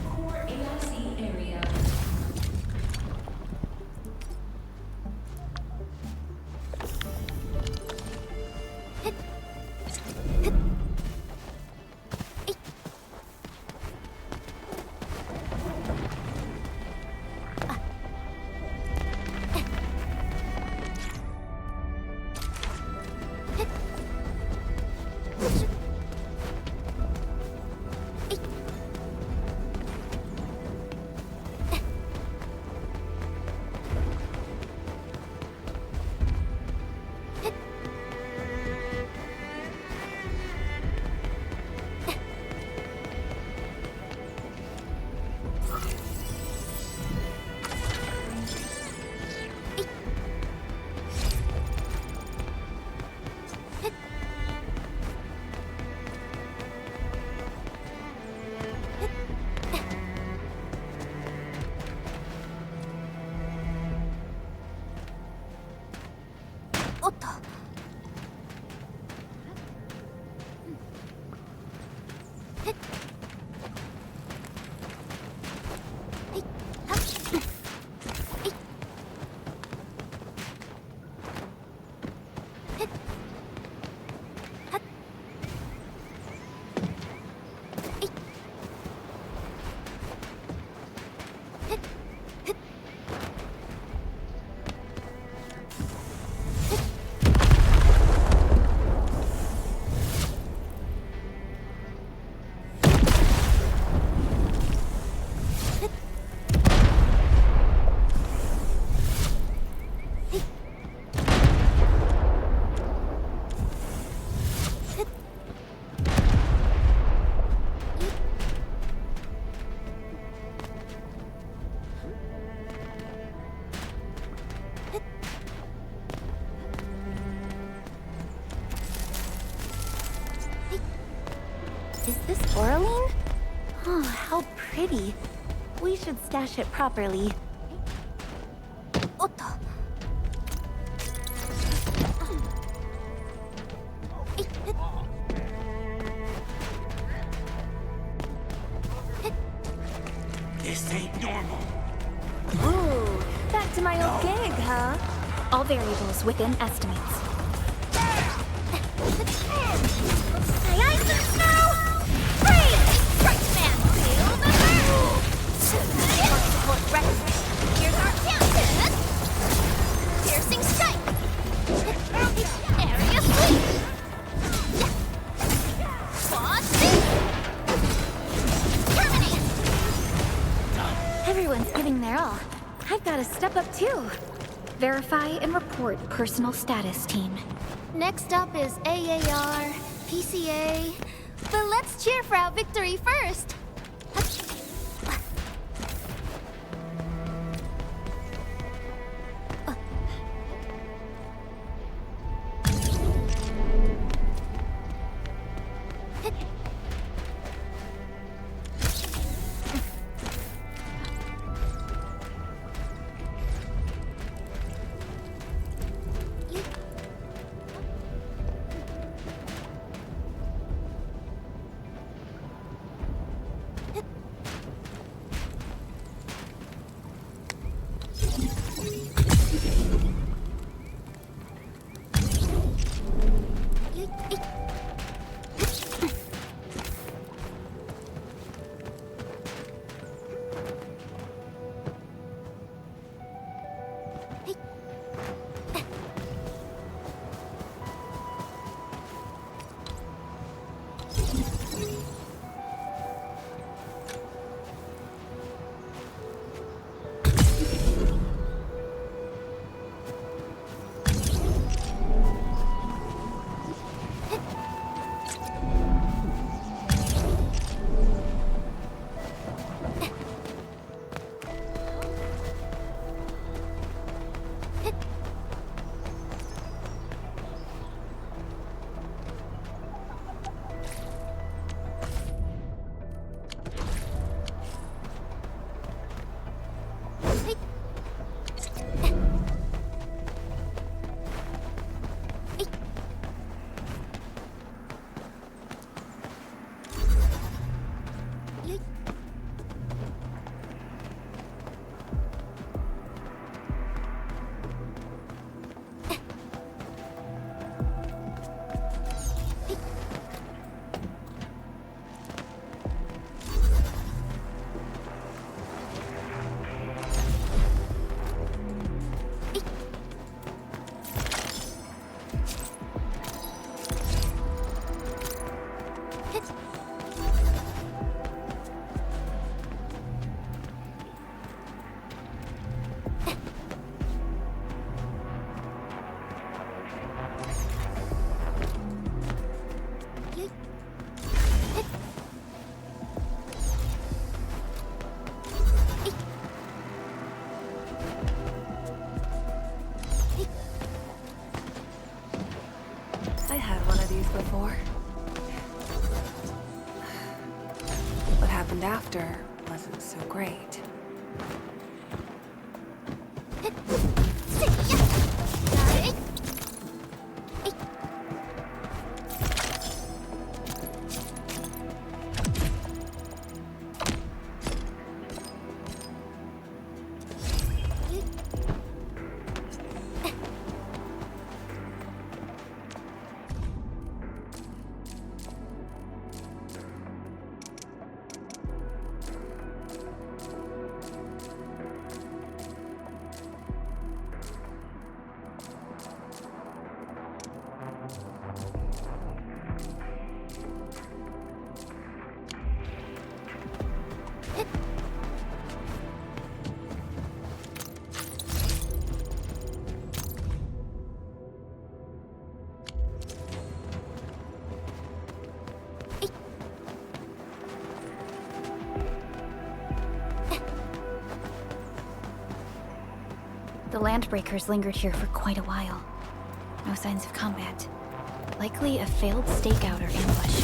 Core AIC area. Is this Oraline? Oh, how pretty. We should stash it properly. Otto. This ain't normal. Ooh, back to my old gig, huh? All variables within estimates. Ice and snow! Freeze! Right, man! Feel the move! Here's our chance! Piercing strike! I've got to step up too. Verify and report personal status, team. Next up is AAR, PCA. But let's cheer for our victory first. I had one of these before. What happened after wasn't so great. The Landbreakers lingered here for quite a while. No signs of combat. Likely a failed stakeout or ambush.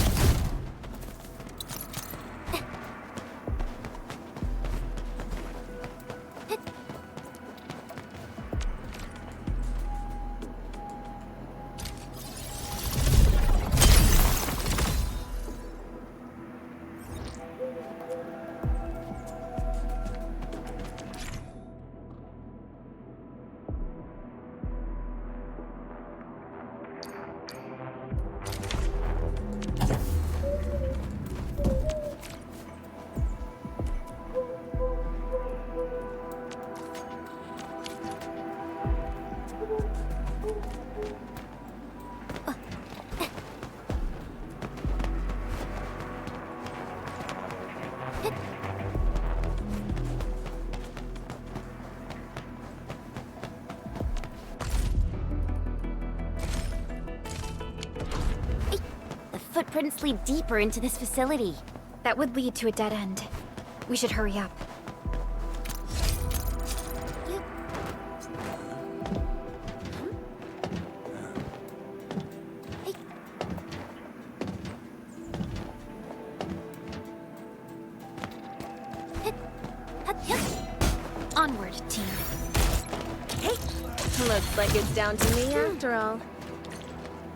footprints lead deeper into this facility. That would lead to a dead end. We should hurry up. Onward, team. Looks like it's down to me after all.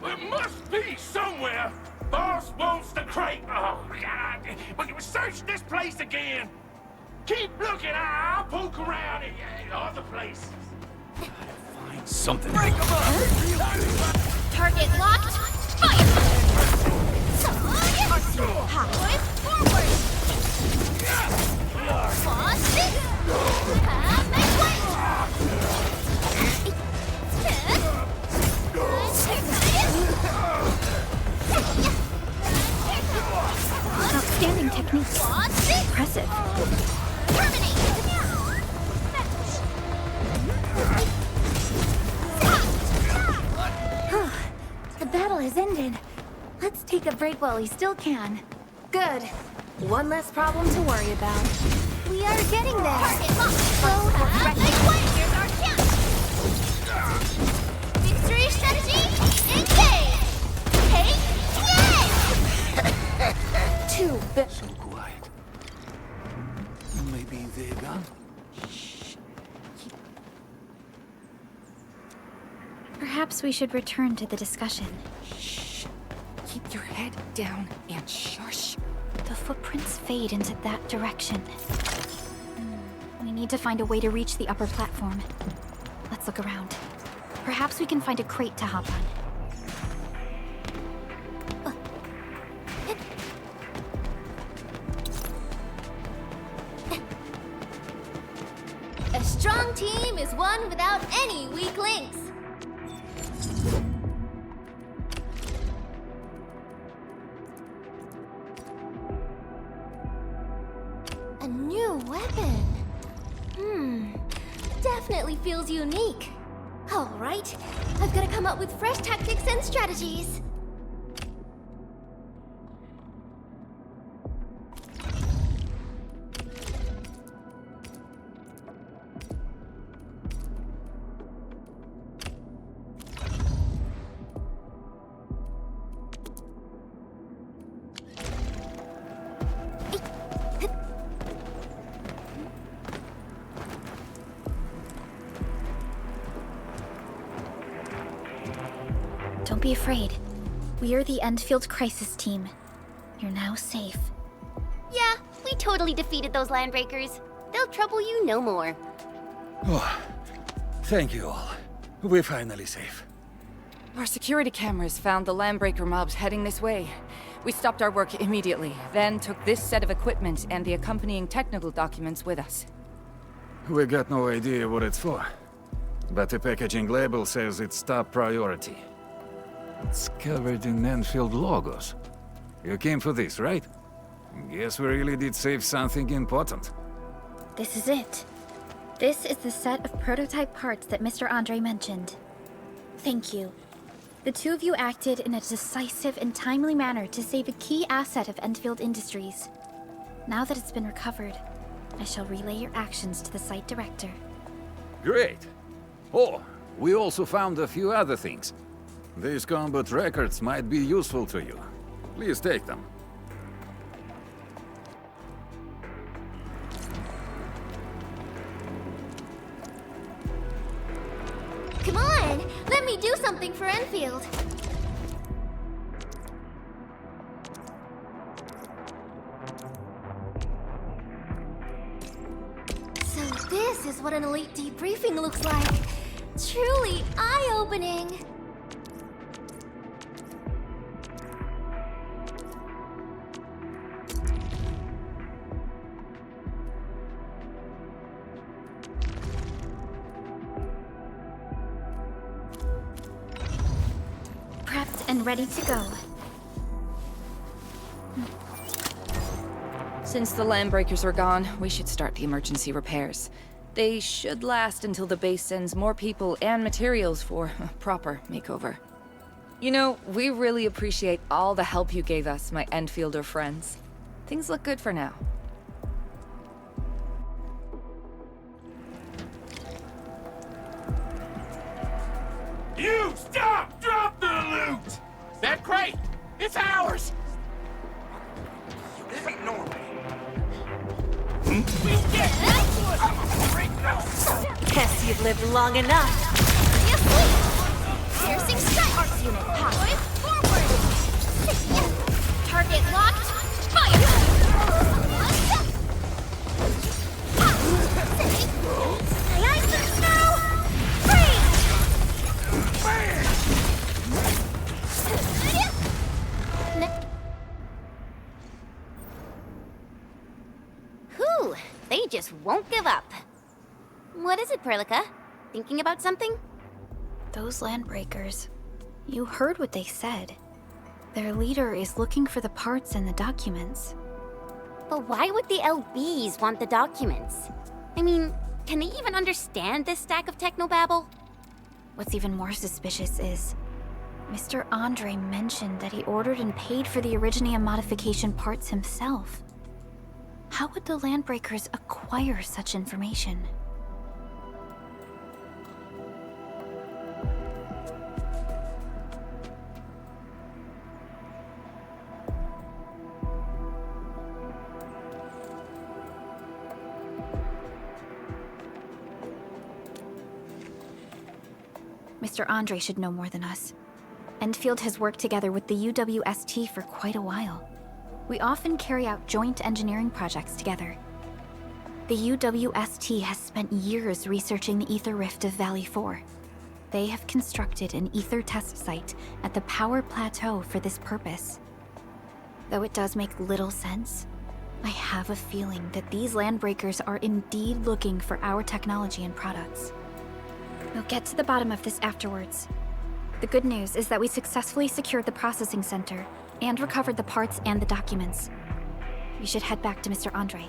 There must be somewhere. Boss wants the crate. Oh, God. But you search this place again. Keep looking. I'll poke around in other places. Find something. Target locked. Fire! Halfway forward! Boss it! Make way! Outstanding technique. Impressive. The battle has ended. Let's take a break while we still can. Good. One less problem to worry about. We are getting there. Target locked. Here's our chance. Victory strategy, engage! Take, yay! So quiet. Maybe they're gone? Perhaps we should return to the discussion. Keep your head down and shush. The footprints fade into that direction. We need to find a way to reach the upper platform. Let's look around. Perhaps we can find a crate to hop on. A strong team is one without any weak links. A new weapon. Definitely feels unique. All right, I've got to come up with fresh tactics and strategies. Don't be afraid. We are the Endfield crisis team. You're now safe. Yeah, we totally defeated those landbreakers. They'll trouble you no more. Oh, thank you all. We're finally safe. Our security cameras found the landbreaker mobs heading this way. We stopped our work immediately, then took this set of equipment and the accompanying technical documents with us. We got no idea what it's for, but the packaging label says it's top priority. It's covered in Endfield logos. You came for this, right? Guess we really did save something important. This is it. This is the set of prototype parts that Mr. Andre mentioned. Thank you. The two of you acted in a decisive and timely manner to save a key asset of Endfield Industries. Now that it's been recovered, I shall relay your actions to the site director. Great. Oh, we also found a few other things. These combat records might be useful to you. Please take them. Come on, let me do something for Enfield. So this is what an elite debriefing looks like. Truly eye-opening. Prepped and ready to go. Since the landbreakers are gone, we should start the emergency repairs. They should last until the base sends more people and materials for a proper makeover. You know, we really appreciate all the help you gave us, my Endfielder friends. Things look good for now. You stop! Drop the loot! That crate! It's ours! This ain't normal. Guess you've lived long enough. Piercing strike! Arts unit power. Forward! Target locked. Fire! My eyes and snow! Whew, they just won't give up. What is it, Perlica? Thinking about something? Those landbreakers. You heard what they said. Their leader is looking for the parts and the documents. But why would the LBs want the documents? I mean, can they even understand this stack of technobabble? What's even more suspicious is Mr. Andre mentioned that he ordered and paid for the Originium modification parts himself. How would the landbreakers acquire such information? Mr. Andre should know more than us. Endfield has worked together with the UWST for quite a while. We often carry out joint engineering projects together. The UWST has spent years researching the ether rift of Valley 4. They have constructed an ether test site at the Power Plateau for this purpose. Though it does make little sense, I have a feeling that these landbreakers are indeed looking for our technology and products. We'll get to the bottom of this afterwards. The good news is that we successfully secured the processing center and recovered the parts and the documents. We should head back to Mr. Andre.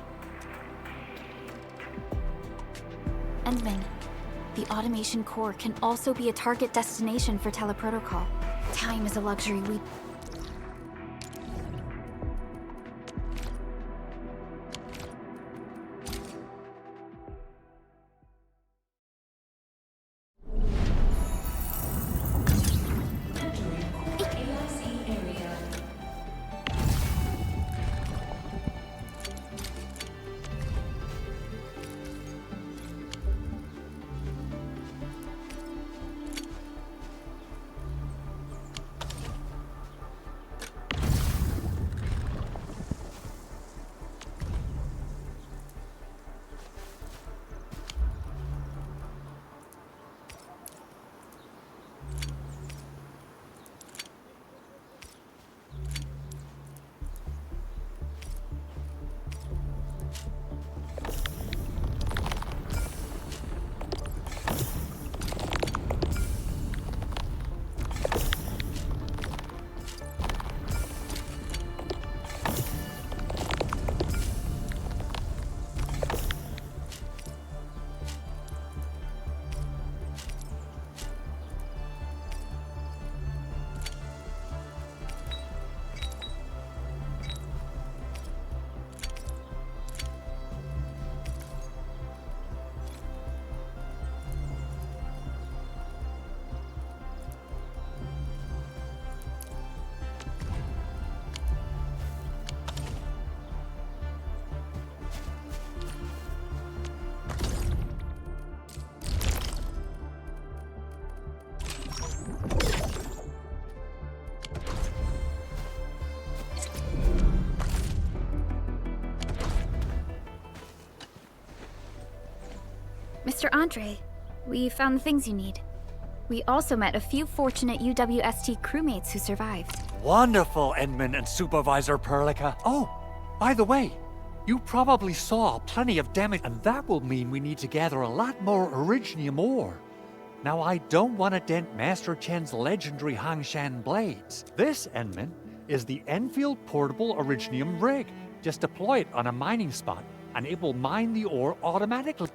Endman, the automation core can also be a target destination for teleprotocol. Time is a luxury we... Mr. Andre, we found the things you need. We also met a few fortunate UWST crewmates who survived. Wonderful, Endman and Supervisor Perlica. Oh, by the way, you probably saw plenty of damage, and that will mean we need to gather a lot more Originium ore. Now, I don't want to dent Master Chen's legendary Hangshan blades. This, Endman, is the Endfield Portable Originium Rig. Just deploy it on a mining spot, and it will mine the ore automatically.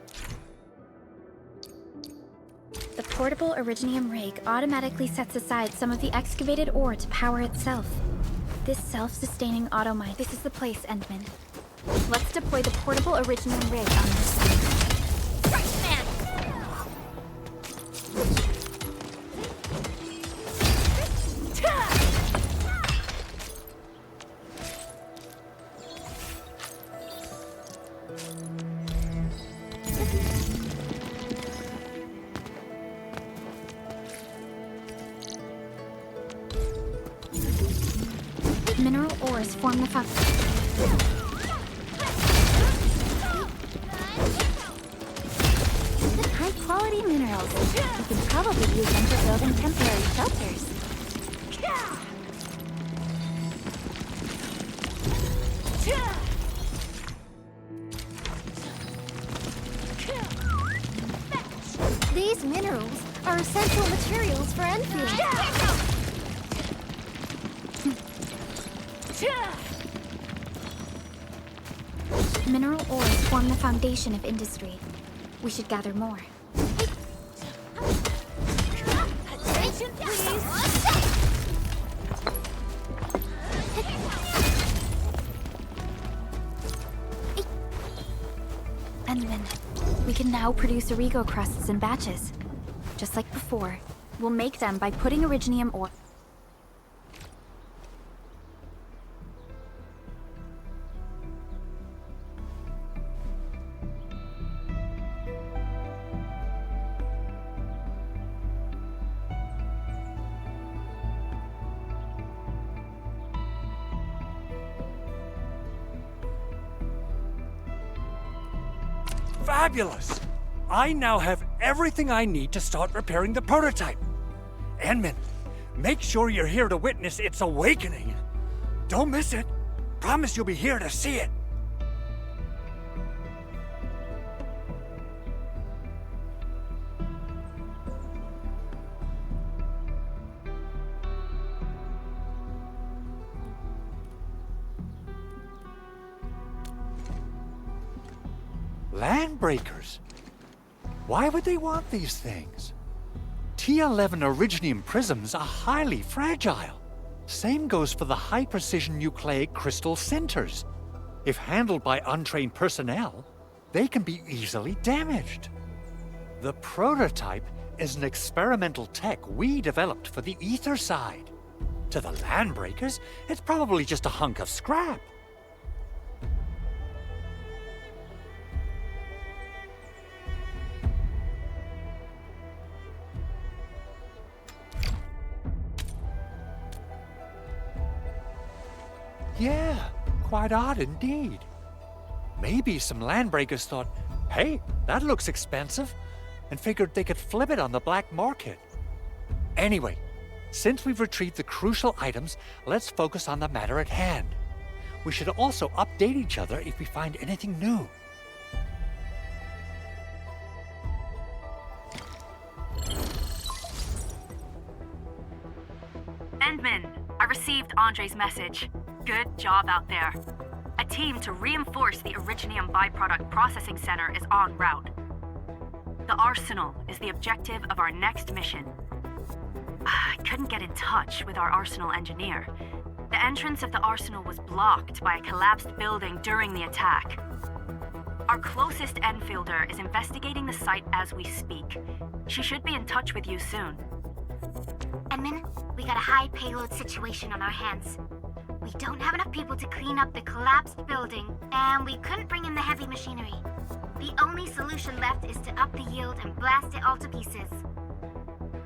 The portable Originium rig automatically sets aside some of the excavated ore to power itself. This self-sustaining automine. This is the place, Endman. Let's deploy the portable Originium rig on this side. Mineral ores form the High-quality minerals. We can probably use them for building temporary shelters. These minerals are essential materials for Endfield. Mineral ores form the foundation of industry. We should gather more. Attention, please. Endman, we can now produce Origo crusts in batches. Just like before, we'll make them by putting Originium ore. Fabulous! I now have everything I need to start repairing the prototype. Endman, make sure you're here to witness its awakening. Don't miss it. Promise you'll be here to see it. Landbreakers? Why would they want these things? T11 Originium prisms are highly fragile. Same goes for the high-precision nucleic crystal centers. If handled by untrained personnel, they can be easily damaged. The prototype is an experimental tech we developed for the ether side. To the Landbreakers, it's probably just a hunk of scrap. Yeah, quite odd indeed. Maybe some Landbreakers thought, hey, that looks expensive, and figured they could flip it on the black market. Anyway, since we've retrieved the crucial items, let's focus on the matter at hand. We should also update each other if we find anything new. Endman, I received Andre's message. Good job out there. A team to reinforce the Originium byproduct processing center is en route. The arsenal is the objective of our next mission. I couldn't get in touch with our arsenal engineer. The entrance of the arsenal was blocked by a collapsed building during the attack. Our closest Enfielder is investigating the site as we speak. She should be in touch with you soon. Endman, we got a high payload situation on our hands. We don't have enough people to clean up the collapsed building, and we couldn't bring in the heavy machinery. The only solution left is to up the yield and blast it all to pieces.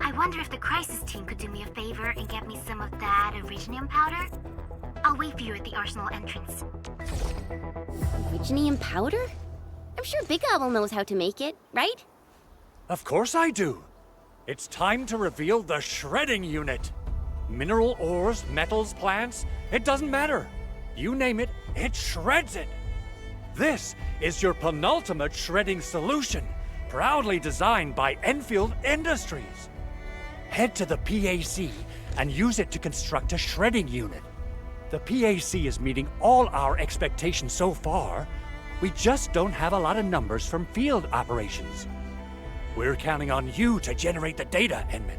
I wonder if the crisis team could do me a favor and get me some of that Originium powder? I'll wait for you at the arsenal entrance. Originium powder? I'm sure Big Owl knows how to make it, right? Of course I do. It's time to reveal the shredding unit. Mineral ores, metals, plants, it doesn't matter. You name it, it shreds it. This is your penultimate shredding solution, proudly designed by Endfield Industries. Head to the PAC and use it to construct a shredding unit. The PAC is meeting all our expectations so far. We just don't have a lot of numbers from field operations. We're counting on you to generate the data, Enman.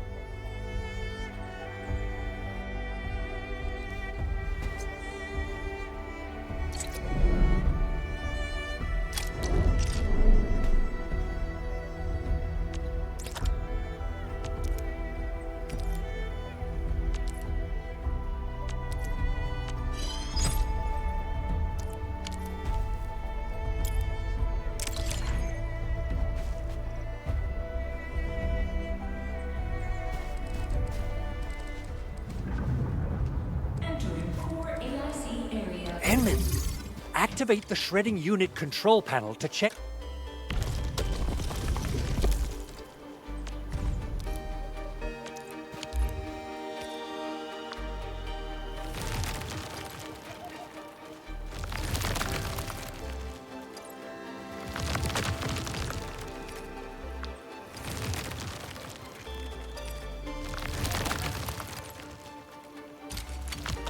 Enman, activate the shredding unit control panel to check.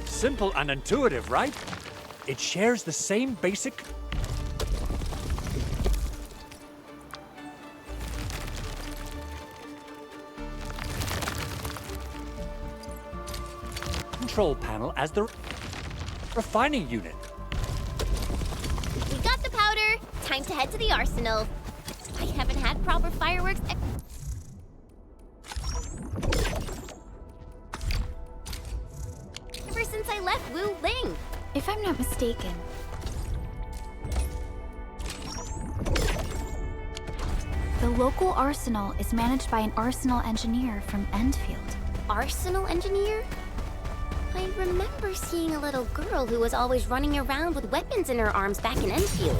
Simple and intuitive, right? It shares the same basic... control panel as the refining unit. We got the powder. Time to head to the arsenal. I haven't had proper fireworks. Ever since I left Wu Ling. If I'm not mistaken, the local arsenal is managed by an arsenal engineer from Endfield. Arsenal engineer? I remember seeing a little girl who was always running around with weapons in her arms back in Endfield.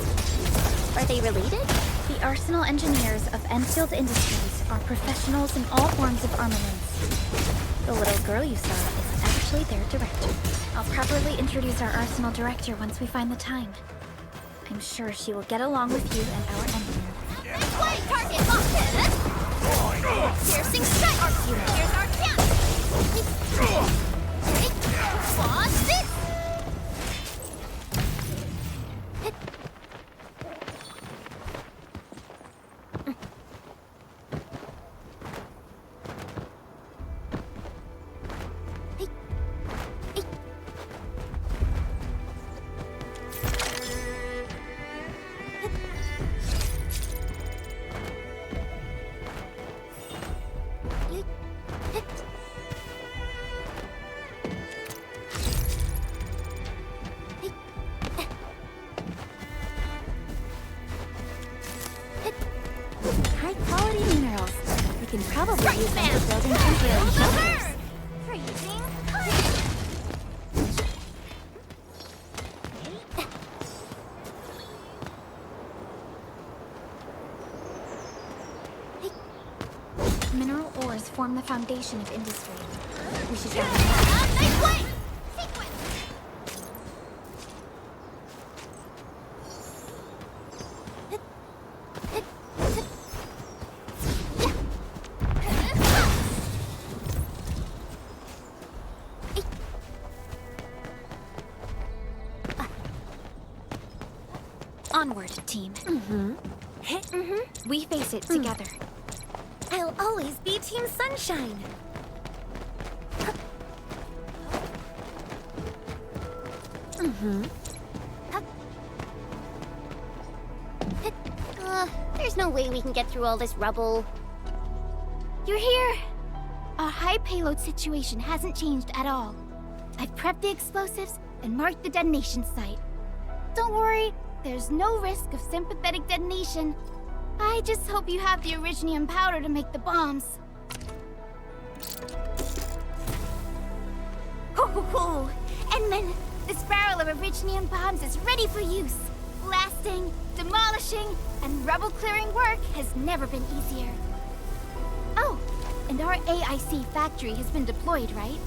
Are they related? The arsenal engineers of Endfield Industries are professionals in all forms of armaments. The little girl you saw is actually their director. I'll properly introduce our arsenal director once we find the time. I'm sure she will get along with you and our enemy. White target locked in! Piercing strike! Here's our chance! What's this? High-quality minerals. We can probably use them for building temporary shelters. Mineral ores form the foundation of industry. We should get onward, team. We face it together. I'll always be Team Sunshine. There's no way we can get through all this rubble. You're here! Our high payload situation hasn't changed at all. I've prepped the explosives and marked the detonation site. Don't worry, there's no risk of sympathetic detonation. I just hope you have the originium powder to make the bombs. Ho! Endman, this barrel of originium bombs is ready for use. Blasting, demolishing, and rubble-clearing work has never been easier. Oh, and our AIC factory has been deployed, right?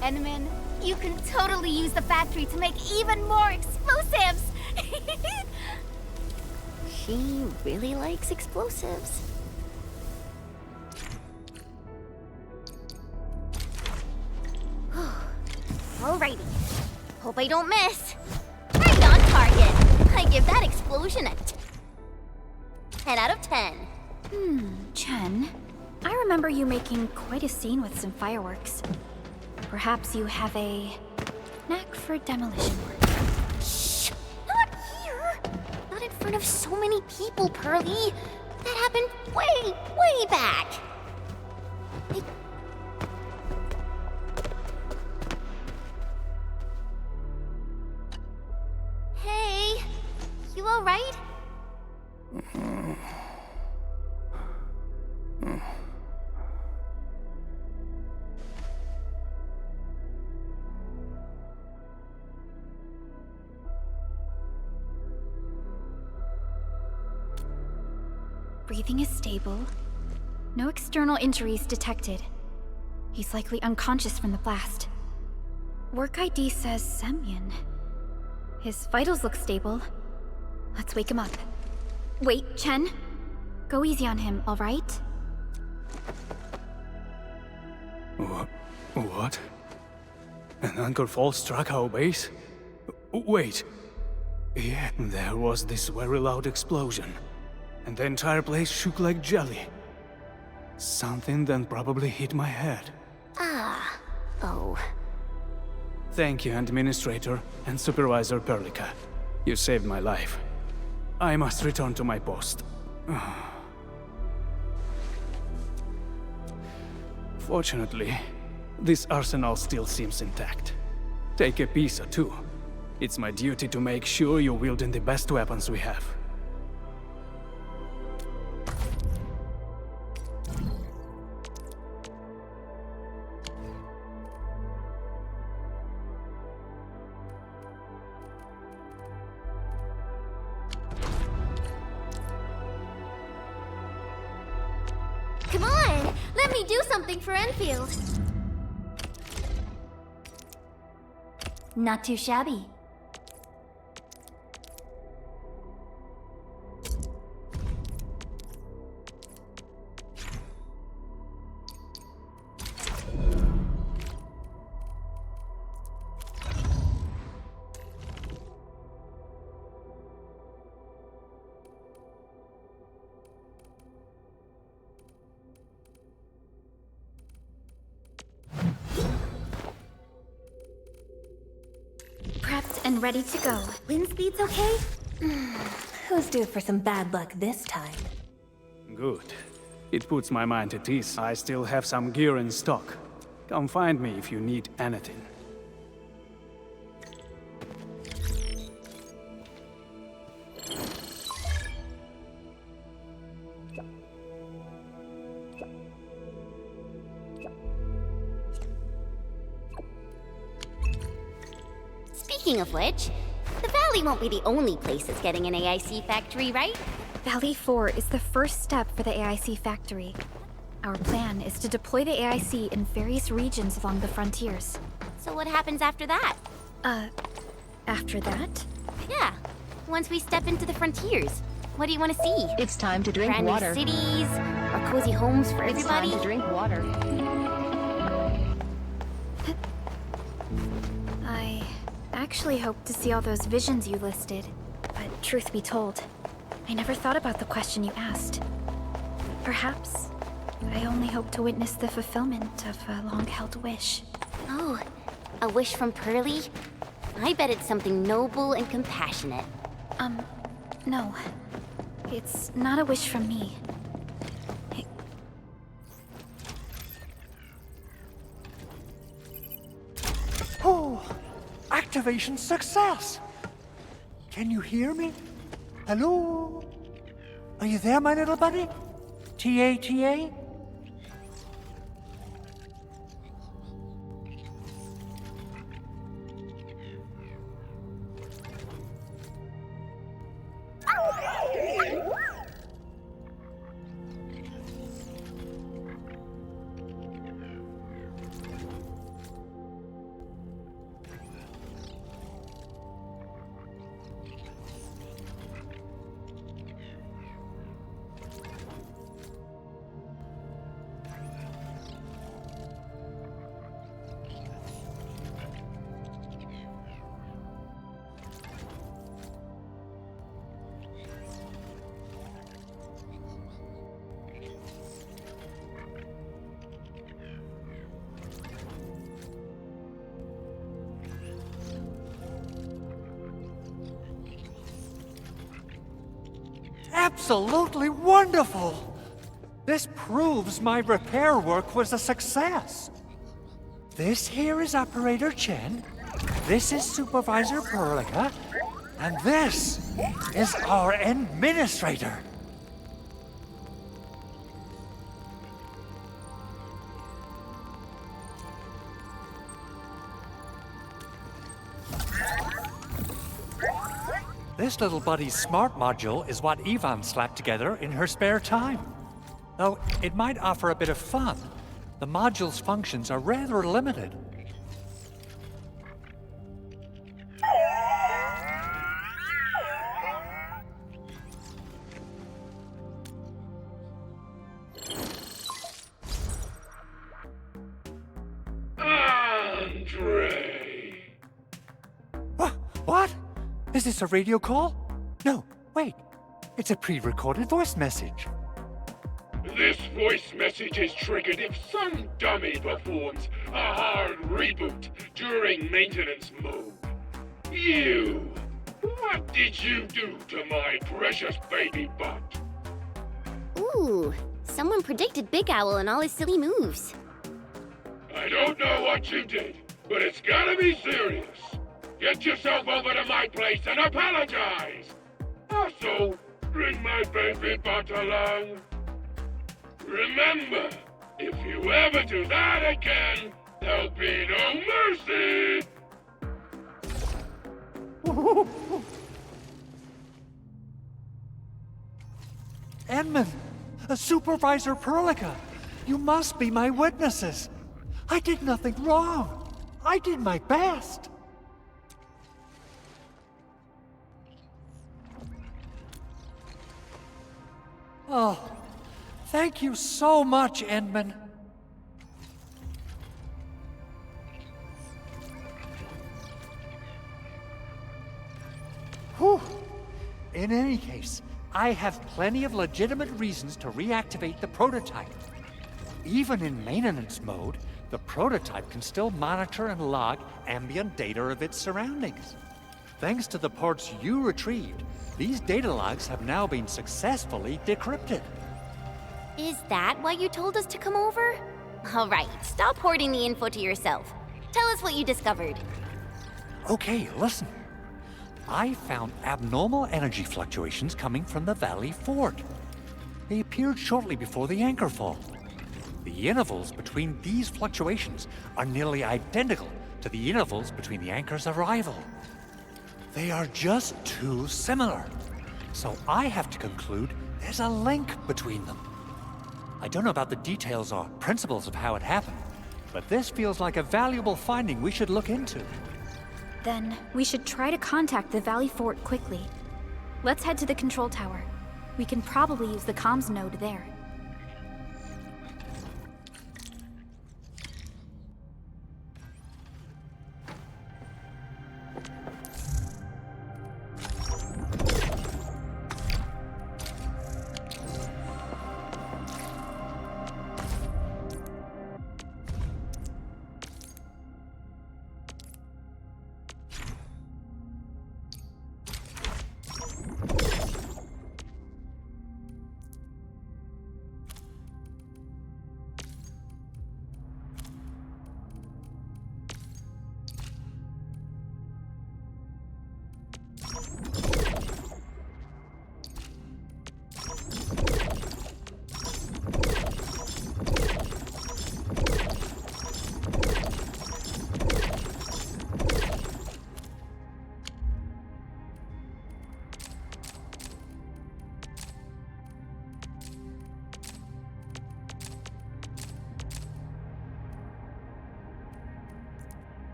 Endman, you can totally use the factory to make even more explosives! She really likes explosives. Alrighty. Hope I don't miss. Right on target. I give that explosion a 10 out of 10. Chen. I remember you making quite a scene with some fireworks. Perhaps you have a knack for demolition work. Shh! Not here! Not in front of so many people, Pearly. That happened way, way back. Hey, you all right? Breathing is stable. No external injuries detected. He's likely unconscious from the blast. Work ID says Semyon. His vitals look stable. Let's wake him up. Wait, Chen. Go easy on him, all right? What? An anchor fall struck our base? Wait. Yeah, there was this very loud explosion. And the entire place shook like jelly. Something then probably hit my head. Oh. Thank you, Administrator and Supervisor Perlica. You saved my life. I must return to my post. Fortunately, this arsenal still seems intact. Take a piece or two. It's my duty to make sure you're wielding the best weapons we have. Come on! Let me do something for Enfield! Not too shabby. Prepped and ready to go. Wind speed's okay? Who's due for some bad luck this time? Good. It puts my mind at ease. I still have some gear in stock. Come find me if you need anything. Speaking of which, the Valley won't be the only place that's getting an AIC factory, right? Valley 4 is the first step for the AIC factory. Our plan is to deploy the AIC in various regions along the frontiers. So what happens after that? After that? Yeah, once we step into the frontiers. What do you want to see? It's time to drink Brand water. new cities, or cozy homes for It's everybody? time to drink water. I actually hoped to see all those visions you listed. But truth be told, I never thought about the question you asked. Perhaps I only hope to witness the fulfillment of a long-held wish. Oh, a wish from Pearly? I bet it's something noble and compassionate. No. It's not a wish from me. Oh, activation success! Can you hear me? Hello? Are you there, my little buddy? T-A-T-A? Absolutely wonderful! This proves my repair work was a success. This here is Operator Chen, this is Supervisor Perlica, and this is our Administrator. This little buddy's smart module is what Yvonne slapped together in her spare time. Though it might offer a bit of fun, the module's functions are rather limited. Andre! What? Is this a radio call? No, wait. It's a pre-recorded voice message. This voice message is triggered if some dummy performs a hard reboot during maintenance mode. You! What did you do to my precious baby butt? Ooh, someone predicted Big Owl and all his silly moves. I don't know what you did, but it's gotta be serious. Get yourself over to my place and apologize! Also, bring my baby butt along. Remember, if you ever do that again, there'll be no mercy! Edmund, Supervisor Perlica, you must be my witnesses. I did nothing wrong. I did my best. Oh, thank you so much, Edmund. Whew. In any case, I have plenty of legitimate reasons to reactivate the prototype. Even in maintenance mode, the prototype can still monitor and log ambient data of its surroundings. Thanks to the ports you retrieved, these data logs have now been successfully decrypted. Is that why you told us to come over? All right, stop hoarding the info to yourself. Tell us what you discovered. Okay, listen. I found abnormal energy fluctuations coming from the Valley Fort. They appeared shortly before the anchor fall. The intervals between these fluctuations are nearly identical to the intervals between the anchor's arrival. They are just too similar. So I have to conclude there's a link between them. I don't know about the details or principles of how it happened, but this feels like a valuable finding we should look into. Then we should try to contact the Valley Fort quickly. Let's head to the control tower. We can probably use the comms node there.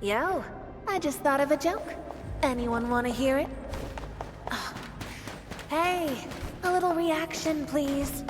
Yo, I just thought of a joke. Anyone want to hear it? Oh. Hey, a little reaction, please.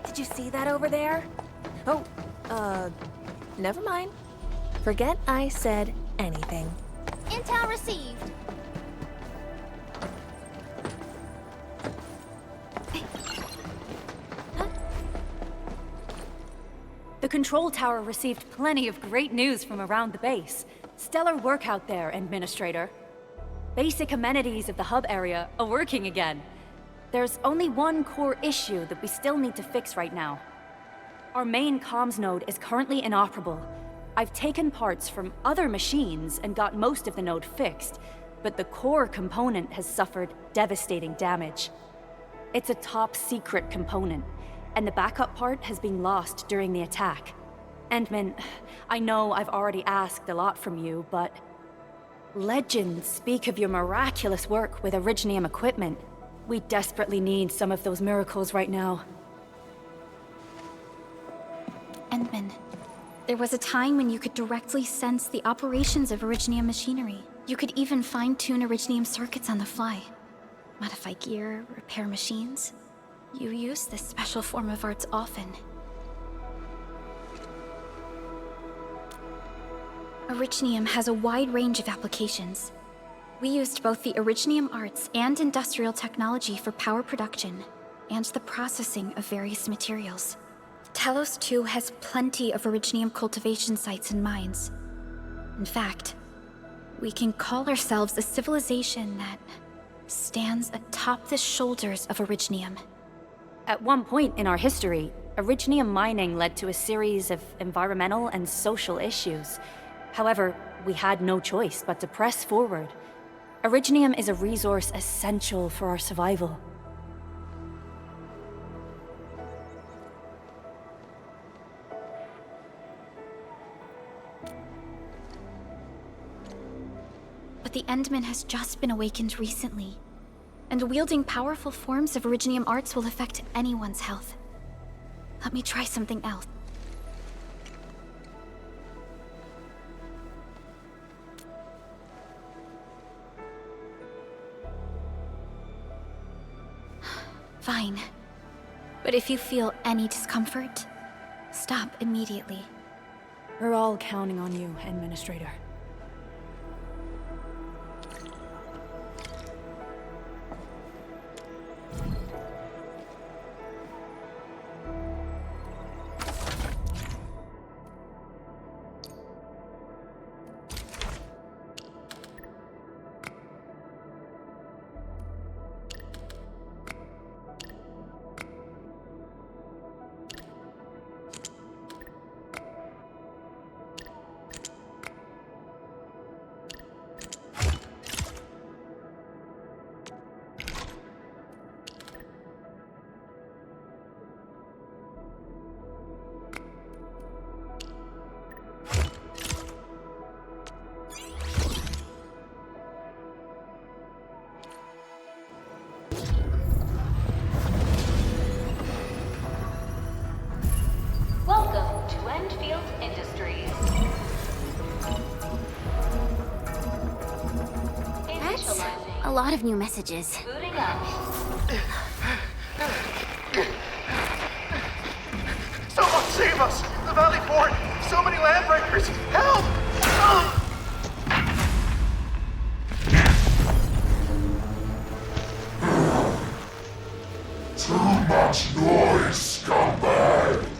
Did you see that over there? Oh, never mind. Forget I said anything. Intel received. The control tower received plenty of great news from around the base. Stellar work out there, Administrator. Basic amenities of the hub area are working again. There's only one core issue that we still need to fix right now. Our main comms node is currently inoperable. I've taken parts from other machines and got most of the node fixed, but the core component has suffered devastating damage. It's a top-secret component, and the backup part has been lost during the attack. Endman, I know I've already asked a lot from you, but legends speak of your miraculous work with Originium equipment. We desperately need some of those miracles right now. Endman, there was a time when you could directly sense the operations of Originium machinery. You could even fine-tune Originium circuits on the fly. Modify gear, repair machines. You use this special form of arts often. Originium has a wide range of applications. We used both the Originium arts and industrial technology for power production, and the processing of various materials. Talos 2 has plenty of Originium cultivation sites and mines. In fact, we can call ourselves a civilization that stands atop the shoulders of Originium. At one point in our history, Originium mining led to a series of environmental and social issues. However, we had no choice but to press forward. Originium is a resource essential for our survival. But the Endman has just been awakened recently, and wielding powerful forms of Originium arts will affect anyone's health. Let me try something else. Fine. But if you feel any discomfort, stop immediately. We're all counting on you, Administrator. Welcome to Endfield Industries. That's a lot of new messages. Booting up. Someone save us! The Valley Fort! So many landbreakers! Help! Too much noise, scumbag!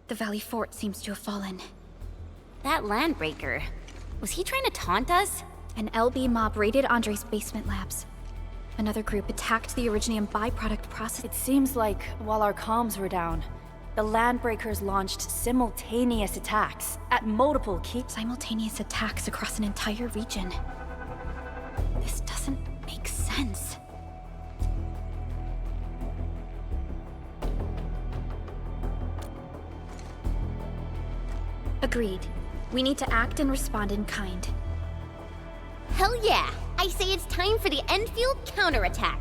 The Valley Fort seems to have fallen. That landbreaker. Was he trying to taunt us? An LB mob raided Andre's basement labs. Another group attacked the Originium byproduct process. It seems like, while our comms were down, the Landbreakers launched simultaneous attacks at multiple Simultaneous attacks across an entire region. This doesn't make sense. Agreed. We need to act and respond in kind. Hell yeah! I say it's time for the Endfield counterattack.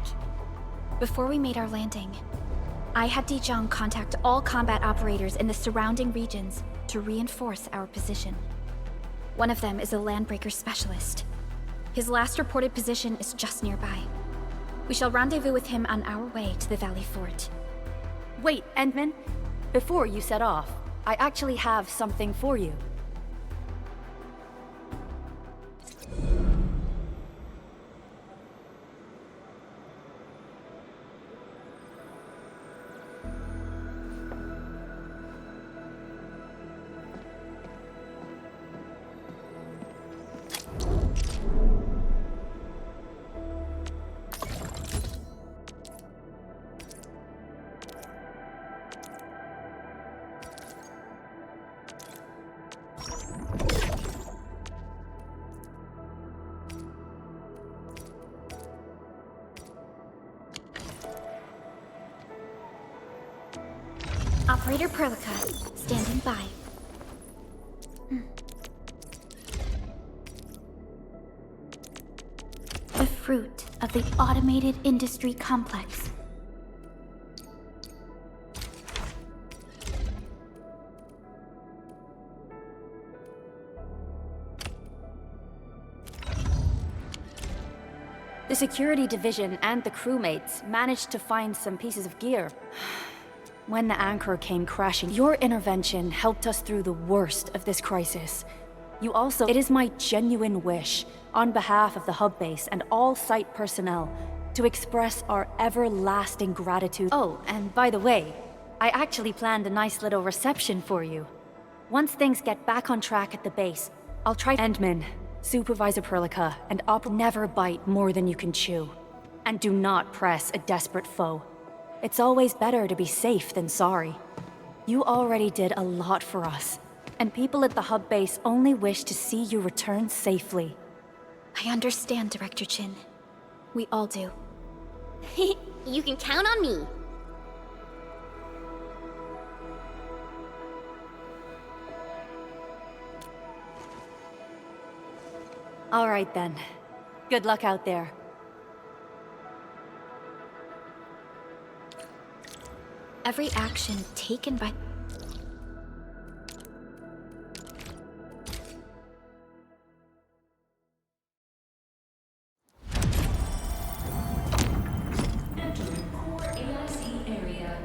Before we made our landing, I had Dijong contact all combat operators in the surrounding regions to reinforce our position. One of them is a landbreaker specialist. His last reported position is just nearby. We shall rendezvous with him on our way to the Valley Fort. Wait, Endman. Before you set off, I actually have something for you. Operator Perlica, standing by. The fruit of the automated industry complex. The security division and the crewmates managed to find some pieces of gear. When the anchor came crashing, your intervention helped us through the worst of this crisis. It is my genuine wish, on behalf of the hub base and all site personnel, to express our everlasting gratitude. Oh, and by the way, I actually planned a nice little reception for you. Once things get back on track at the base, I'll try. Endman, Supervisor Perlica, and never bite more than you can chew. And do not press a desperate foe. It's always better to be safe than sorry. You already did a lot for us, and people at the hub base only wish to see you return safely. I understand, Director Chin. We all do. You can count on me. All right then. Good luck out there. Every action taken by... Entering core AIC area.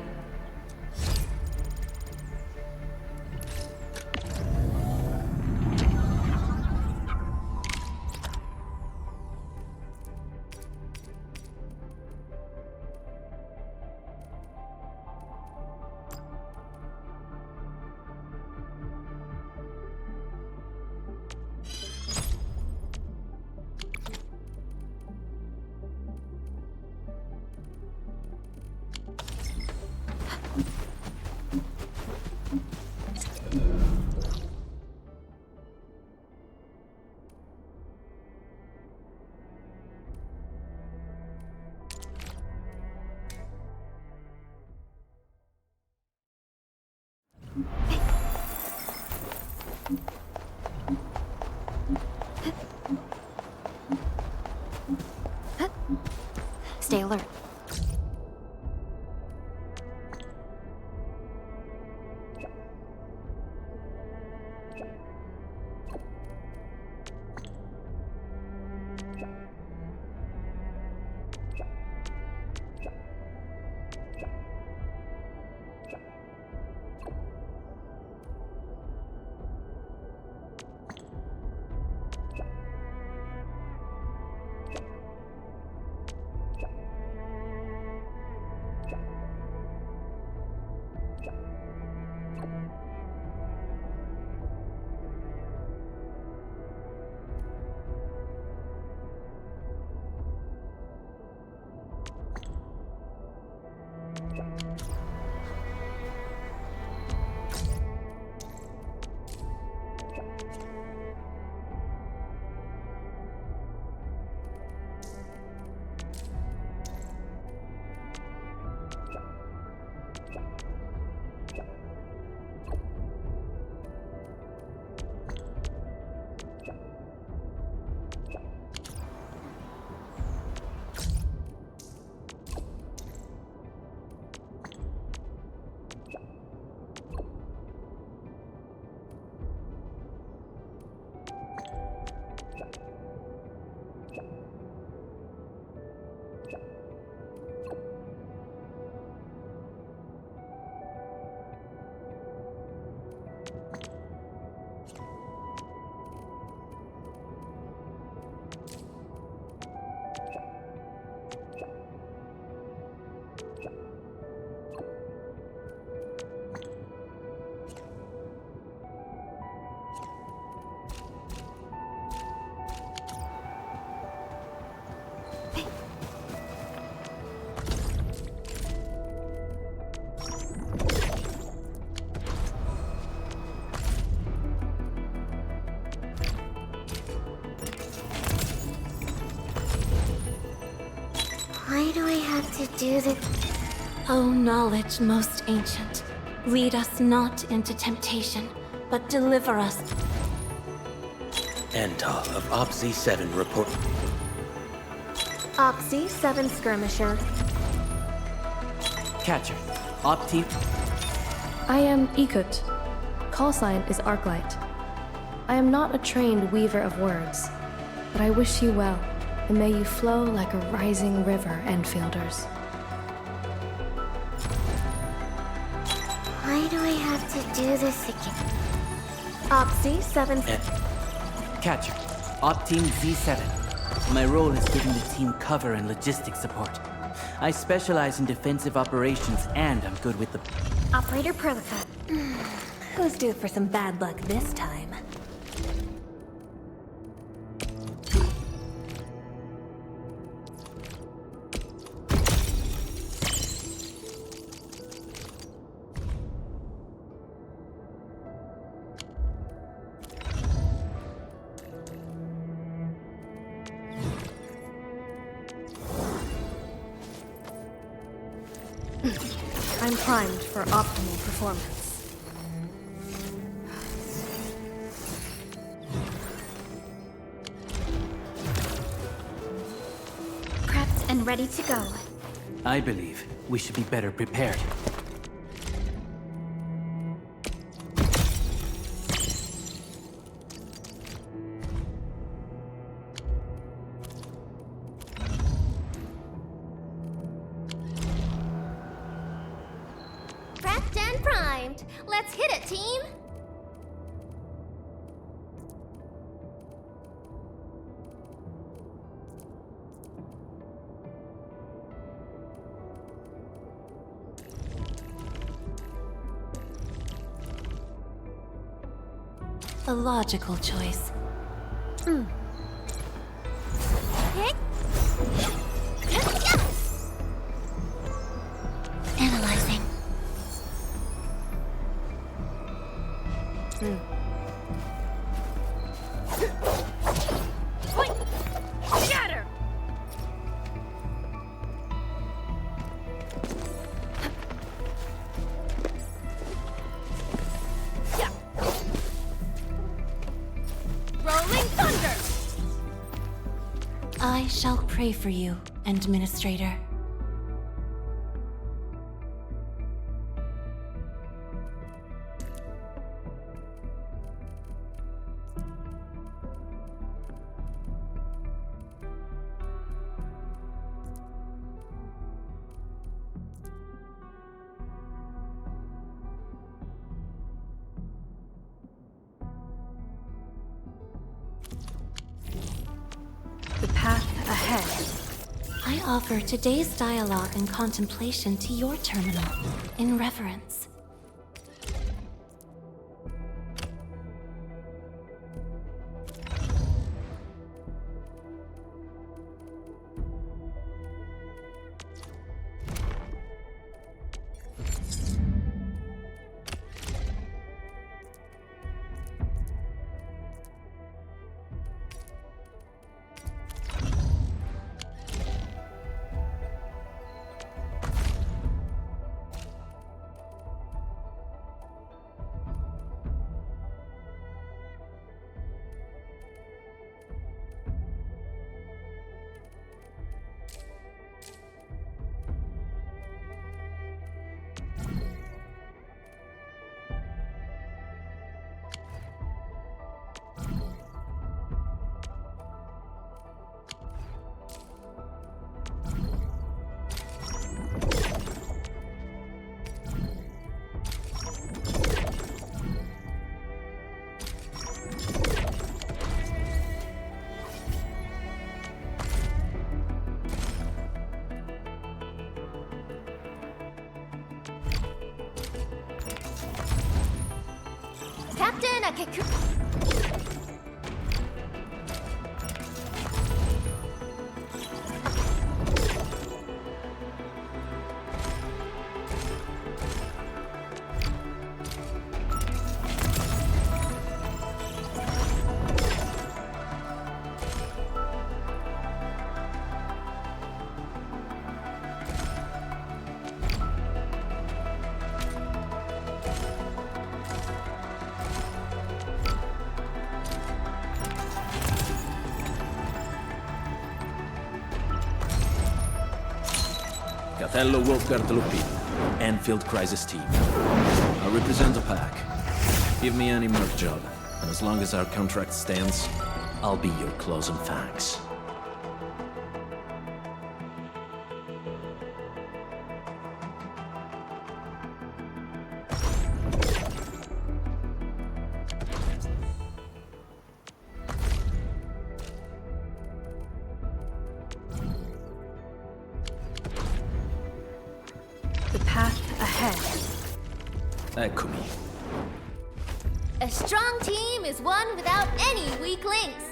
Stay alert. Why do I have to do this? O knowledge most ancient, lead us not into temptation, but deliver us. Antal of Opz 7 report. Opsy, 7 skirmisher. Catcher. Op-team. I am Ikut. Call sign is Arklight. I am not a trained weaver of words, but I wish you well, and may you flow like a rising river, Enfielders. Why do I have to do this again? Opsy, 7... Catcher. Op-team Z7. My role is giving the team cover and logistics support. I specialize in defensive operations, and I'm good with the... Operator Perlica. Who's due for some bad luck this time? I'm primed for optimal performance. Prepped and ready to go. I believe we should be better prepared. Prepped and primed. Let's hit it, team! A logical choice. Analyzing. Shatter! Rolling thunder! I shall pray for you, Administrator. The path ahead. I offer today's dialogue and contemplation to your terminal, in reverence. Captain Akeku... Catello Wolfgard Endfield Crisis Team. I represent the pack. Give me any merc job, and as long as our contract stands, I'll be your claws and fangs. The path ahead. Eccomi. A strong team is one without any weak links.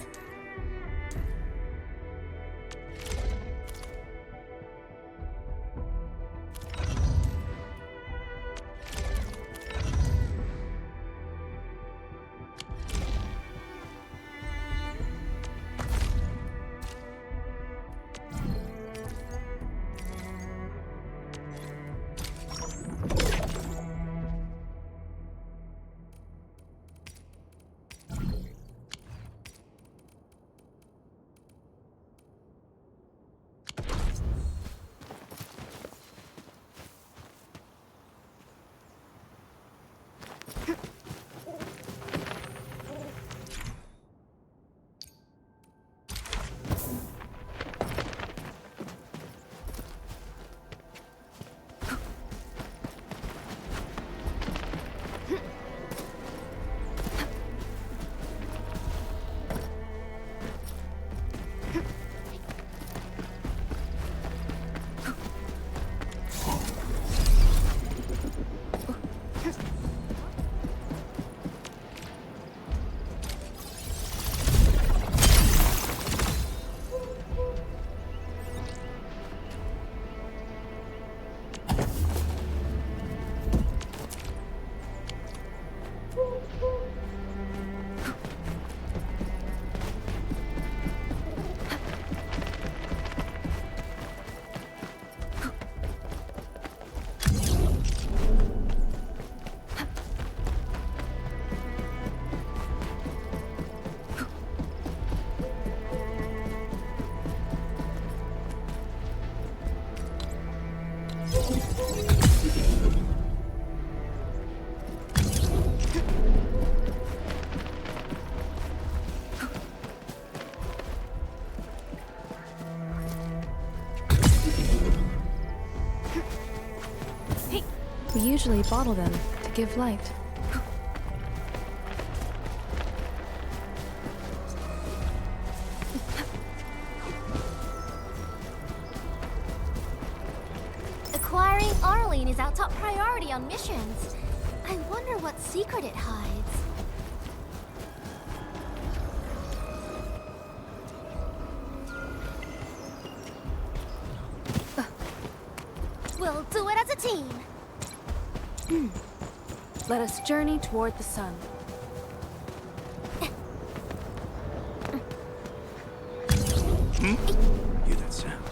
We usually bottle them to give light. Acquiring Arlene is our top priority on missions. I wonder what secret it hides. We'll do it as a team. Let us journey toward the sun. Hear that sound?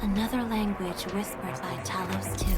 Another language whispered by Talos too.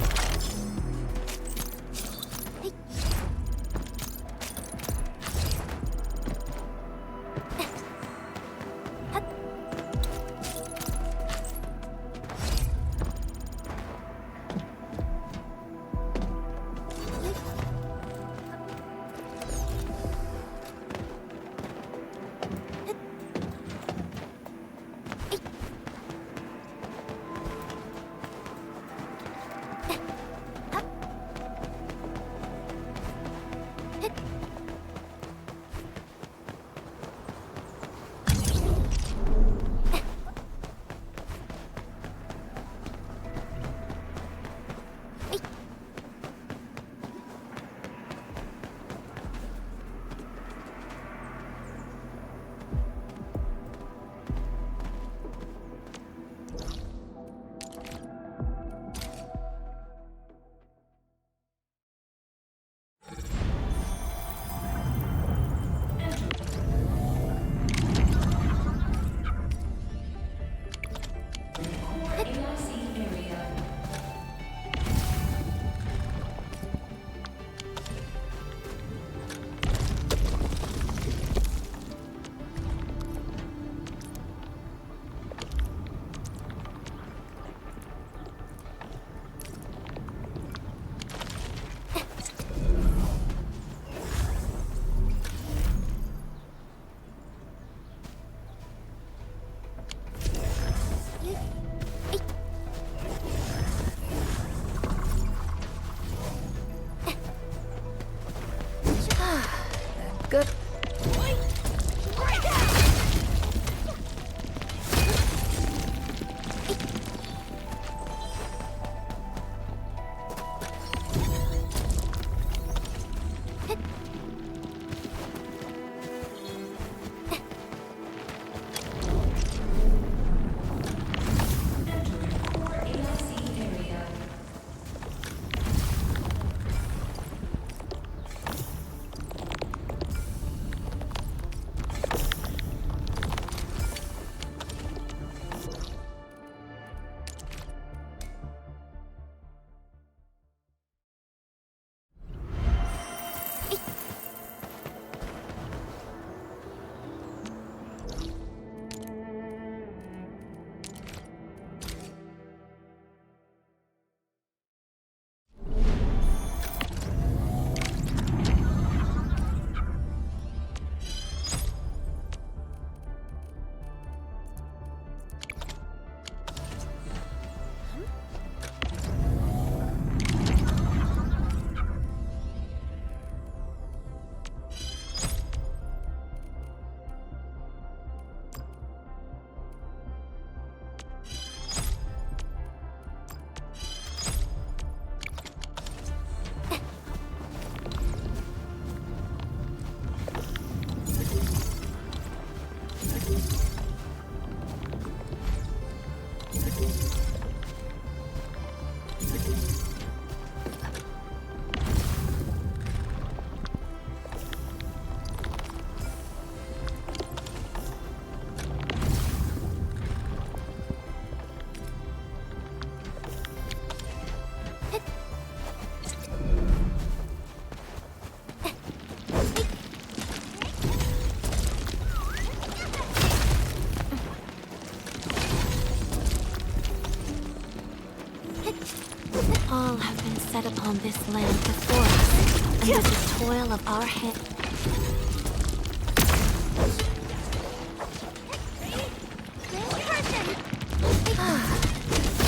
All have been set upon this land before us, and with the toil of our hand.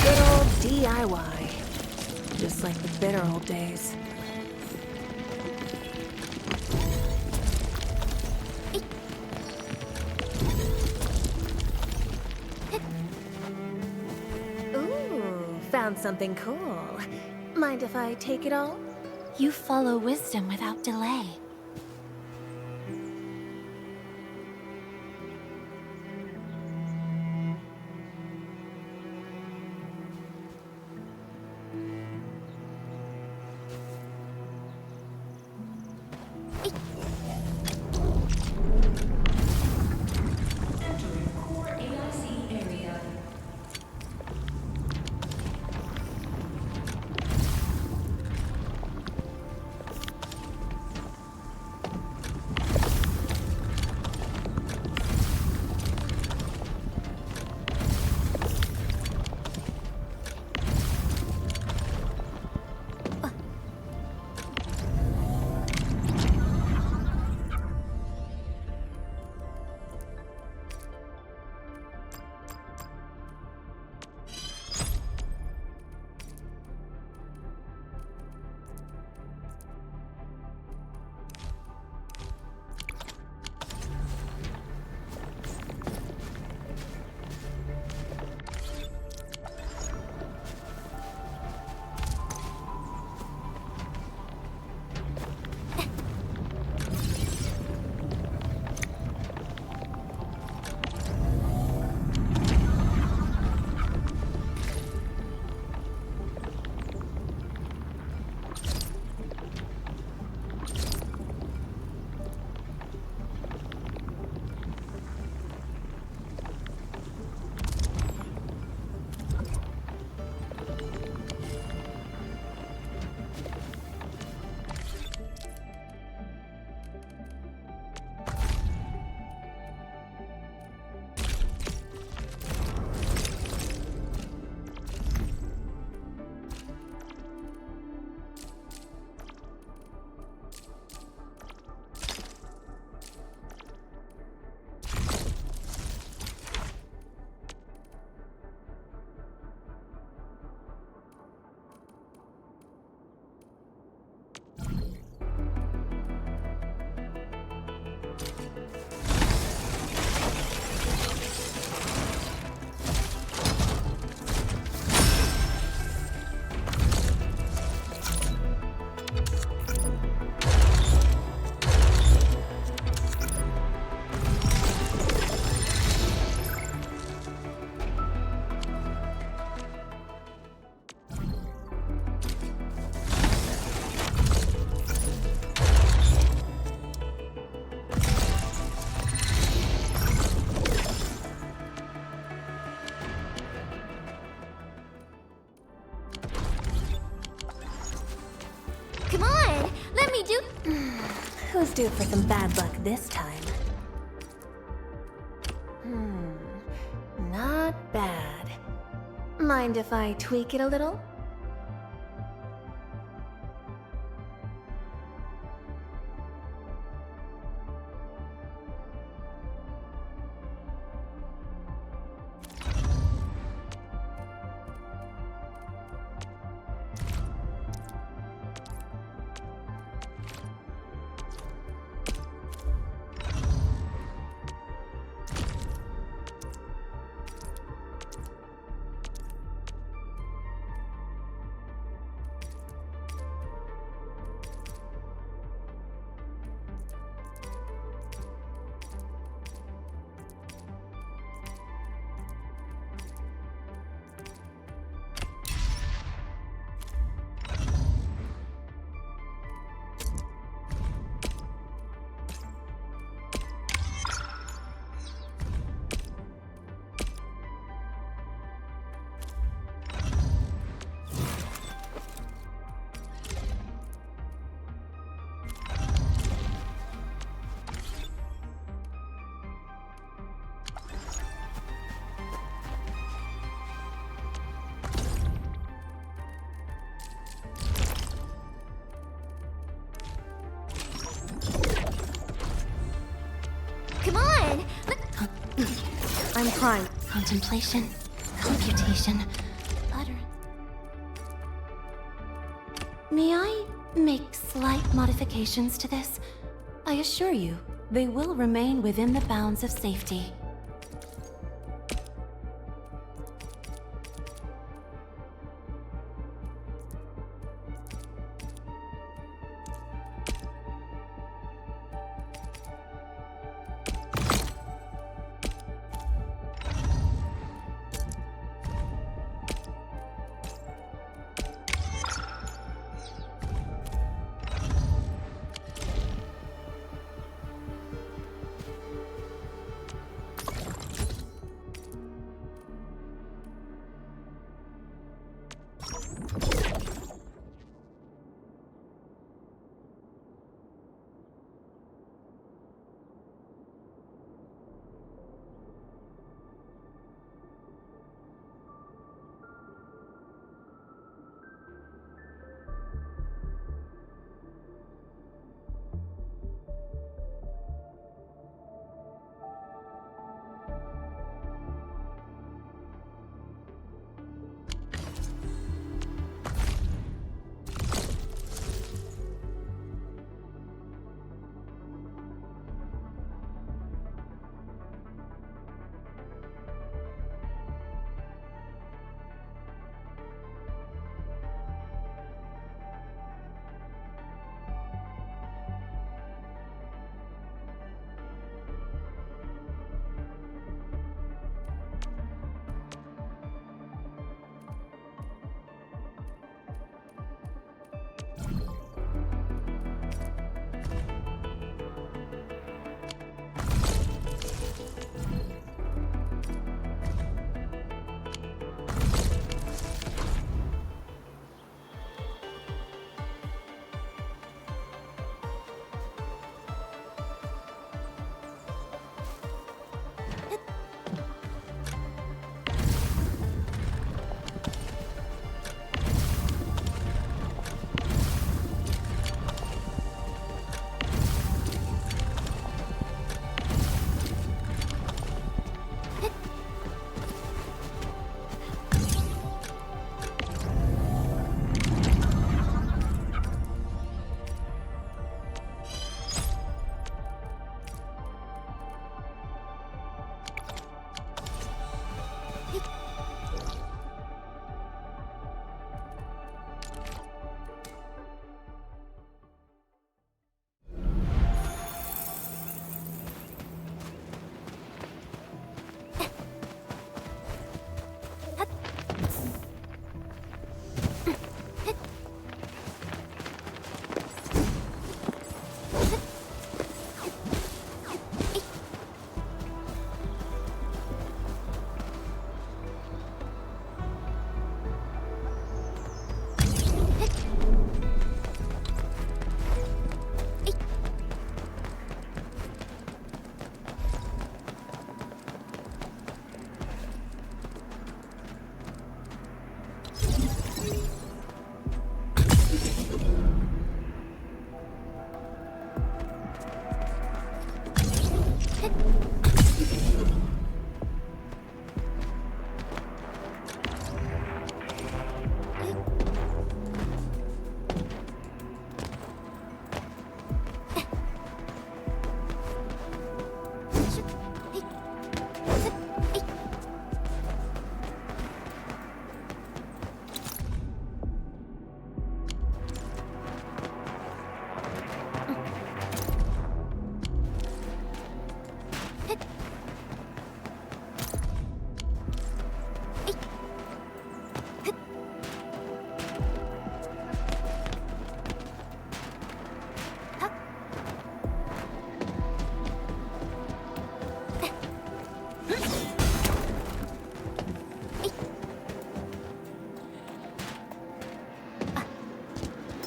Good old DIY. Just like the bitter old days. Ooh, found something cool. Mind if I take it all? You follow wisdom without delay. Come on, let me do... Who's due for some bad luck this time? Not bad. Mind if I tweak it a little? I'm trying. Contemplation, computation, utterance. May I make slight modifications to this? I assure you, they will remain within the bounds of safety.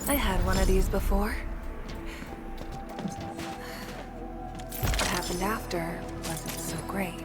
I had one of these before. What happened after wasn't so great.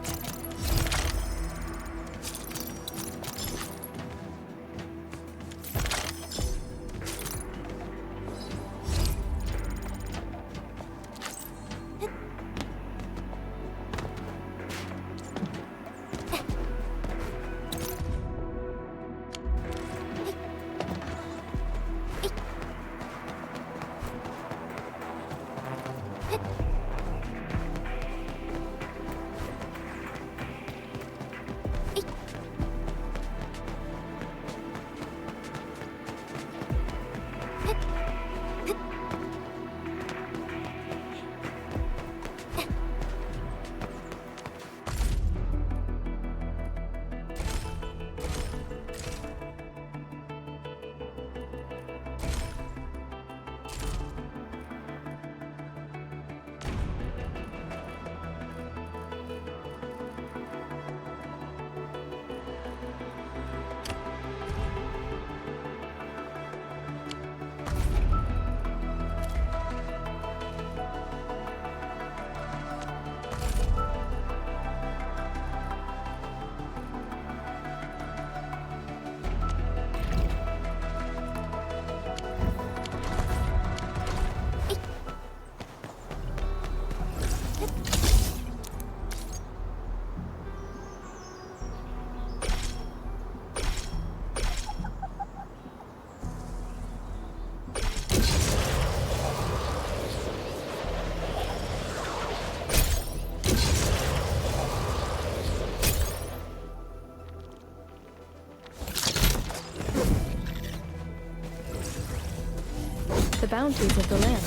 The bounties of the land.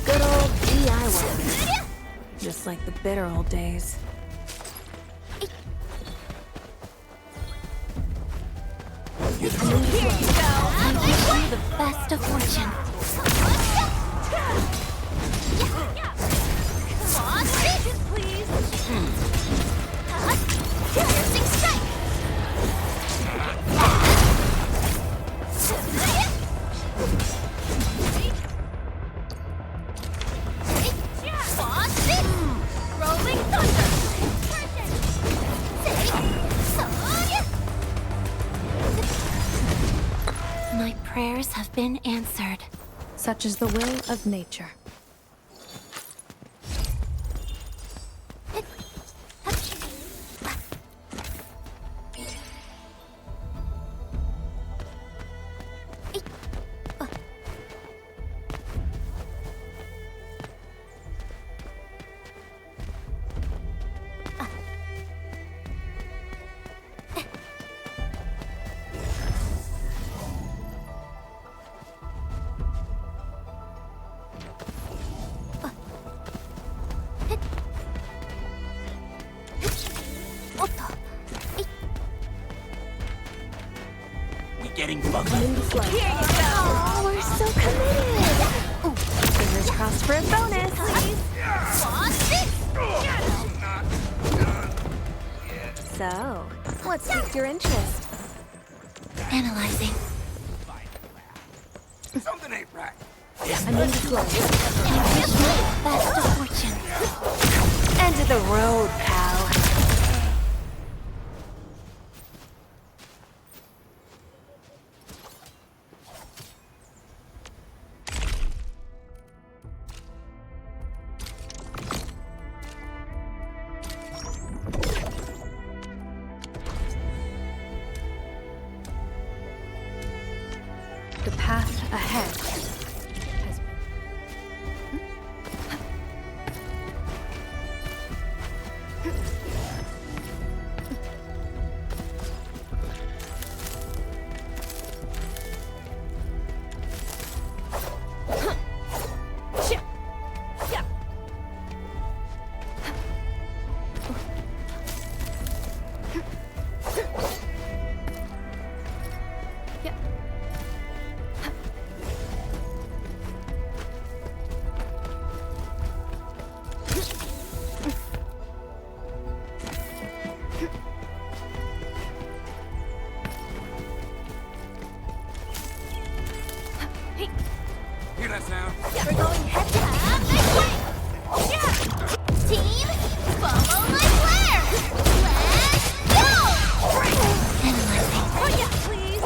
Good old DIY. Just like the bitter old days. Here you go! I wish you the best of fortune. Piercing strike! Rolling thunder! My prayers have been answered. Such is the will of nature. Getting bugged. Here you go! Oh, we're so committed! Ooh, fingers crossed for a bonus, please! So, what's piqued your interest? Analyzing. Something ain't right. I need to flow. I wish you the best of fortune. End of the road, pal. The path ahead has Hear that sound? We're going head to head. Team, follow my flare! Let's go! Oh yeah, please!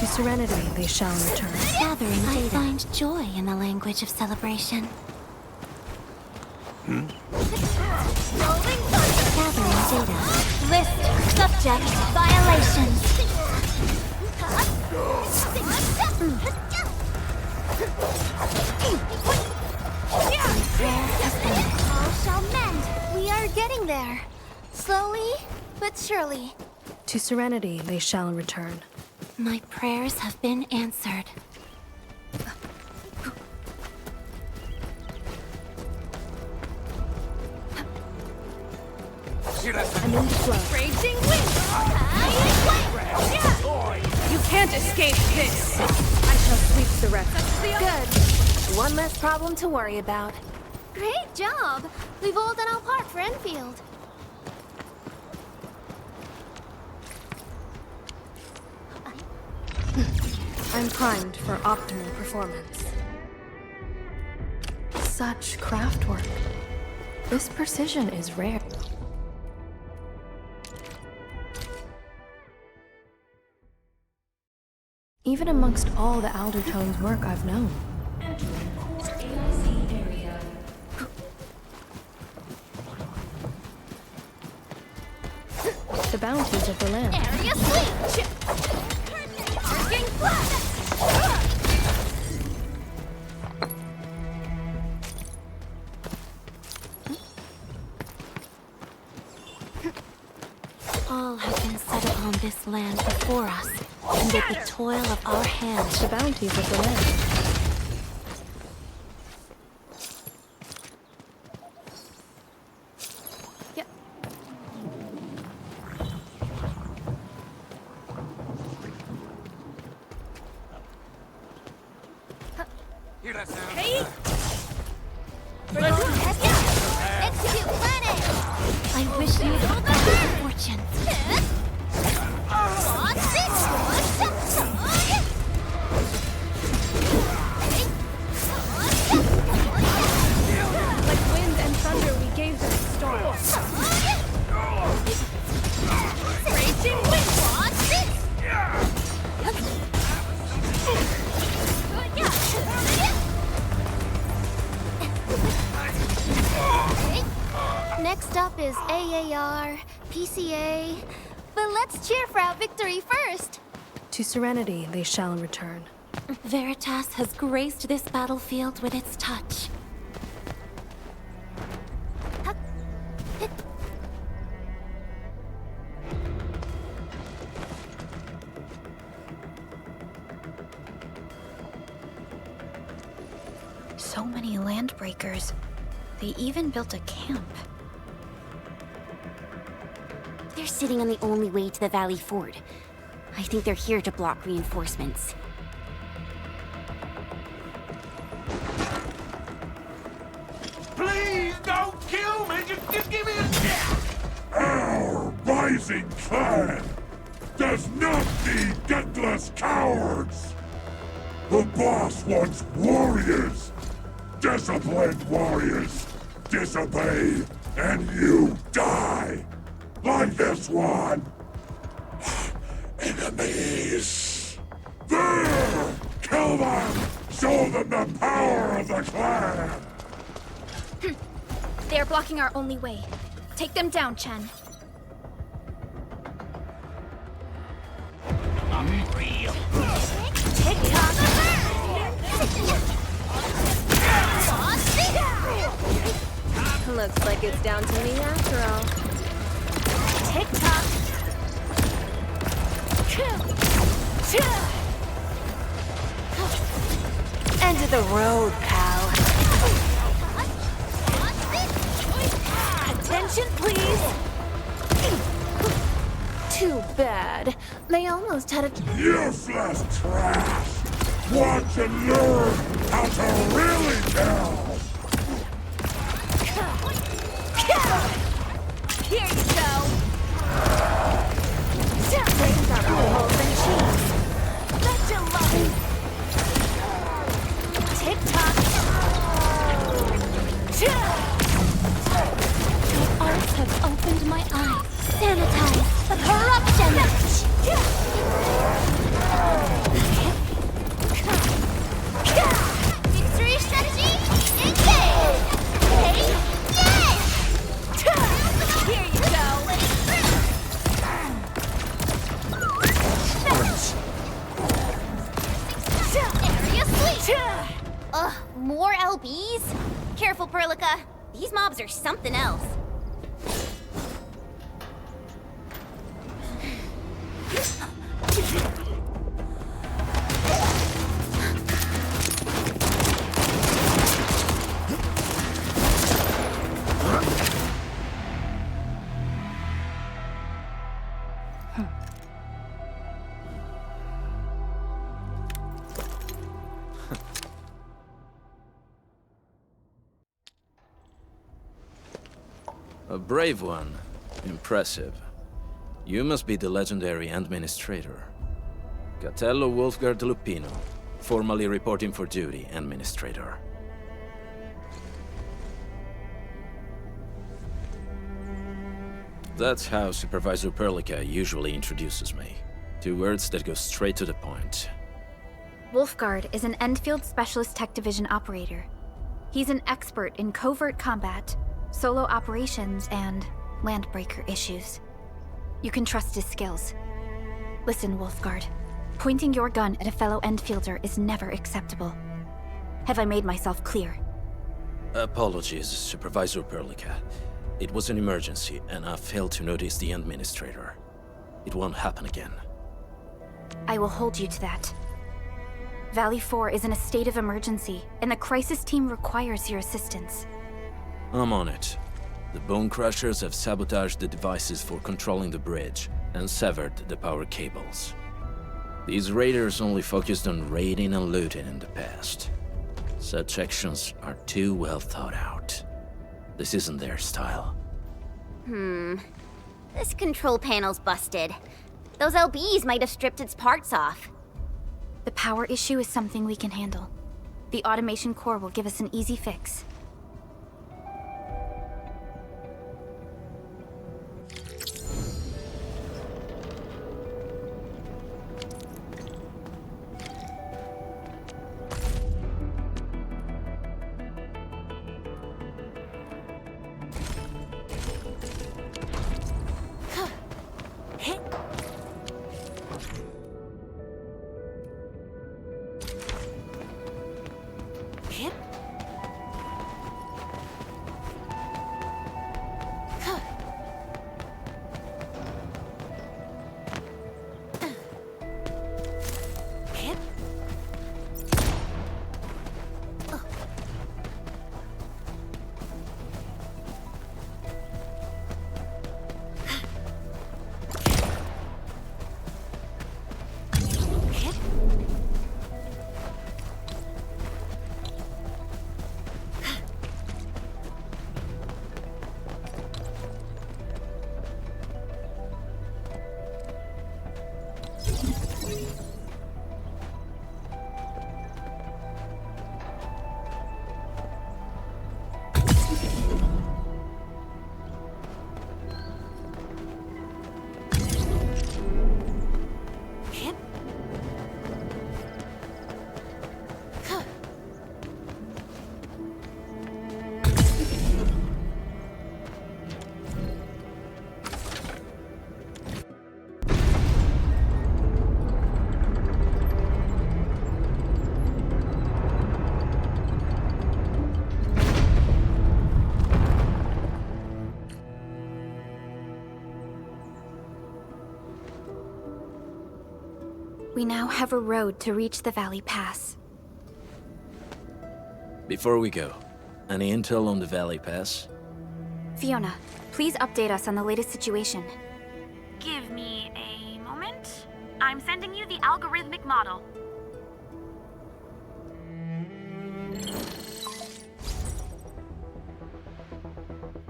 to serenity they shall return. Gathering data. I find joy in the language of celebration. Rolling thunder! Gathering data. List subject violations. All shall mend. We are getting there. Slowly, but surely. To serenity they shall return. My prayers have been answered. Hear that sound? I'm in the flow. Raging wind! You can't escape this! I shall sweep the rest. Good. One less problem to worry about. Great job! We've all done our part for Endfield. I'm primed for optimal performance. Such craftwork. This precision is rare. Even amongst all the Aldertone's work I've known. Entering core AIC area. The bounties of the land. Area sweep! Arcing blast! this land before us, and with the toil of our hands, The bounties of the land. Hear that sound? Hey! Execute planet! I wish you the best of fortune. Like wind and thunder, we gave them storms. Raging wind, watch this! Next up is AAR, PCA, but let's cheer for our victory first! To serenity they shall return. Veritas has graced this battlefield with its touch. So many landbreakers. They even built a camp. They're sitting on the only way to the Valley Ford. I think they're here to block reinforcements. Please don't kill me! Just give me a chance! Our rising clan does not need gutless cowards! The boss wants warriors! Disciplined warriors! Disobey, and you die! Like this one! Enemies! There! Kill them! Show them the power of the clan! They are blocking our only way. Take them down, Chen. Looks like it's down to me after all. Tick-tock! End of the road, pal. Attention, please! Too bad. They almost had a... Useless trash! Watch and learn how to really kill! Here you go! Brains are holes and cheese. Betcha love! Tick-tock! My arts have opened my eyes. Sanitize the corruption! Victory strategy, engage! Hey, yes! Here you go! Area sweep! Ugh, more LBs? Careful, Perlica. These mobs are something else. A brave one. Impressive. You must be the legendary Administrator. Catello Wolfgard Lupino, formally reporting for duty, Administrator. That's how Supervisor Perlica usually introduces me. 2 words that go straight to the point. Wolfgard is an Endfield Specialist Tech Division operator. He's an expert in covert combat, solo operations, and landbreaker issues. You can trust his skills. Listen, Wolfgard. Pointing your gun at a fellow Endfielder is never acceptable. Have I made myself clear? Apologies, Supervisor Perlica. It was an emergency, and I failed to notice the Administrator. It won't happen again. I will hold you to that. Valley 4 is in a state of emergency, and the crisis team requires your assistance. I'm on it. The Bone Crushers have sabotaged the devices for controlling the bridge and severed the power cables. These raiders only focused on raiding and looting in the past. Such actions are too well thought out. This isn't their style. This control panel's busted. Those LBs might have stripped its parts off. The power issue is something we can handle. The automation core will give us an easy fix. We now have a road to reach the Valley Pass. Before we go, any intel on the Valley Pass? Fiona, please update us on the latest situation. Give me a moment. I'm sending you the algorithmic model.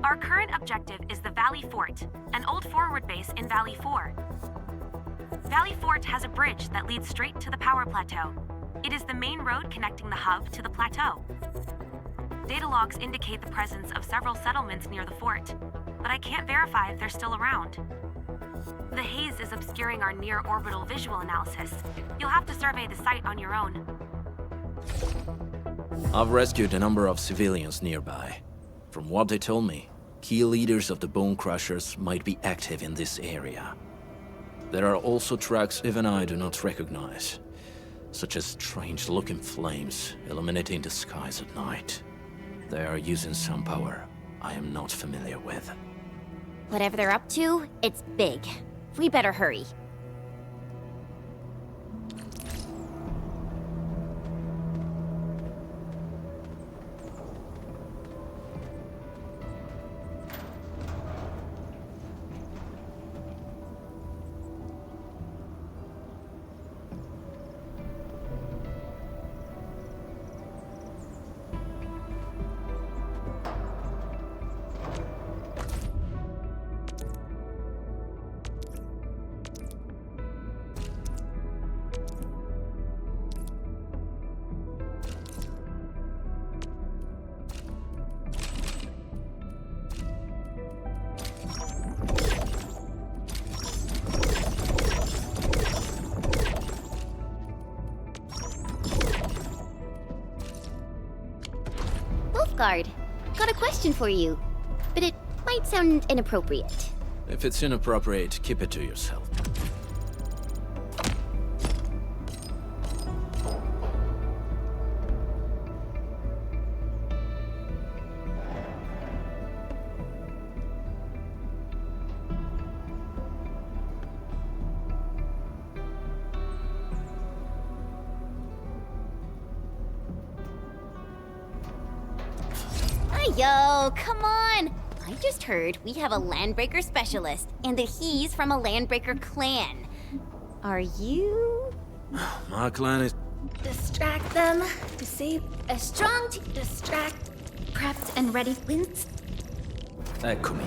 Our current objective is the Valley Fort, an old forward base in Valley 4. Valley Fort has a bridge that leads straight to the power plateau. It is the main road connecting the hub to the plateau. Data logs indicate the presence of several settlements near the fort, but I can't verify if they're still around. The haze is obscuring our near-orbital visual analysis. You'll have to survey the site on your own. I've rescued a number of civilians nearby. From what they told me, key leaders of the Bone Crushers might be active in this area. There are also tracks even I do not recognize, such as strange-looking flames illuminating the skies at night. They are using some power I am not familiar with. Whatever they're up to, it's big. We better hurry. Got a question for you, but it might sound inappropriate. If it's inappropriate, keep it to yourself. Yo, come on! I just heard we have a Landbreaker specialist, and that he's from a Landbreaker clan. Are you? My clan is... Distract them. Disable. A strong distract. Prepped and ready. Wins. Eccomi.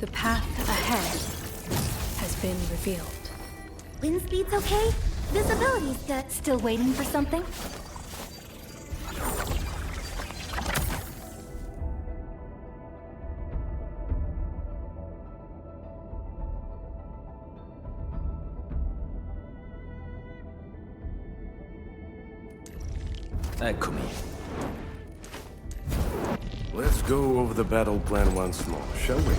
The path ahead has been revealed. Wind speed's okay? Visibility's good. Still waiting for something? Eccomi. Let's go over the battle plan once more, shall we?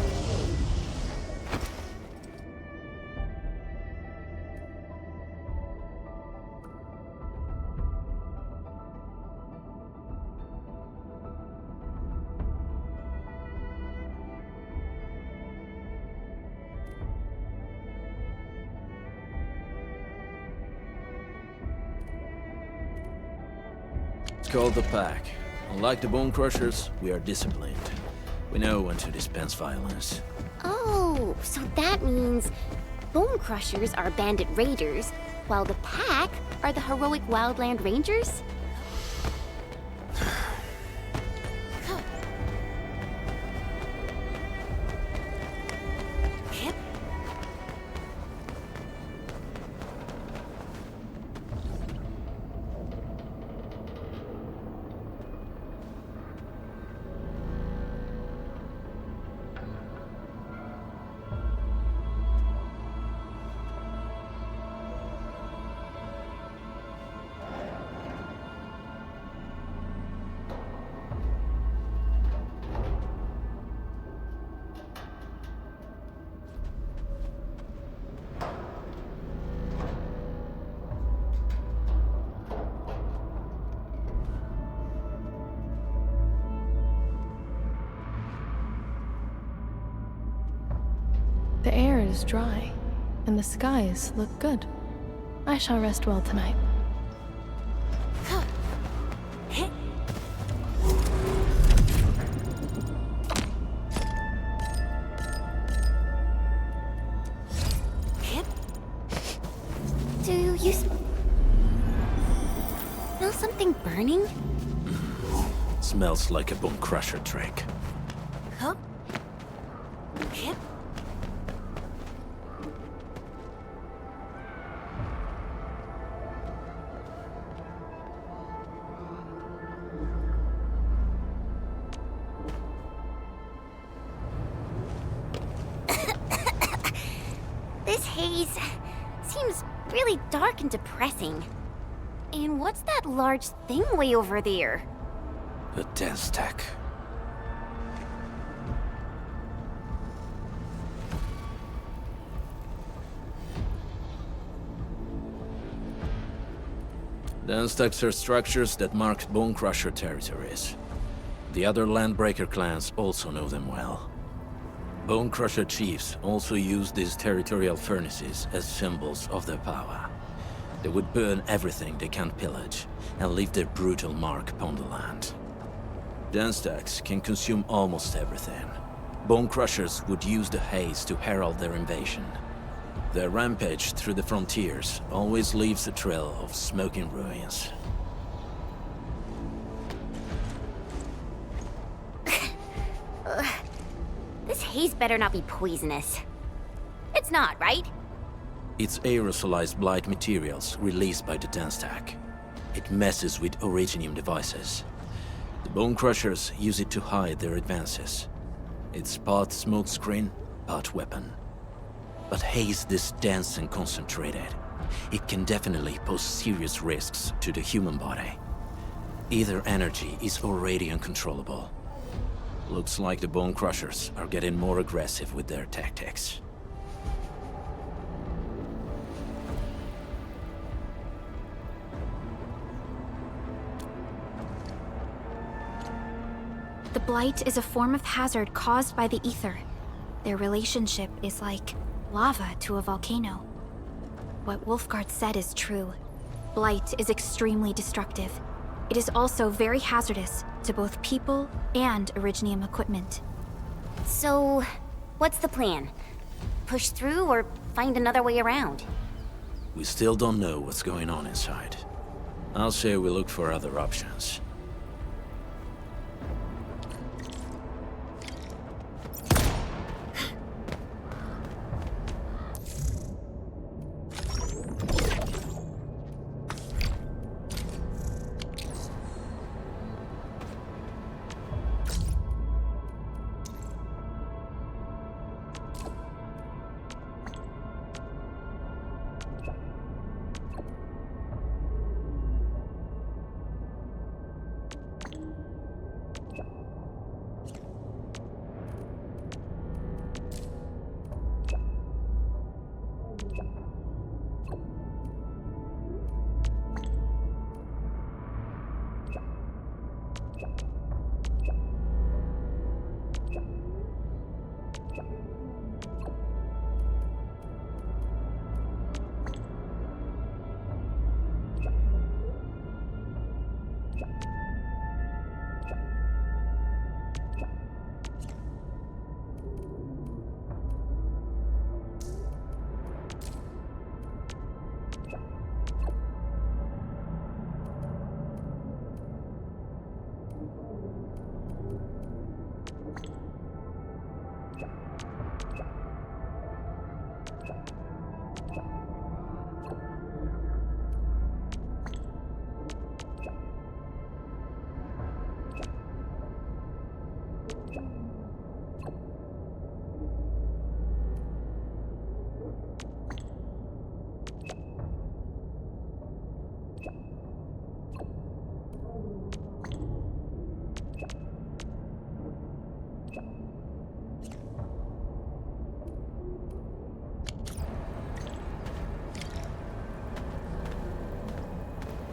It's called the Pack. Unlike the Bone Crushers, we are disciplined. We know when to dispense violence. Oh, so that means Bone Crushers are bandit raiders, while the Pack are the heroic Wildland Rangers? The air is dry, and the skies look good. I shall rest well tonight. Do you smell something burning? Smells like a Bone Crusher trick. Huh? This haze seems really dark and depressing. And what's that large thing way over there? A dense tech. Dense techs are structures that mark Bone Crusher territories. The other Landbreaker clans also know them well. Bone Crusher chiefs also use these territorial furnaces as symbols of their power. They would burn everything they can't pillage, and leave their brutal mark upon the land. Dense techs can consume almost everything. Bone Crushers would use the haze to herald their invasion. Their rampage through the frontiers always leaves a trail of smoking ruins. This haze better not be poisonous. It's not, right? It's aerosolized blight materials released by the dense tech. It messes with originium devices. The Bone Crushers use it to hide their advances. It's part smokescreen, part weapon. But haze this dense and concentrated. It can definitely pose serious risks to the human body. Either energy is already uncontrollable. Looks like the Bone Crushers are getting more aggressive with their tactics. The blight is a form of hazard caused by the ether. Their relationship is like lava to a volcano. What Wolfguard said is true. Blight is extremely destructive. It is also very hazardous to both people and Originium equipment. So, what's the plan? Push through or find another way around? We still don't know what's going on inside. I'll say we look for other options.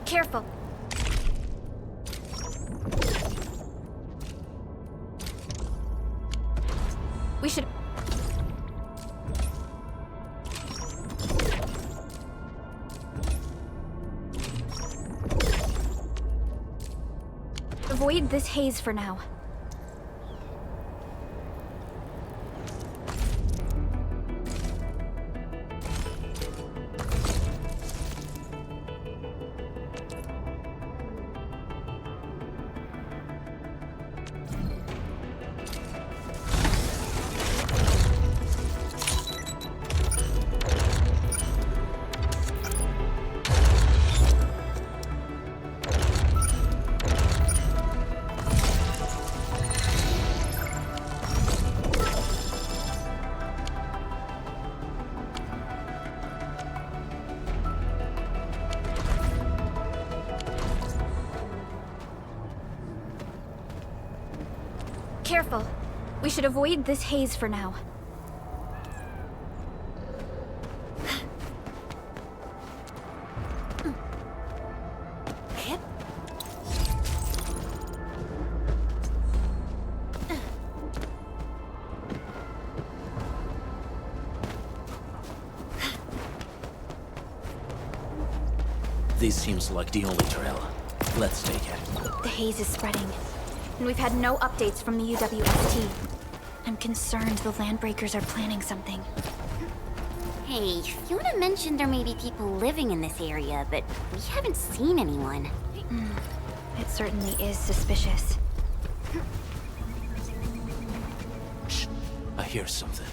Careful. We should... avoid this haze for now. Careful. We should avoid this haze for now. This seems like the only trail. Let's take it. The haze is spreading, and we've had no updates from the UWST. I'm concerned the Landbreakers are planning something. Hey, Fiona mentioned there may be people living in this area, but we haven't seen anyone. It certainly is suspicious. Shh. I hear something.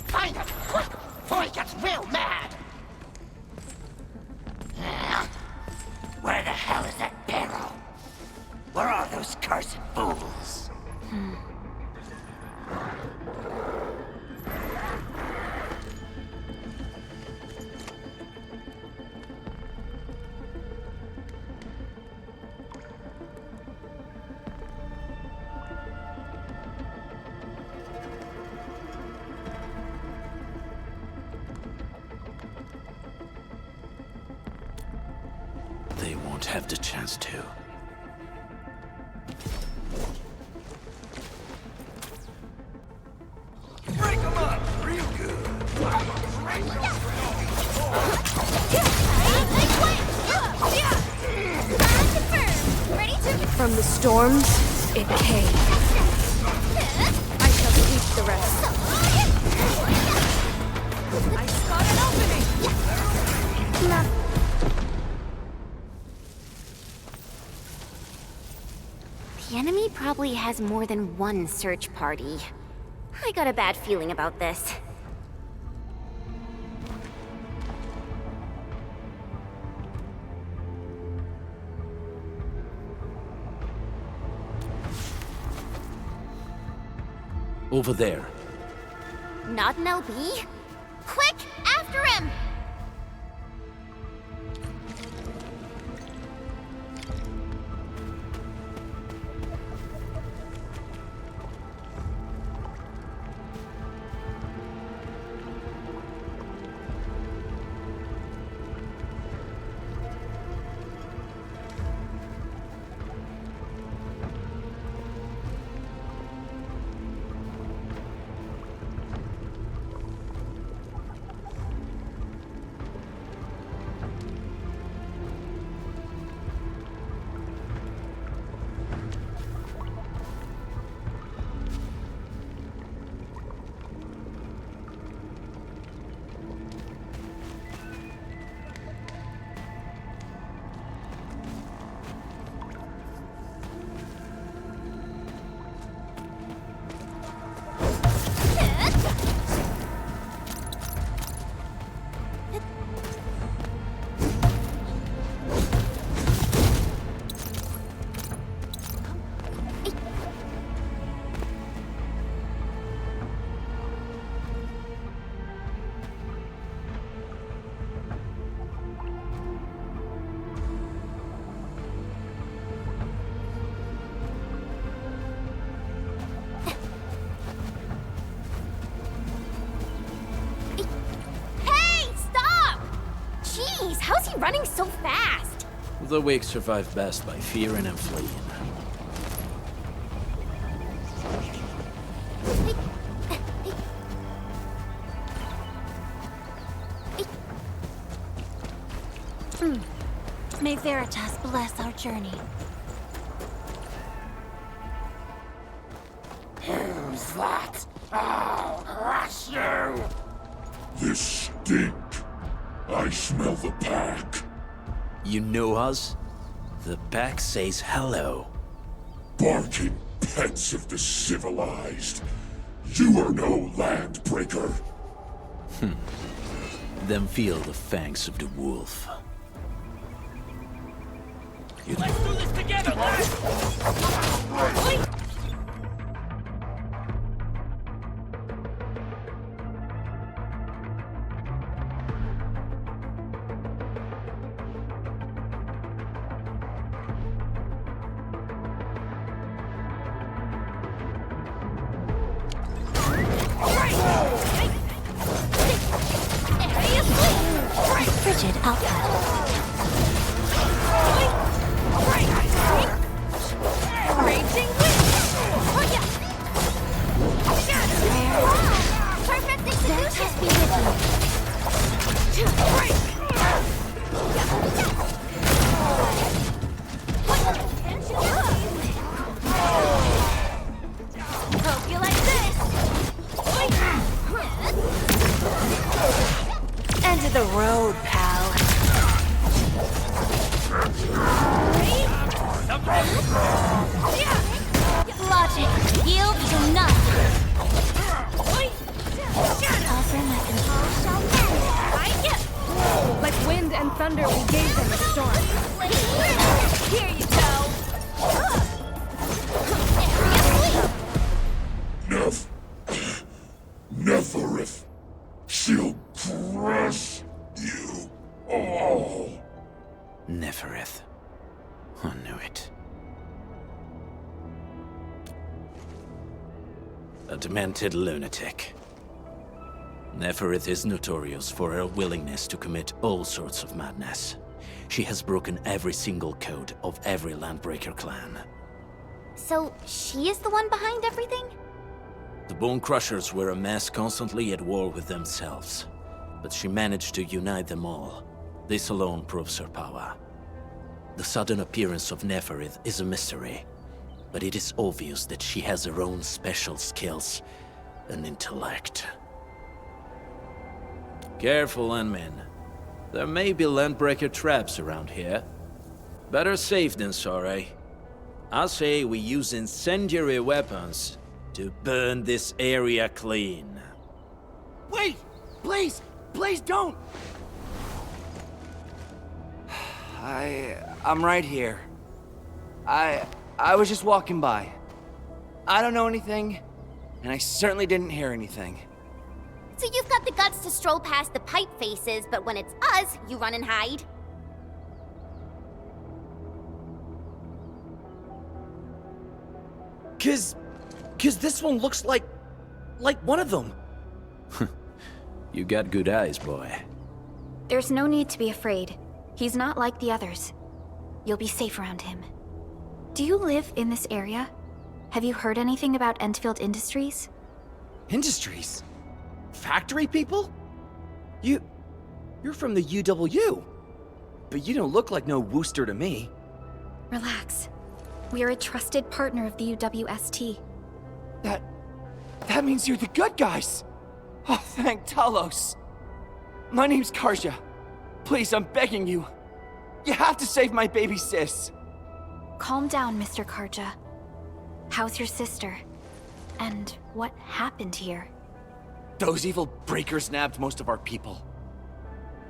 Find it, quick, before he gets real mad! Where the hell is that barrel? Where are those cursed fools? They won't have the chance to. From the storms, it came. I shall sweep the rest. I spot an opening! The enemy probably has more than one search party. I got a bad feeling about this. Over there. Not an LB? Quick, after him! How's he running so fast? The weak survive best by fearing and fleeing. May Veritas bless our journey. Who's that? I'll crush you! This stink. I smell the pack. You know us? The pack says hello. Barking pets of the civilized. You are no landbreaker. Then feel the fangs of the wolf. Let's do this together, lads! Frigid outcast. Raging wind! Perfect execution! Be with Hope you like this! End of the road, pal. logic. Yield to none. Offer my control shall end. Like wind and thunder, we gave them the storm. Here you go. Neferith. She'll crush you all. Neferith. I knew it. A demented lunatic. Neferith is notorious for her willingness to commit all sorts of madness. She has broken every single code of every Landbreaker clan. So, she is the one behind everything? The Bone Crushers were a mess constantly at war with themselves, but she managed to unite them all. This alone proves her power. The sudden appearance of Neferith is a mystery, but it is obvious that she has her own special skills and intellect. Careful, Endmin. There may be landbreaker traps around here. Better safe than sorry. I say we use incendiary weapons to burn this area clean. Wait! Please! Please don't! I'm right here. I was just walking by. I don't know anything, and I certainly didn't hear anything. So you've got the guts to stroll past the pipe faces, but when it's us, you run and hide? Cause this one looks like one of them. You got good eyes, boy. There's no need to be afraid. He's not like the others. You'll be safe around him. Do you live in this area? Have you heard anything about Endfield Industries? Industries? Factory people? You're from the UW. But you don't look like no Wooster to me. Relax. We are a trusted partner of the UWST. That means you're the good guys. Oh, thank Talos. My name's Karja. Please, I'm begging you. You have to save my baby sis. Calm down, Mr. Karja. How's your sister? And what happened here? Those evil breakers nabbed most of our people.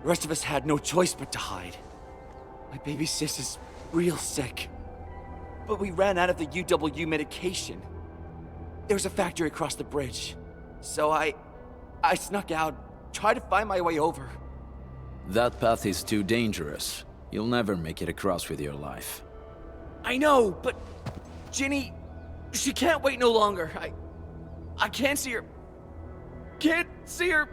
The rest of us had no choice but to hide. My baby sis is real sick. But we ran out of the UW medication. There was a factory across the bridge. So I snuck out, tried to find my way over. That path is too dangerous. You'll never make it across with your life. I know, but Ginny, she can't wait no longer. I can't see her. Can't see her.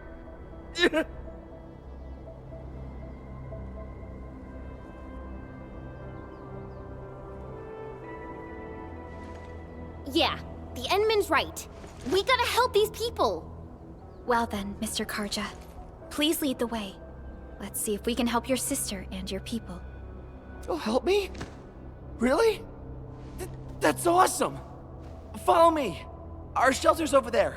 Yeah, the Endman's right. We gotta help these people. Well then, Mr. Karja. Please lead the way. Let's see if we can help your sister and your people. You'll help me? Really? That's awesome! Follow me! Our shelter's over there.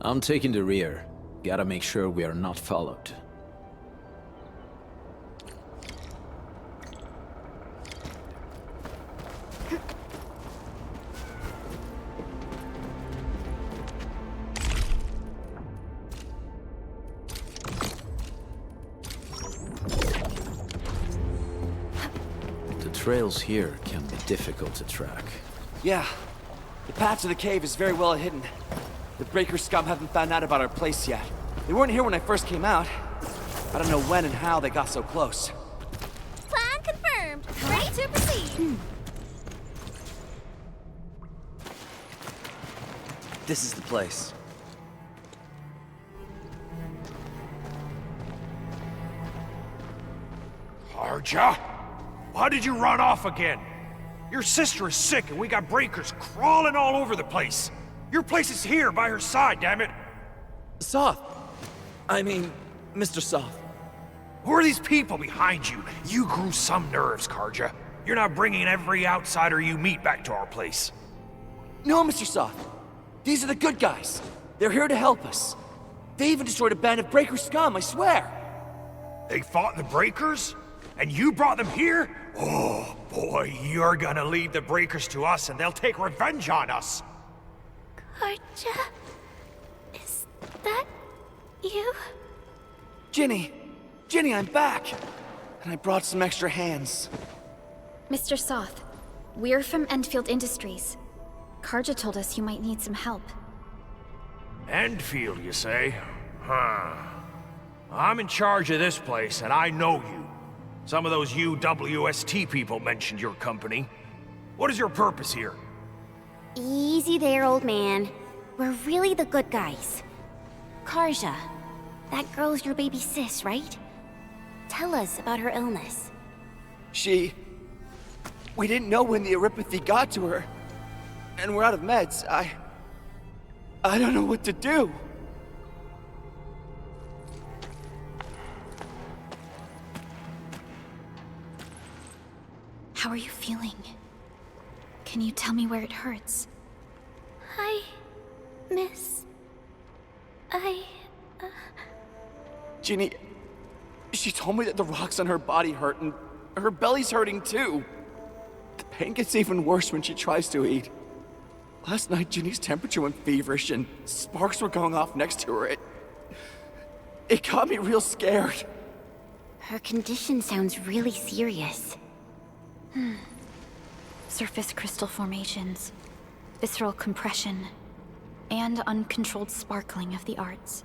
I'm taking the rear. Gotta make sure we are not followed. The trails here can be difficult to track. Yeah. The path to the cave is very well hidden. The Breaker scum haven't found out about our place yet. They weren't here when I first came out. I don't know when and how they got so close. Plan confirmed. Ready to proceed. This is the place. Karja? Why did you run off again? Your sister is sick and we got breakers crawling all over the place. Your place is here by her side, damn it. Soth. I mean, Mr. Soth. Who are these people behind you? You grew some nerves, Karja. You're not bringing every outsider you meet back to our place. No, Mr. Soth. These are the good guys. They're here to help us. They even destroyed a band of Breaker scum, I swear. They fought the breakers? And you brought them here? Oh, boy, you're gonna lead the breakers to us and they'll take revenge on us. Karja? Is that you? Ginny! Ginny, I'm back! And I brought some extra hands. Mr. Soth, we're from Endfield Industries. Karja told us you might need some help. Endfield, you say? Huh. I'm in charge of this place, and I know you. Some of those UWST people mentioned your company. What is your purpose here? Easy there, old man. We're really the good guys. Karja, that girl's your baby sis, right? Tell us about her illness. We didn't know when the erypathy got to her. And we're out of meds. I don't know what to do. How are you feeling? Can you tell me where it hurts? Hi, miss. Ginny, she told me that the rocks on her body hurt and her belly's hurting too. The pain gets even worse when she tries to eat. Last night, Ginny's temperature went feverish and sparks were going off next to her. It got me real scared. Her condition sounds really serious. Surface crystal formations, visceral compression, and uncontrolled sparkling of the arts.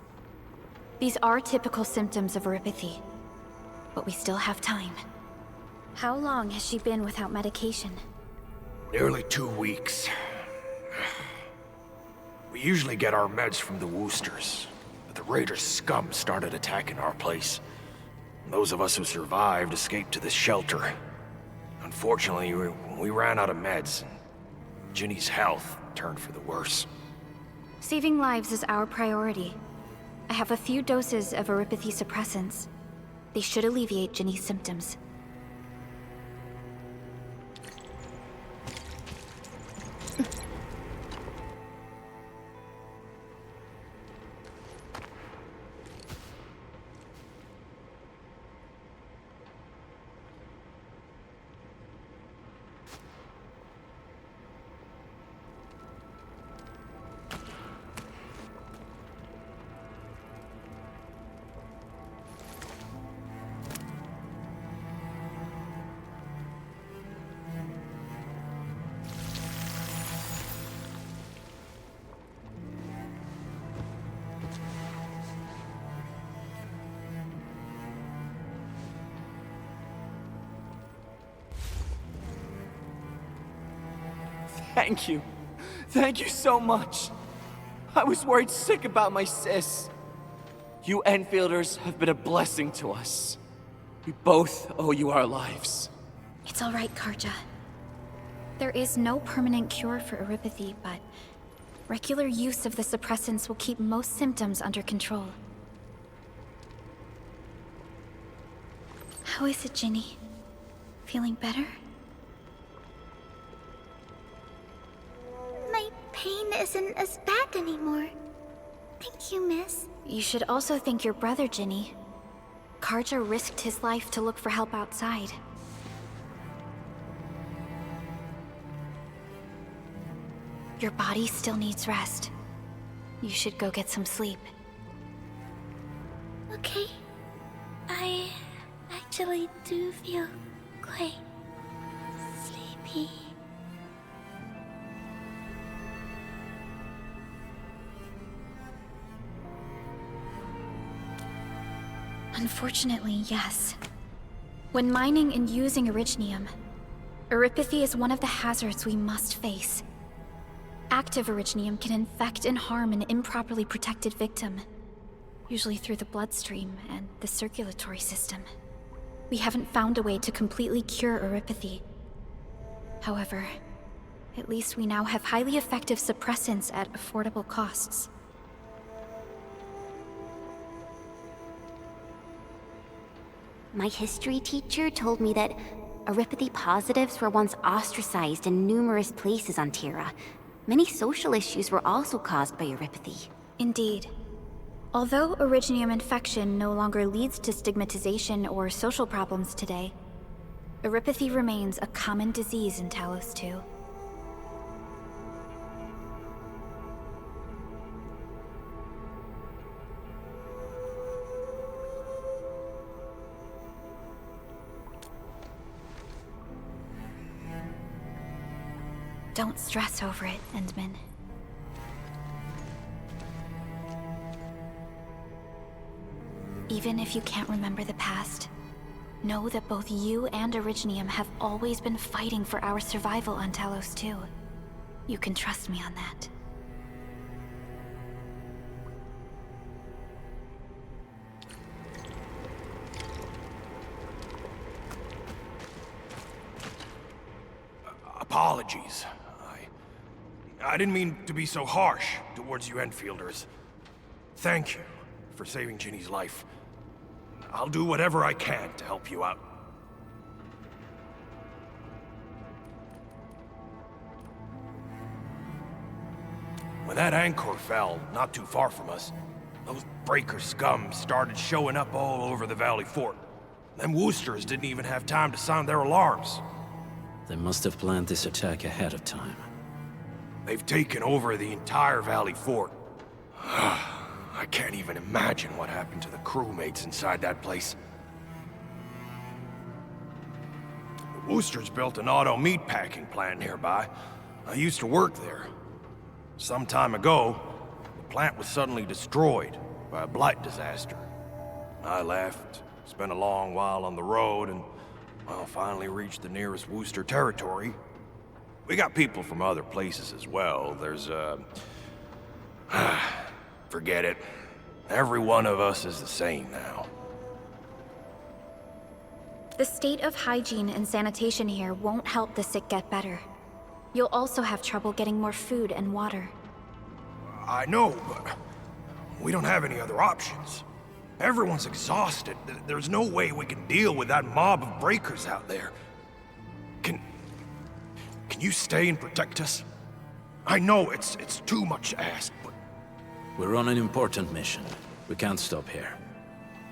These are typical symptoms of oropathy, but we still have time. How long has she been without medication? Nearly 2 weeks. We usually get our meds from the Woosters, but the Raiders' scum started attacking our place. Those of us who survived escaped to this shelter. Unfortunately, we ran out of meds, and Ginny's health turned for the worse. Saving lives is our priority. I have a few doses of oropathy suppressants. They should alleviate Ginny's symptoms. Thank you. Thank you so much. I was worried sick about my sis. You Enfielders have been a blessing to us. We both owe you our lives. It's all right, Karja. There is no permanent cure for oropathy, but regular use of the suppressants will keep most symptoms under control. How is it, Ginny? Feeling better? My pain isn't as bad anymore. Thank you, miss. You should also thank your brother, Ginny. Karja risked his life to look for help outside. Your body still needs rest. You should go get some sleep. Okay. I actually do feel quite sleepy. Unfortunately, yes. When mining and using originium, oropathy is one of the hazards we must face. Active originium can infect and harm an improperly protected victim, usually through the bloodstream and the circulatory system. We haven't found a way to completely cure oropathy. However, at least we now have highly effective suppressants at affordable costs. My history teacher told me that oropathy positives were once ostracized in numerous places on Terra. Many social issues were also caused by oropathy. Indeed. Although originium infection no longer leads to stigmatization or social problems today, oropathy remains a common disease in Talos 2. Don't stress over it, Endman. Even if you can't remember the past, know that both you and Originium have always been fighting for our survival on Talos 2. You can trust me on that. Apologies. I didn't mean to be so harsh towards you Enfielders. Thank you for saving Ginny's life. I'll do whatever I can to help you out. When that anchor fell, not too far from us, those breaker scum started showing up all over the Valley Fort. Them Woosters didn't even have time to sound their alarms. They must have planned this attack ahead of time. They've taken over the entire Valley Fort. I can't even imagine what happened to the crewmates inside that place. The Woosters built an auto meatpacking plant nearby. I used to work there. Some time ago, the plant was suddenly destroyed by a blight disaster. I left, spent a long while on the road, and, well, finally reached the nearest Wooster territory. We got people from other places as well. There's, forget it. Every one of us is the same now. The state of hygiene and sanitation here won't help the sick get better. You'll also have trouble getting more food and water. I know, but we don't have any other options. Everyone's exhausted. There's no way we can deal with that mob of breakers out there. Can you stay and protect us? I know it's too much to ask, but... We're on an important mission. We can't stop here.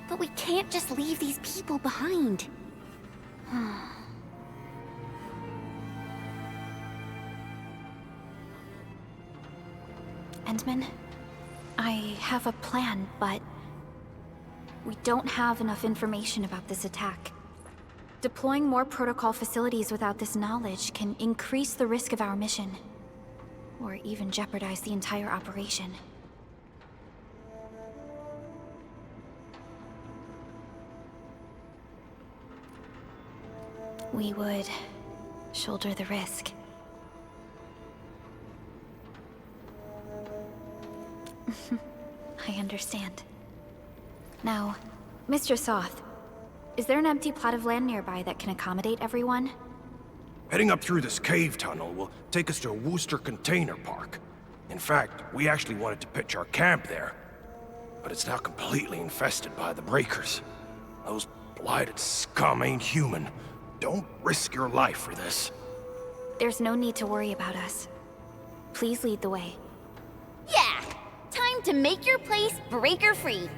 But we can't just leave these people behind. Endman, I have a plan, but we don't have enough information about this attack. Deploying more protocol facilities without this knowledge can increase the risk of our mission, or even jeopardize the entire operation. We would shoulder the risk. I understand. Now, Mr. Soth, is there an empty plot of land nearby that can accommodate everyone? Heading up through this cave tunnel will take us to a Wooster container park. In fact, we actually wanted to pitch our camp there. But it's now completely infested by the breakers. Those blighted scum ain't human. Don't risk your life for this. There's no need to worry about us. Please lead the way. Yeah! Time to make your place breaker-free.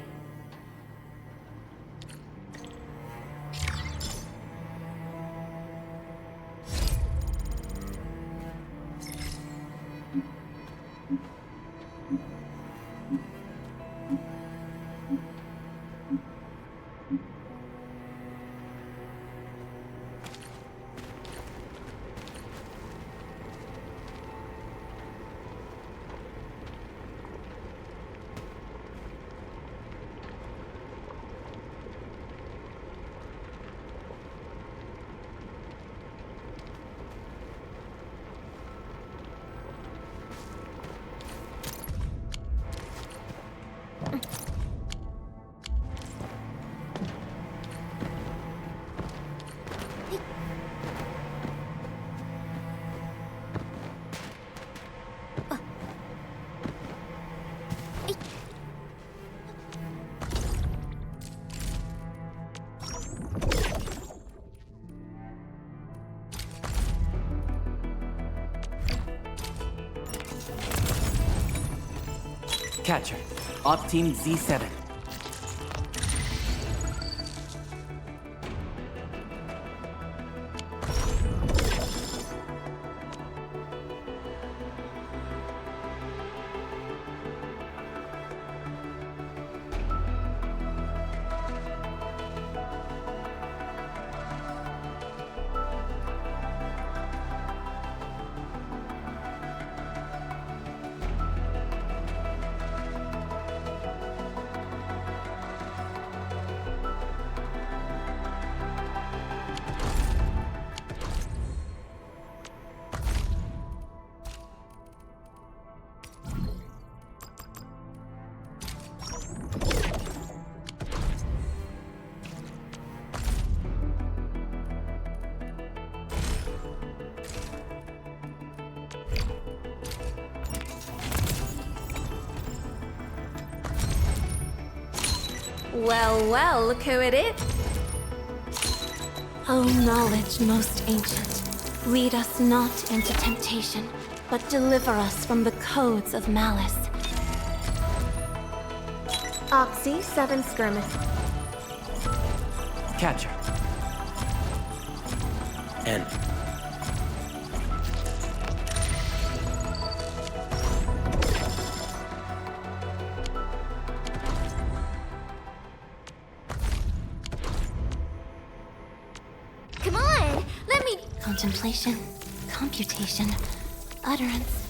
Catcher, Op Team Z7. Well, well, look who it is. O knowledge most ancient, lead us not into temptation, but deliver us from the codes of malice. Oxy, 7 skirmish. Catcher. End. Come on, let me... Contemplation, computation, utterance.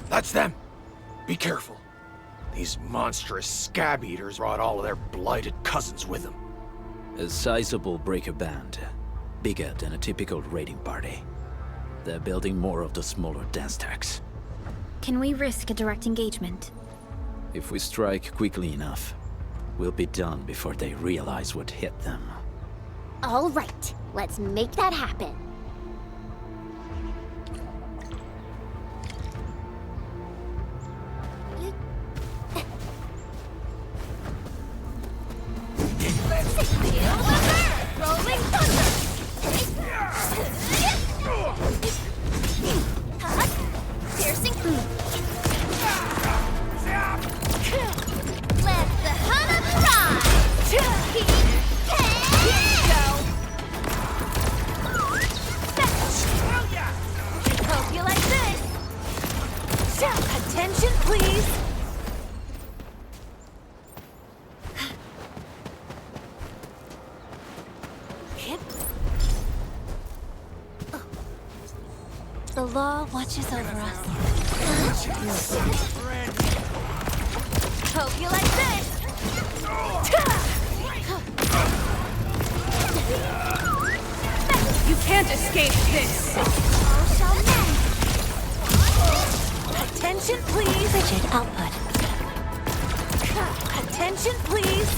That's them! Be careful. These monstrous scab eaters brought all of their blighted cousins with them. A sizable breaker band. Bigger than a typical raiding party. They're building more of the smaller dance tags. Can we risk a direct engagement? If we strike quickly enough, we'll be done before they realize what hit them. All right, let's make that happen. Rolling thunder! Piercing. Let the hunt rise! Hope you like this! Attention, please! The law watches over us. Hope you like this! You can't escape this! All shall mend. Attention, please! Rigid output. Attention, please!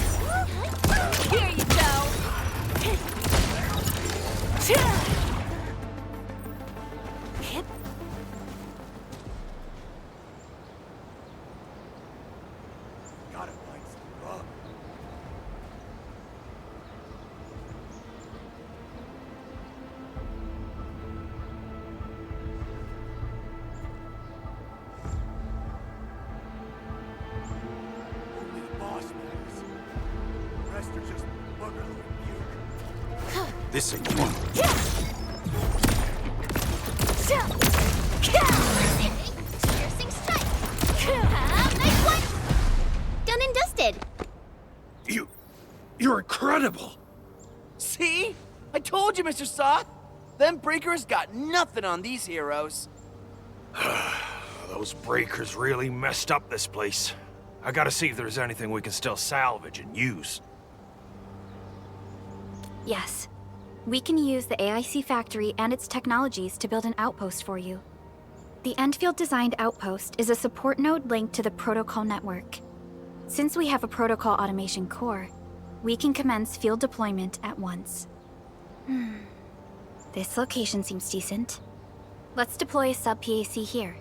Here you go! This ain't fun. Piercing strike! Nice one! Done and dusted! You're incredible! See? I told you, Mr. Soth! Them breakers got nothing on these heroes. Those breakers really messed up this place. I gotta see if there's anything we can still salvage and use. Yes. We can use the AIC factory and its technologies to build an outpost for you. The Endfield designed outpost is a support node linked to the protocol network. Since we have a protocol automation core, we can commence field deployment at once. This location seems decent. Let's deploy a sub-PAC here.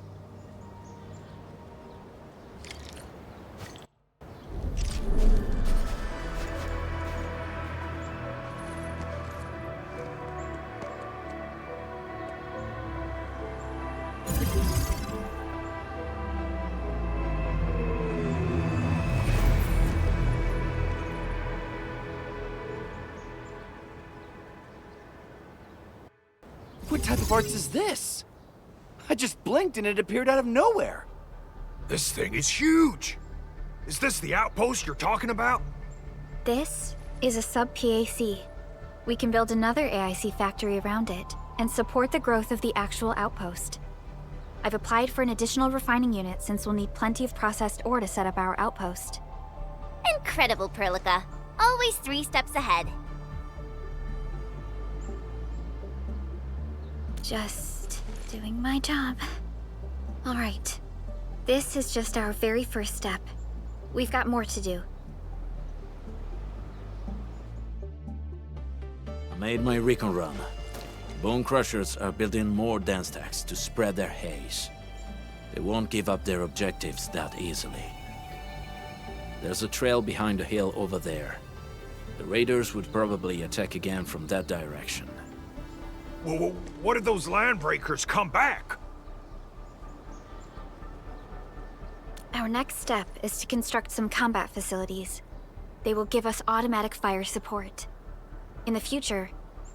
What type of arts is this? I just blinked and it appeared out of nowhere. This thing is huge! Is this the outpost you're talking about? This is a sub-PAC. We can build another AIC factory around it and support the growth of the actual outpost. I've applied for an additional refining unit since we'll need plenty of processed ore to set up our outpost. Incredible, Perlica. Always 3 steps ahead. Just doing my job. All right. This is just our very first step. We've got more to do. I made my recon run. Bone Crushers are building more dance stacks to spread their haze. They won't give up their objectives that easily. There's a trail behind the hill over there. The raiders would probably attack again from that direction. Well, what if those landbreakers come back? Our next step is to construct some combat facilities. They will give us automatic fire support. In the future,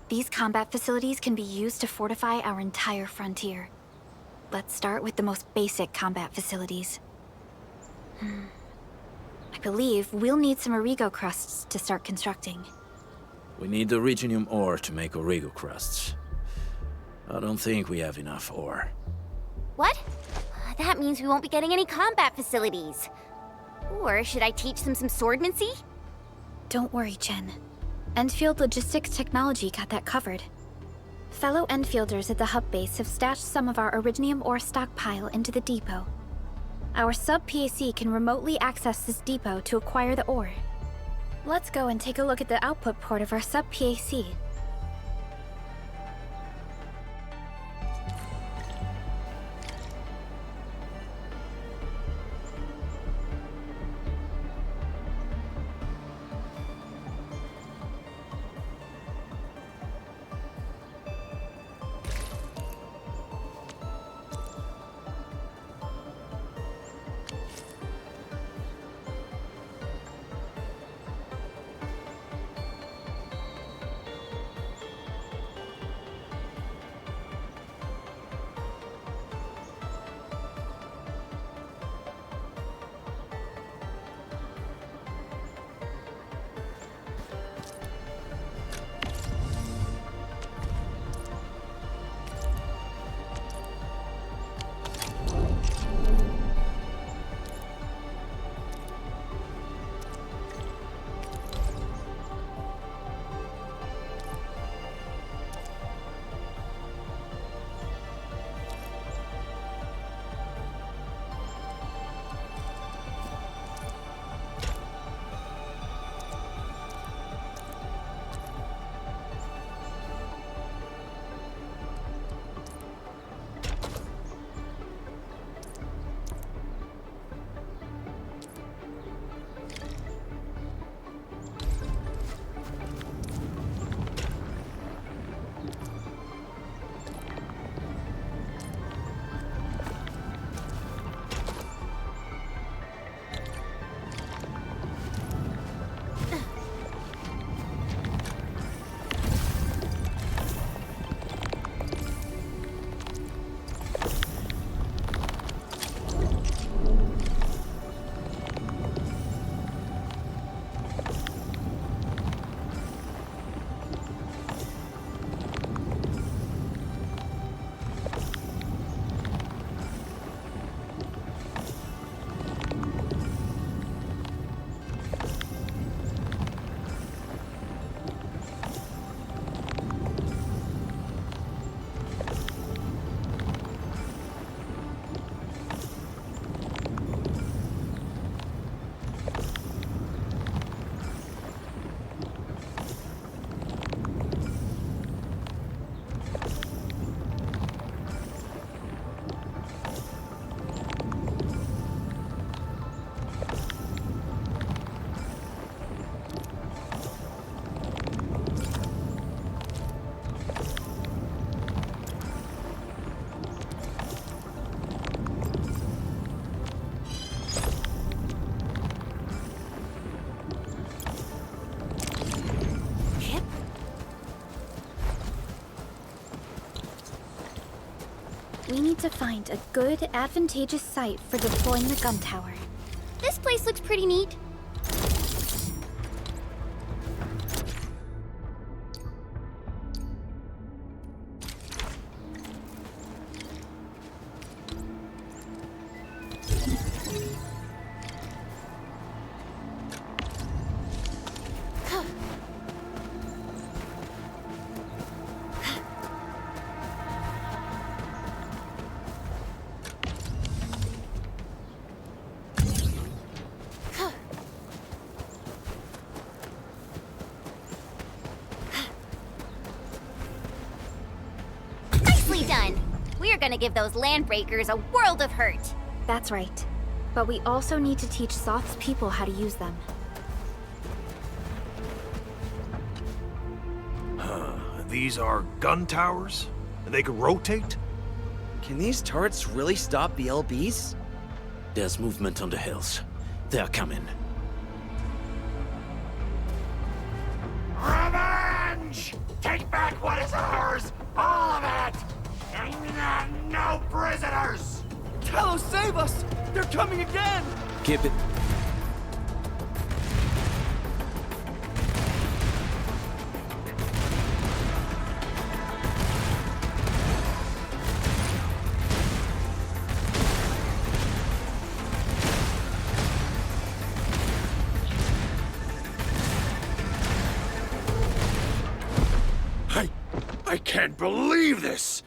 these combat facilities can be used to fortify our entire frontier. Let's start with the most basic combat facilities. I believe we'll need some Origo crusts to start constructing. We need the Originium ore to make Origo crusts. I don't think we have enough ore. What? That means we won't be getting any combat facilities. Or should I teach them some swordmancy? Don't worry, Chen. Endfield Logistics Technology got that covered. Fellow Endfielders at the hub base have stashed some of our Originium ore stockpile into the depot. Our sub-PAC can remotely access this depot to acquire the ore. Let's go and take a look at the output port of our sub-PAC. We need to find a good, advantageous site for deploying the gun tower. This place looks pretty neat. Nicely done! We're gonna give those landbreakers a world of hurt. That's right. But we also need to teach Soth's people how to use them. These are gun towers? And they can rotate? Can these turrets really stop the LBs? There's movement on the hills. They're coming. Revenge! Take back what is ours! All of it! And no prisoners! Talos, save us! They're coming again! Keep it. I can't believe this!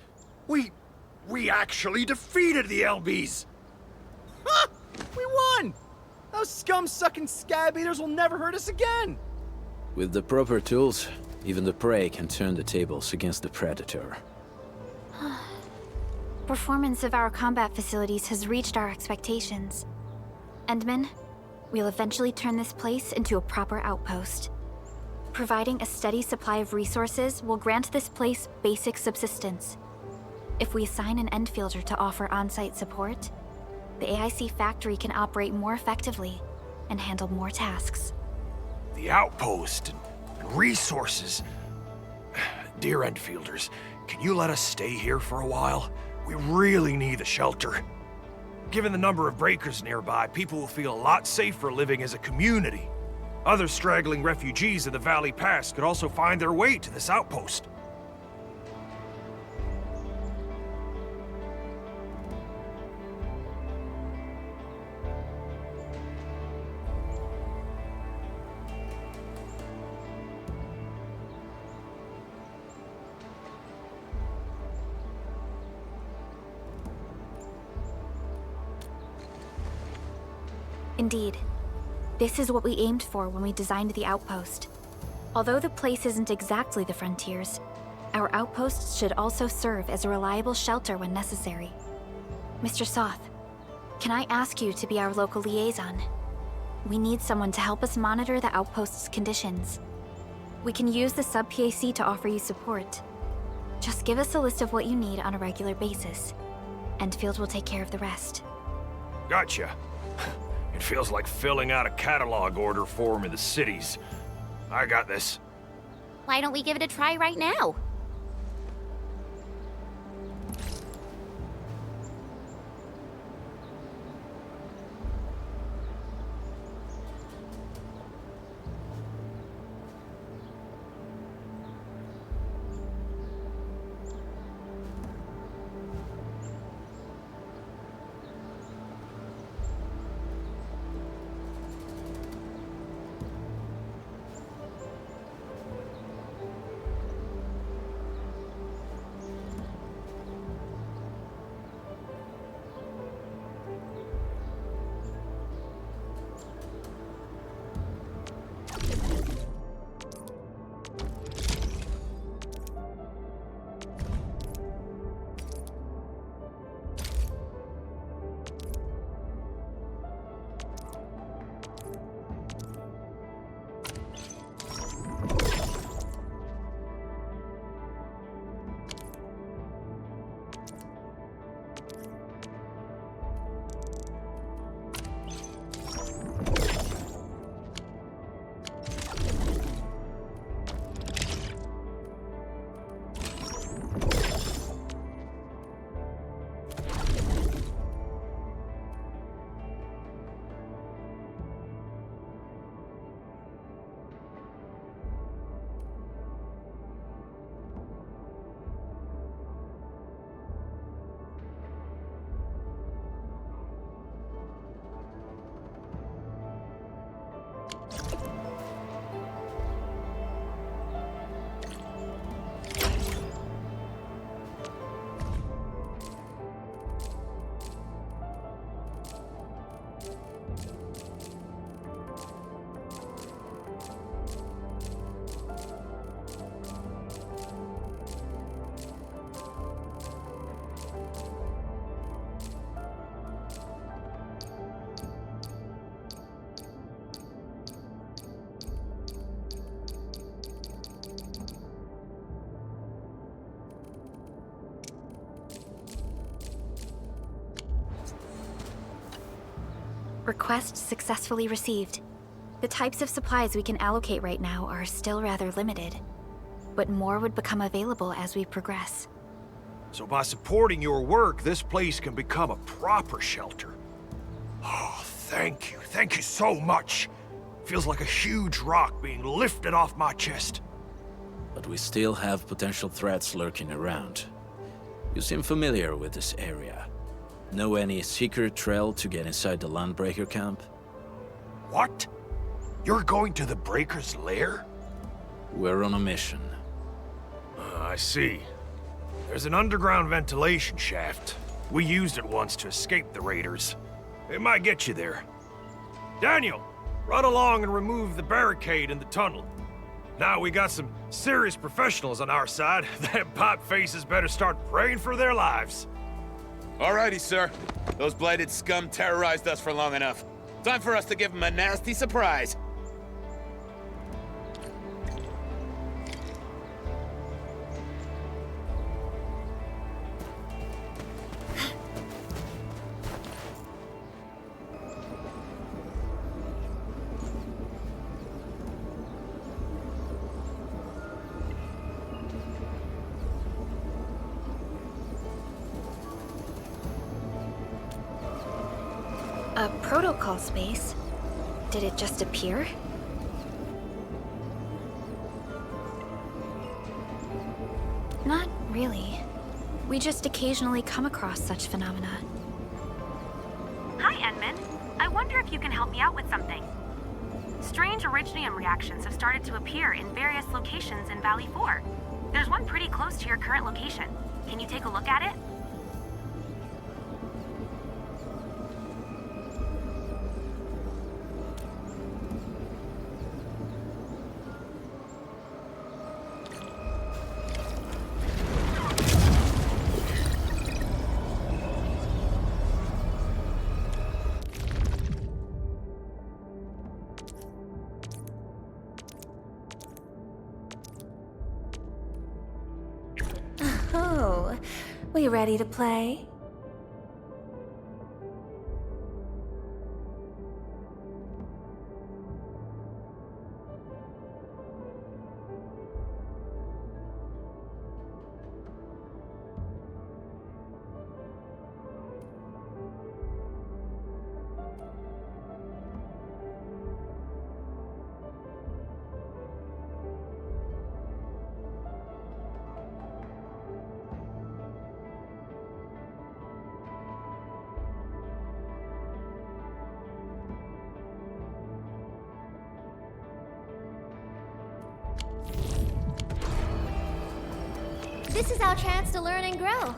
We actually defeated the LBs! Ha! We won! Those scum-sucking scab eaters will never hurt us again! With the proper tools, even the prey can turn the tables against the predator. Performance of our combat facilities has reached our expectations. Endman, we'll eventually turn this place into a proper outpost. Providing a steady supply of resources will grant this place basic subsistence. If we assign an Endfielder to offer on-site support, the AIC factory can operate more effectively and handle more tasks. The outpost and resources. Dear Endfielders, can you let us stay here for a while? We really need the shelter. Given the number of breakers nearby, people will feel a lot safer living as a community. Other straggling refugees of the Valley Pass could also find their way to this outpost. Indeed. This is what we aimed for when we designed the outpost. Although the place isn't exactly the frontiers, our outposts should also serve as a reliable shelter when necessary. Mr. Soth, can I ask you to be our local liaison? We need someone to help us monitor the outpost's conditions. We can use the sub-PAC to offer you support. Just give us a list of what you need on a regular basis. Endfield will take care of the rest. Gotcha. It feels like filling out a catalog order form in the cities. I got this. Why don't we give it a try right now? Request successfully received. The types of supplies we can allocate right now are still rather limited, but more would become available as we progress. So by supporting your work, this place can become a proper shelter. Oh, thank you. Thank you so much. Feels like a huge rock being lifted off my chest. But we still have potential threats lurking around. You seem familiar with this area. Know any secret trail to get inside the Landbreaker camp? What? You're going to the Breaker's lair? We're on a mission. I see. There's an underground ventilation shaft. We used it once to escape the raiders. It might get you there. Daniel, run along and remove the barricade in the tunnel. Now we got some serious professionals on our side. Them pipe faces better start praying for their lives. Alrighty, sir. Those blighted scum terrorized us for long enough. Time for us to give them a nasty surprise. A protocol space? Did it just appear? Not really. We just occasionally come across such phenomena. Hi, Edmund. I wonder if you can help me out with something. Strange originium reactions have started to appear in various locations in Valley 4. There's one pretty close to your current location. Can you take a look at it? Oh, we ready to play? This is our chance to learn and grow.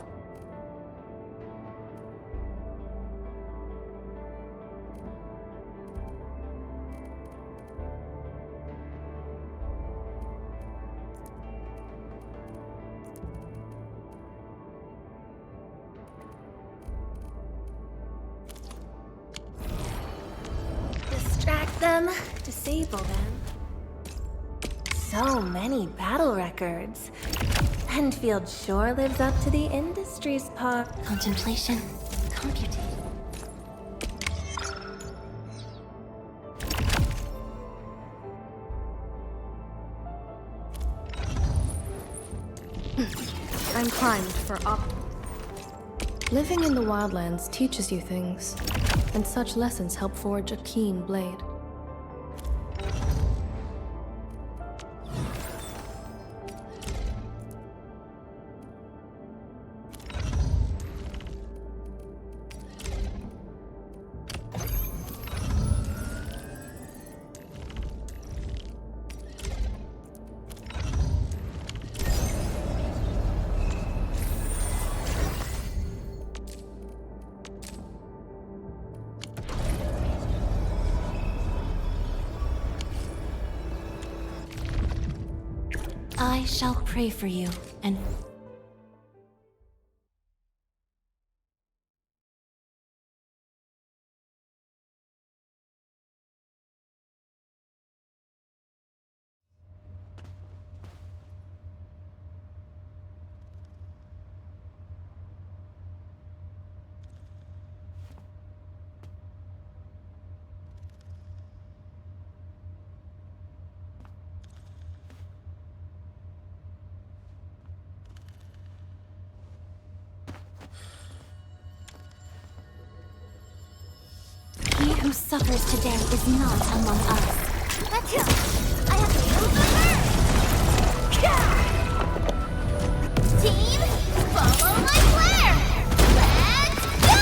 Distract them, disable them. So many battle records. Endfield sure lives up to the industry's part. Contemplation, computing. I'm primed for Living in the wildlands teaches you things, and such lessons help forge a keen blade. I shall pray for you, and who suffers today is not among us. That's it! I have to use the burn! Team, follow my flare! Let's go!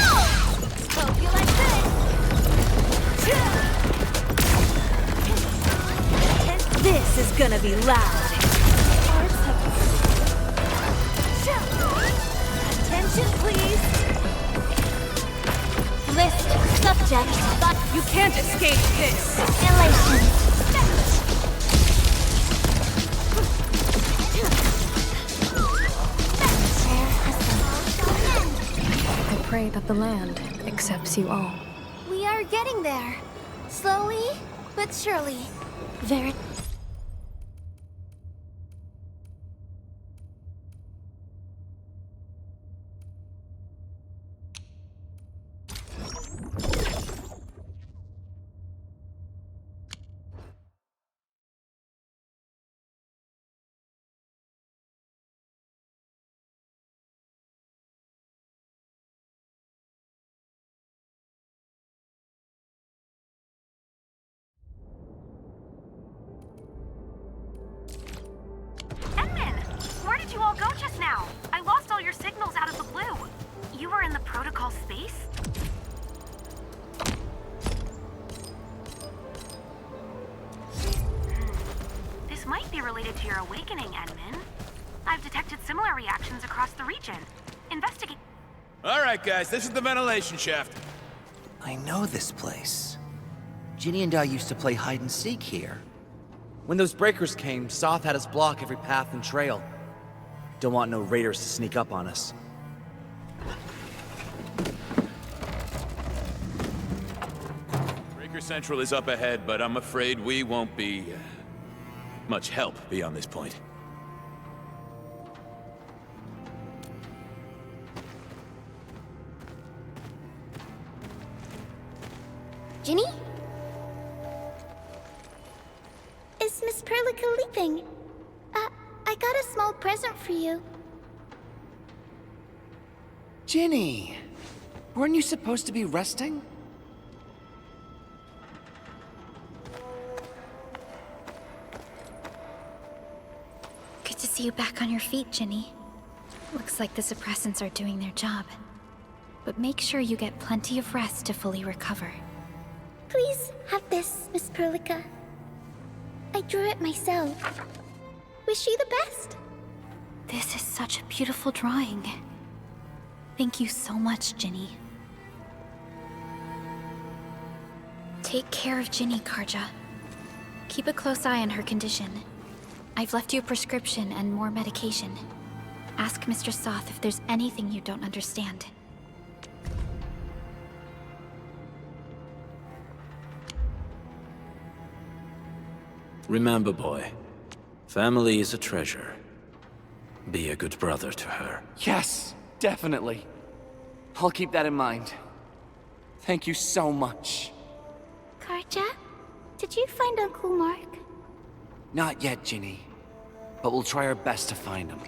Hope you like this! This is gonna be loud. Attention, please! List subject, but you can't escape this. Elation. I pray that the land accepts you all. We are getting there. Slowly, but surely. Very. Where did you all go just now? I lost all your signals out of the blue. You were in the protocol space? This might be related to your awakening, Edmund. I've detected similar reactions across the region. Investigate. Alright, guys, this is the ventilation shaft. I know this place. Ginny and I used to play hide and seek here. When those breakers came, Soth had us block every path and trail. Don't want no raiders to sneak up on us. Breaker Central is up ahead, but I'm afraid we won't be much help beyond this point. Ginny? Is Miss Perlica leaving? I got a small present for you. Ginny! Weren't you supposed to be resting? Good to see you back on your feet, Ginny. Looks like the suppressants are doing their job. But make sure you get plenty of rest to fully recover. Please have this, Miss Perlica. I drew it myself. Wish you the best. This is such a beautiful drawing. Thank you so much, Ginny. Take care of Ginny, Karja. Keep a close eye on her condition. I've left you a prescription and more medication. Ask Mr. Soth if there's anything you don't understand. Remember, boy, family is a treasure. Be a good brother to her. Yes, definitely. I'll keep that in mind. Thank you so much. Karja, did you find Uncle Mark? Not yet, Ginny. But we'll try our best to find him.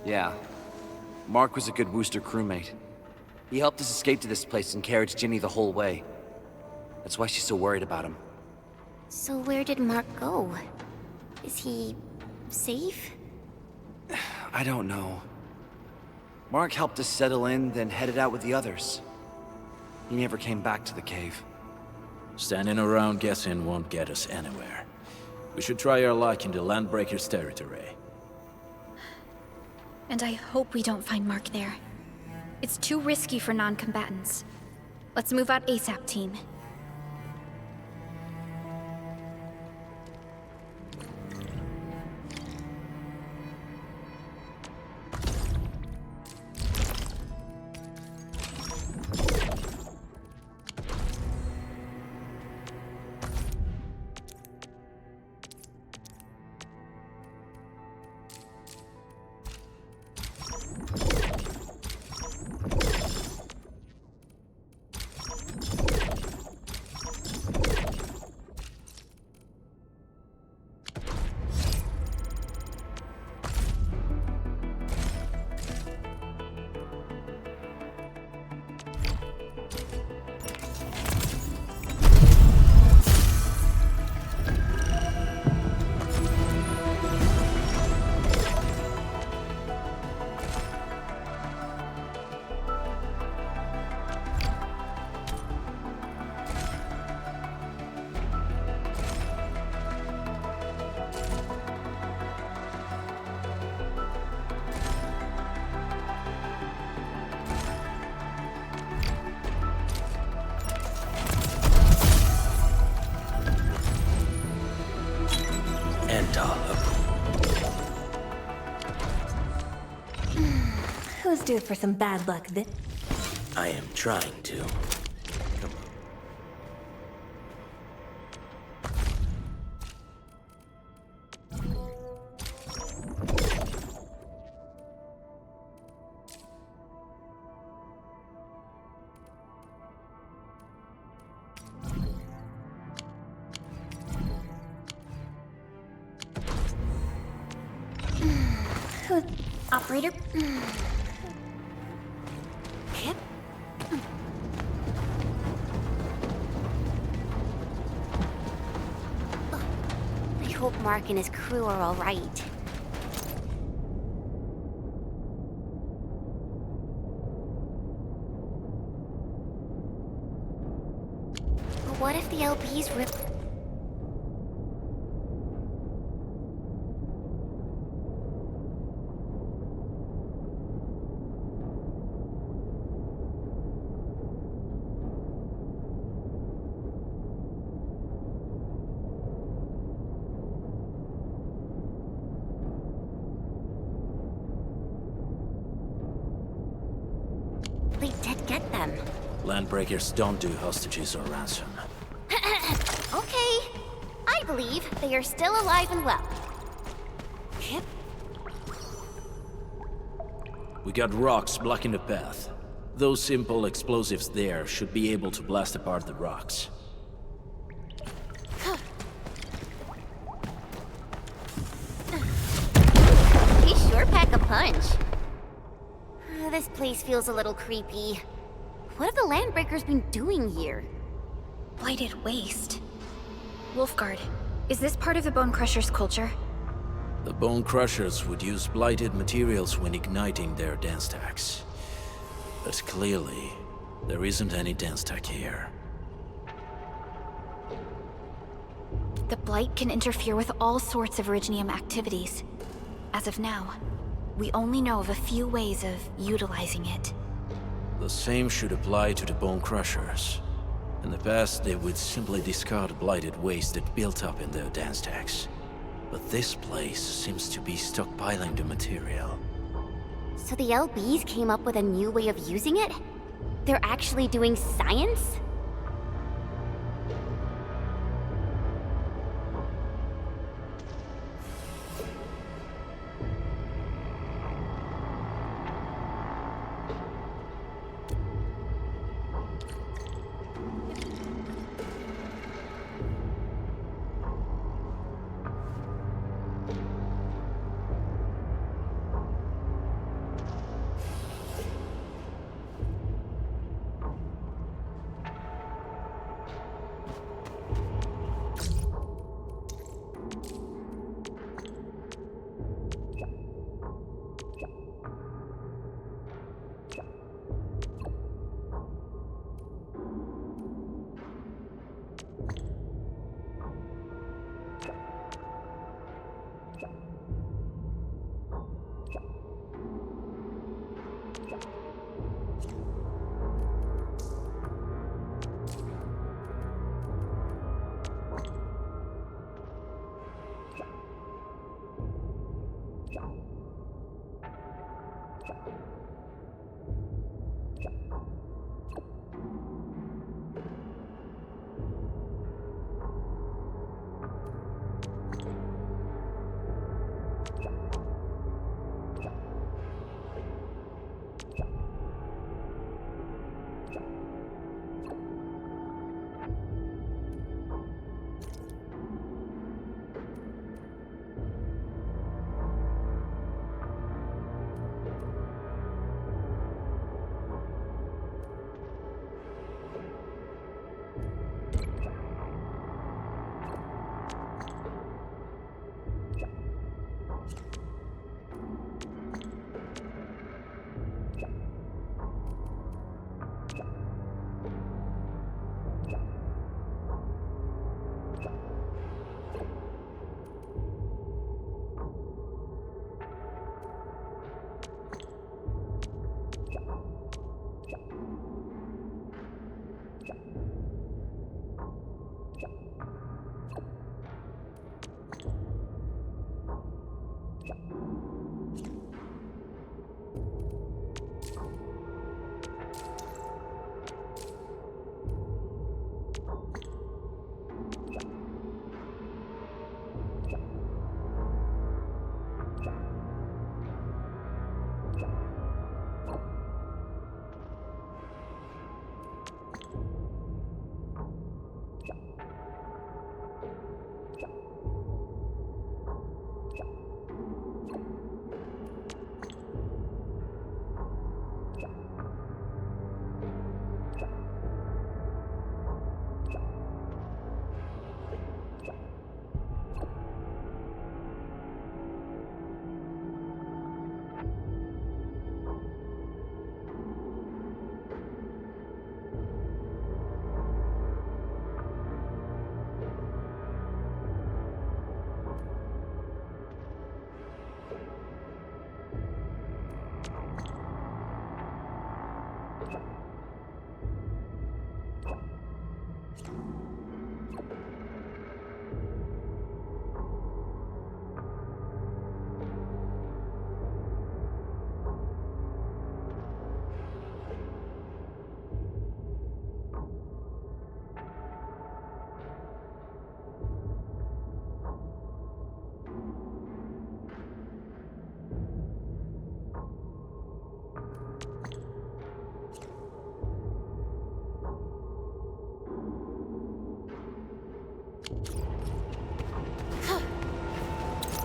Yeah. Mark was a good Wooster crewmate. He helped us escape to this place and carried Ginny the whole way. That's why she's so worried about him. So where did Mark go? Is he safe? I don't know. Mark helped us settle in, then headed out with the others. He never came back to the cave. Standing around guessing won't get us anywhere. We should try our luck in the Landbreaker's territory. And I hope we don't find Mark there. It's too risky for non-combatants. Let's move out ASAP, team. Enta. Who's due for some bad luck this? I am trying to. Operator? Kip? I hope Mark and his crew are all right. But what if the LBs rip... They did get them. Landbreakers don't do hostages or ransom. Okay. I believe they are still alive and well. Kip? We got rocks blocking the path. Those simple explosives there should be able to blast apart the rocks. He sure pack a punch. This place feels a little creepy. What have the Landbreakers been doing here? Blighted waste. Wolfguard, is this part of the Bone Crusher's culture? The Bone Crushers would use blighted materials when igniting their dance stacks. But clearly, there isn't any dance stack here. The Blight can interfere with all sorts of Originium activities. As of now, we only know of a few ways of utilizing it. The same should apply to the Bone Crushers. In the past, they would simply discard blighted waste that built up in their dance stacks. But this place seems to be stockpiling the material. So the LBs came up with a new way of using it? They're actually doing science?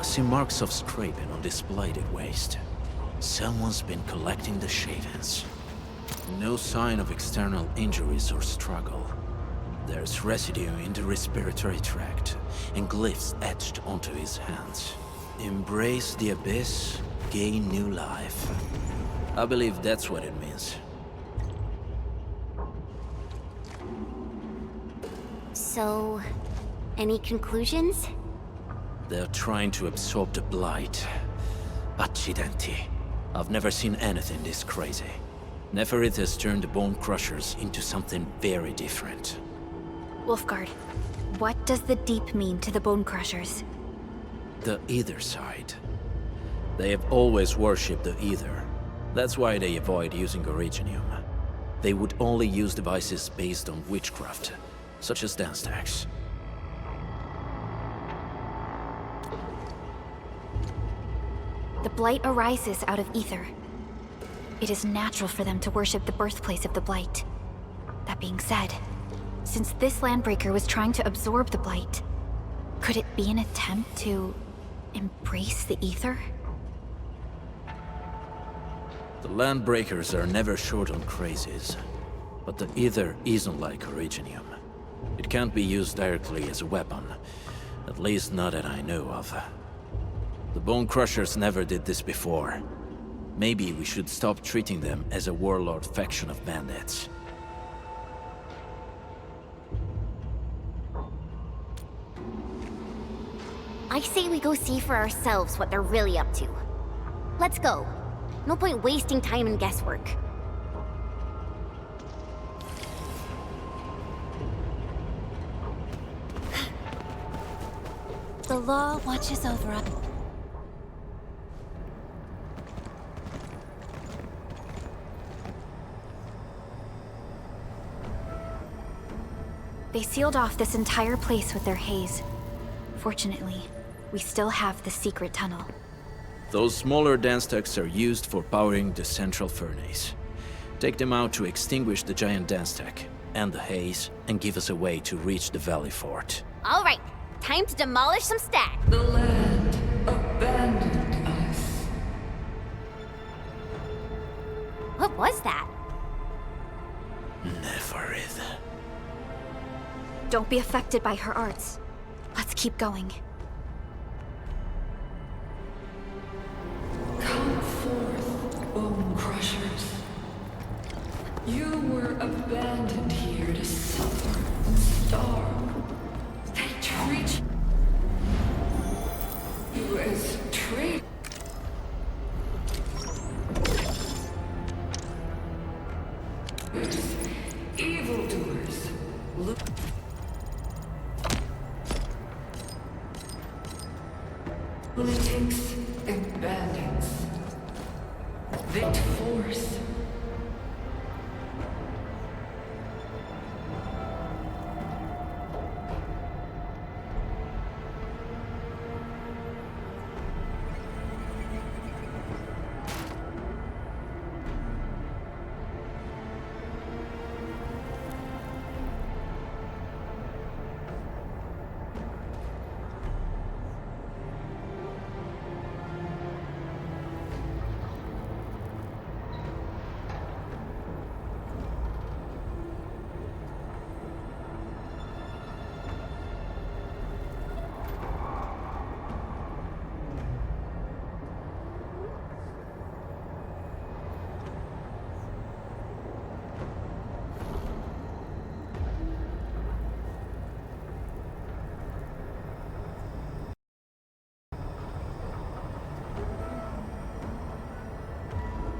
I see marks of scraping on this bladed waste. Someone's been collecting the shavings. No sign of external injuries or struggle. There's residue in the respiratory tract, and glyphs etched onto his hands. Embrace the abyss, gain new life. I believe that's what it means. So, any conclusions? They're trying to absorb the blight. Accidenti. I've never seen anything this crazy. Neferith has turned the Bone Crushers into something very different. Wolfguard, what does the Deep mean to the Bone Crushers? The Ether side. They have always worshipped the Ether. That's why they avoid using Originium. They would only use devices based on witchcraft, such as dance tags. The Blight arises out of Ether. It is natural for them to worship the birthplace of the Blight. That being said, since this Landbreaker was trying to absorb the Blight, could it be an attempt to embrace the Ether? The Landbreakers are never short on crazes, but the Ether isn't like Originium. It can't be used directly as a weapon, at least not that I know of. The Bone Crushers never did this before. Maybe we should stop treating them as a warlord faction of bandits. I say we go see for ourselves what they're really up to. Let's go. No point wasting time in guesswork. The law watches over us. They sealed off this entire place with their haze. Fortunately, we still have the secret tunnel. Those smaller dance tags are used for powering the central furnace. Take them out to extinguish the giant dance tag and the haze, and give us a way to reach the Valley Fort. All right, time to demolish some stacks. The land abandoned us. What was that? Neferith. Don't be affected by her arts. Let's keep going. Come forth, Bone Crushers. You were abandoned here to suffer and starve. They treat you as traitors. Evildoers. Look. Politics and bandits. They force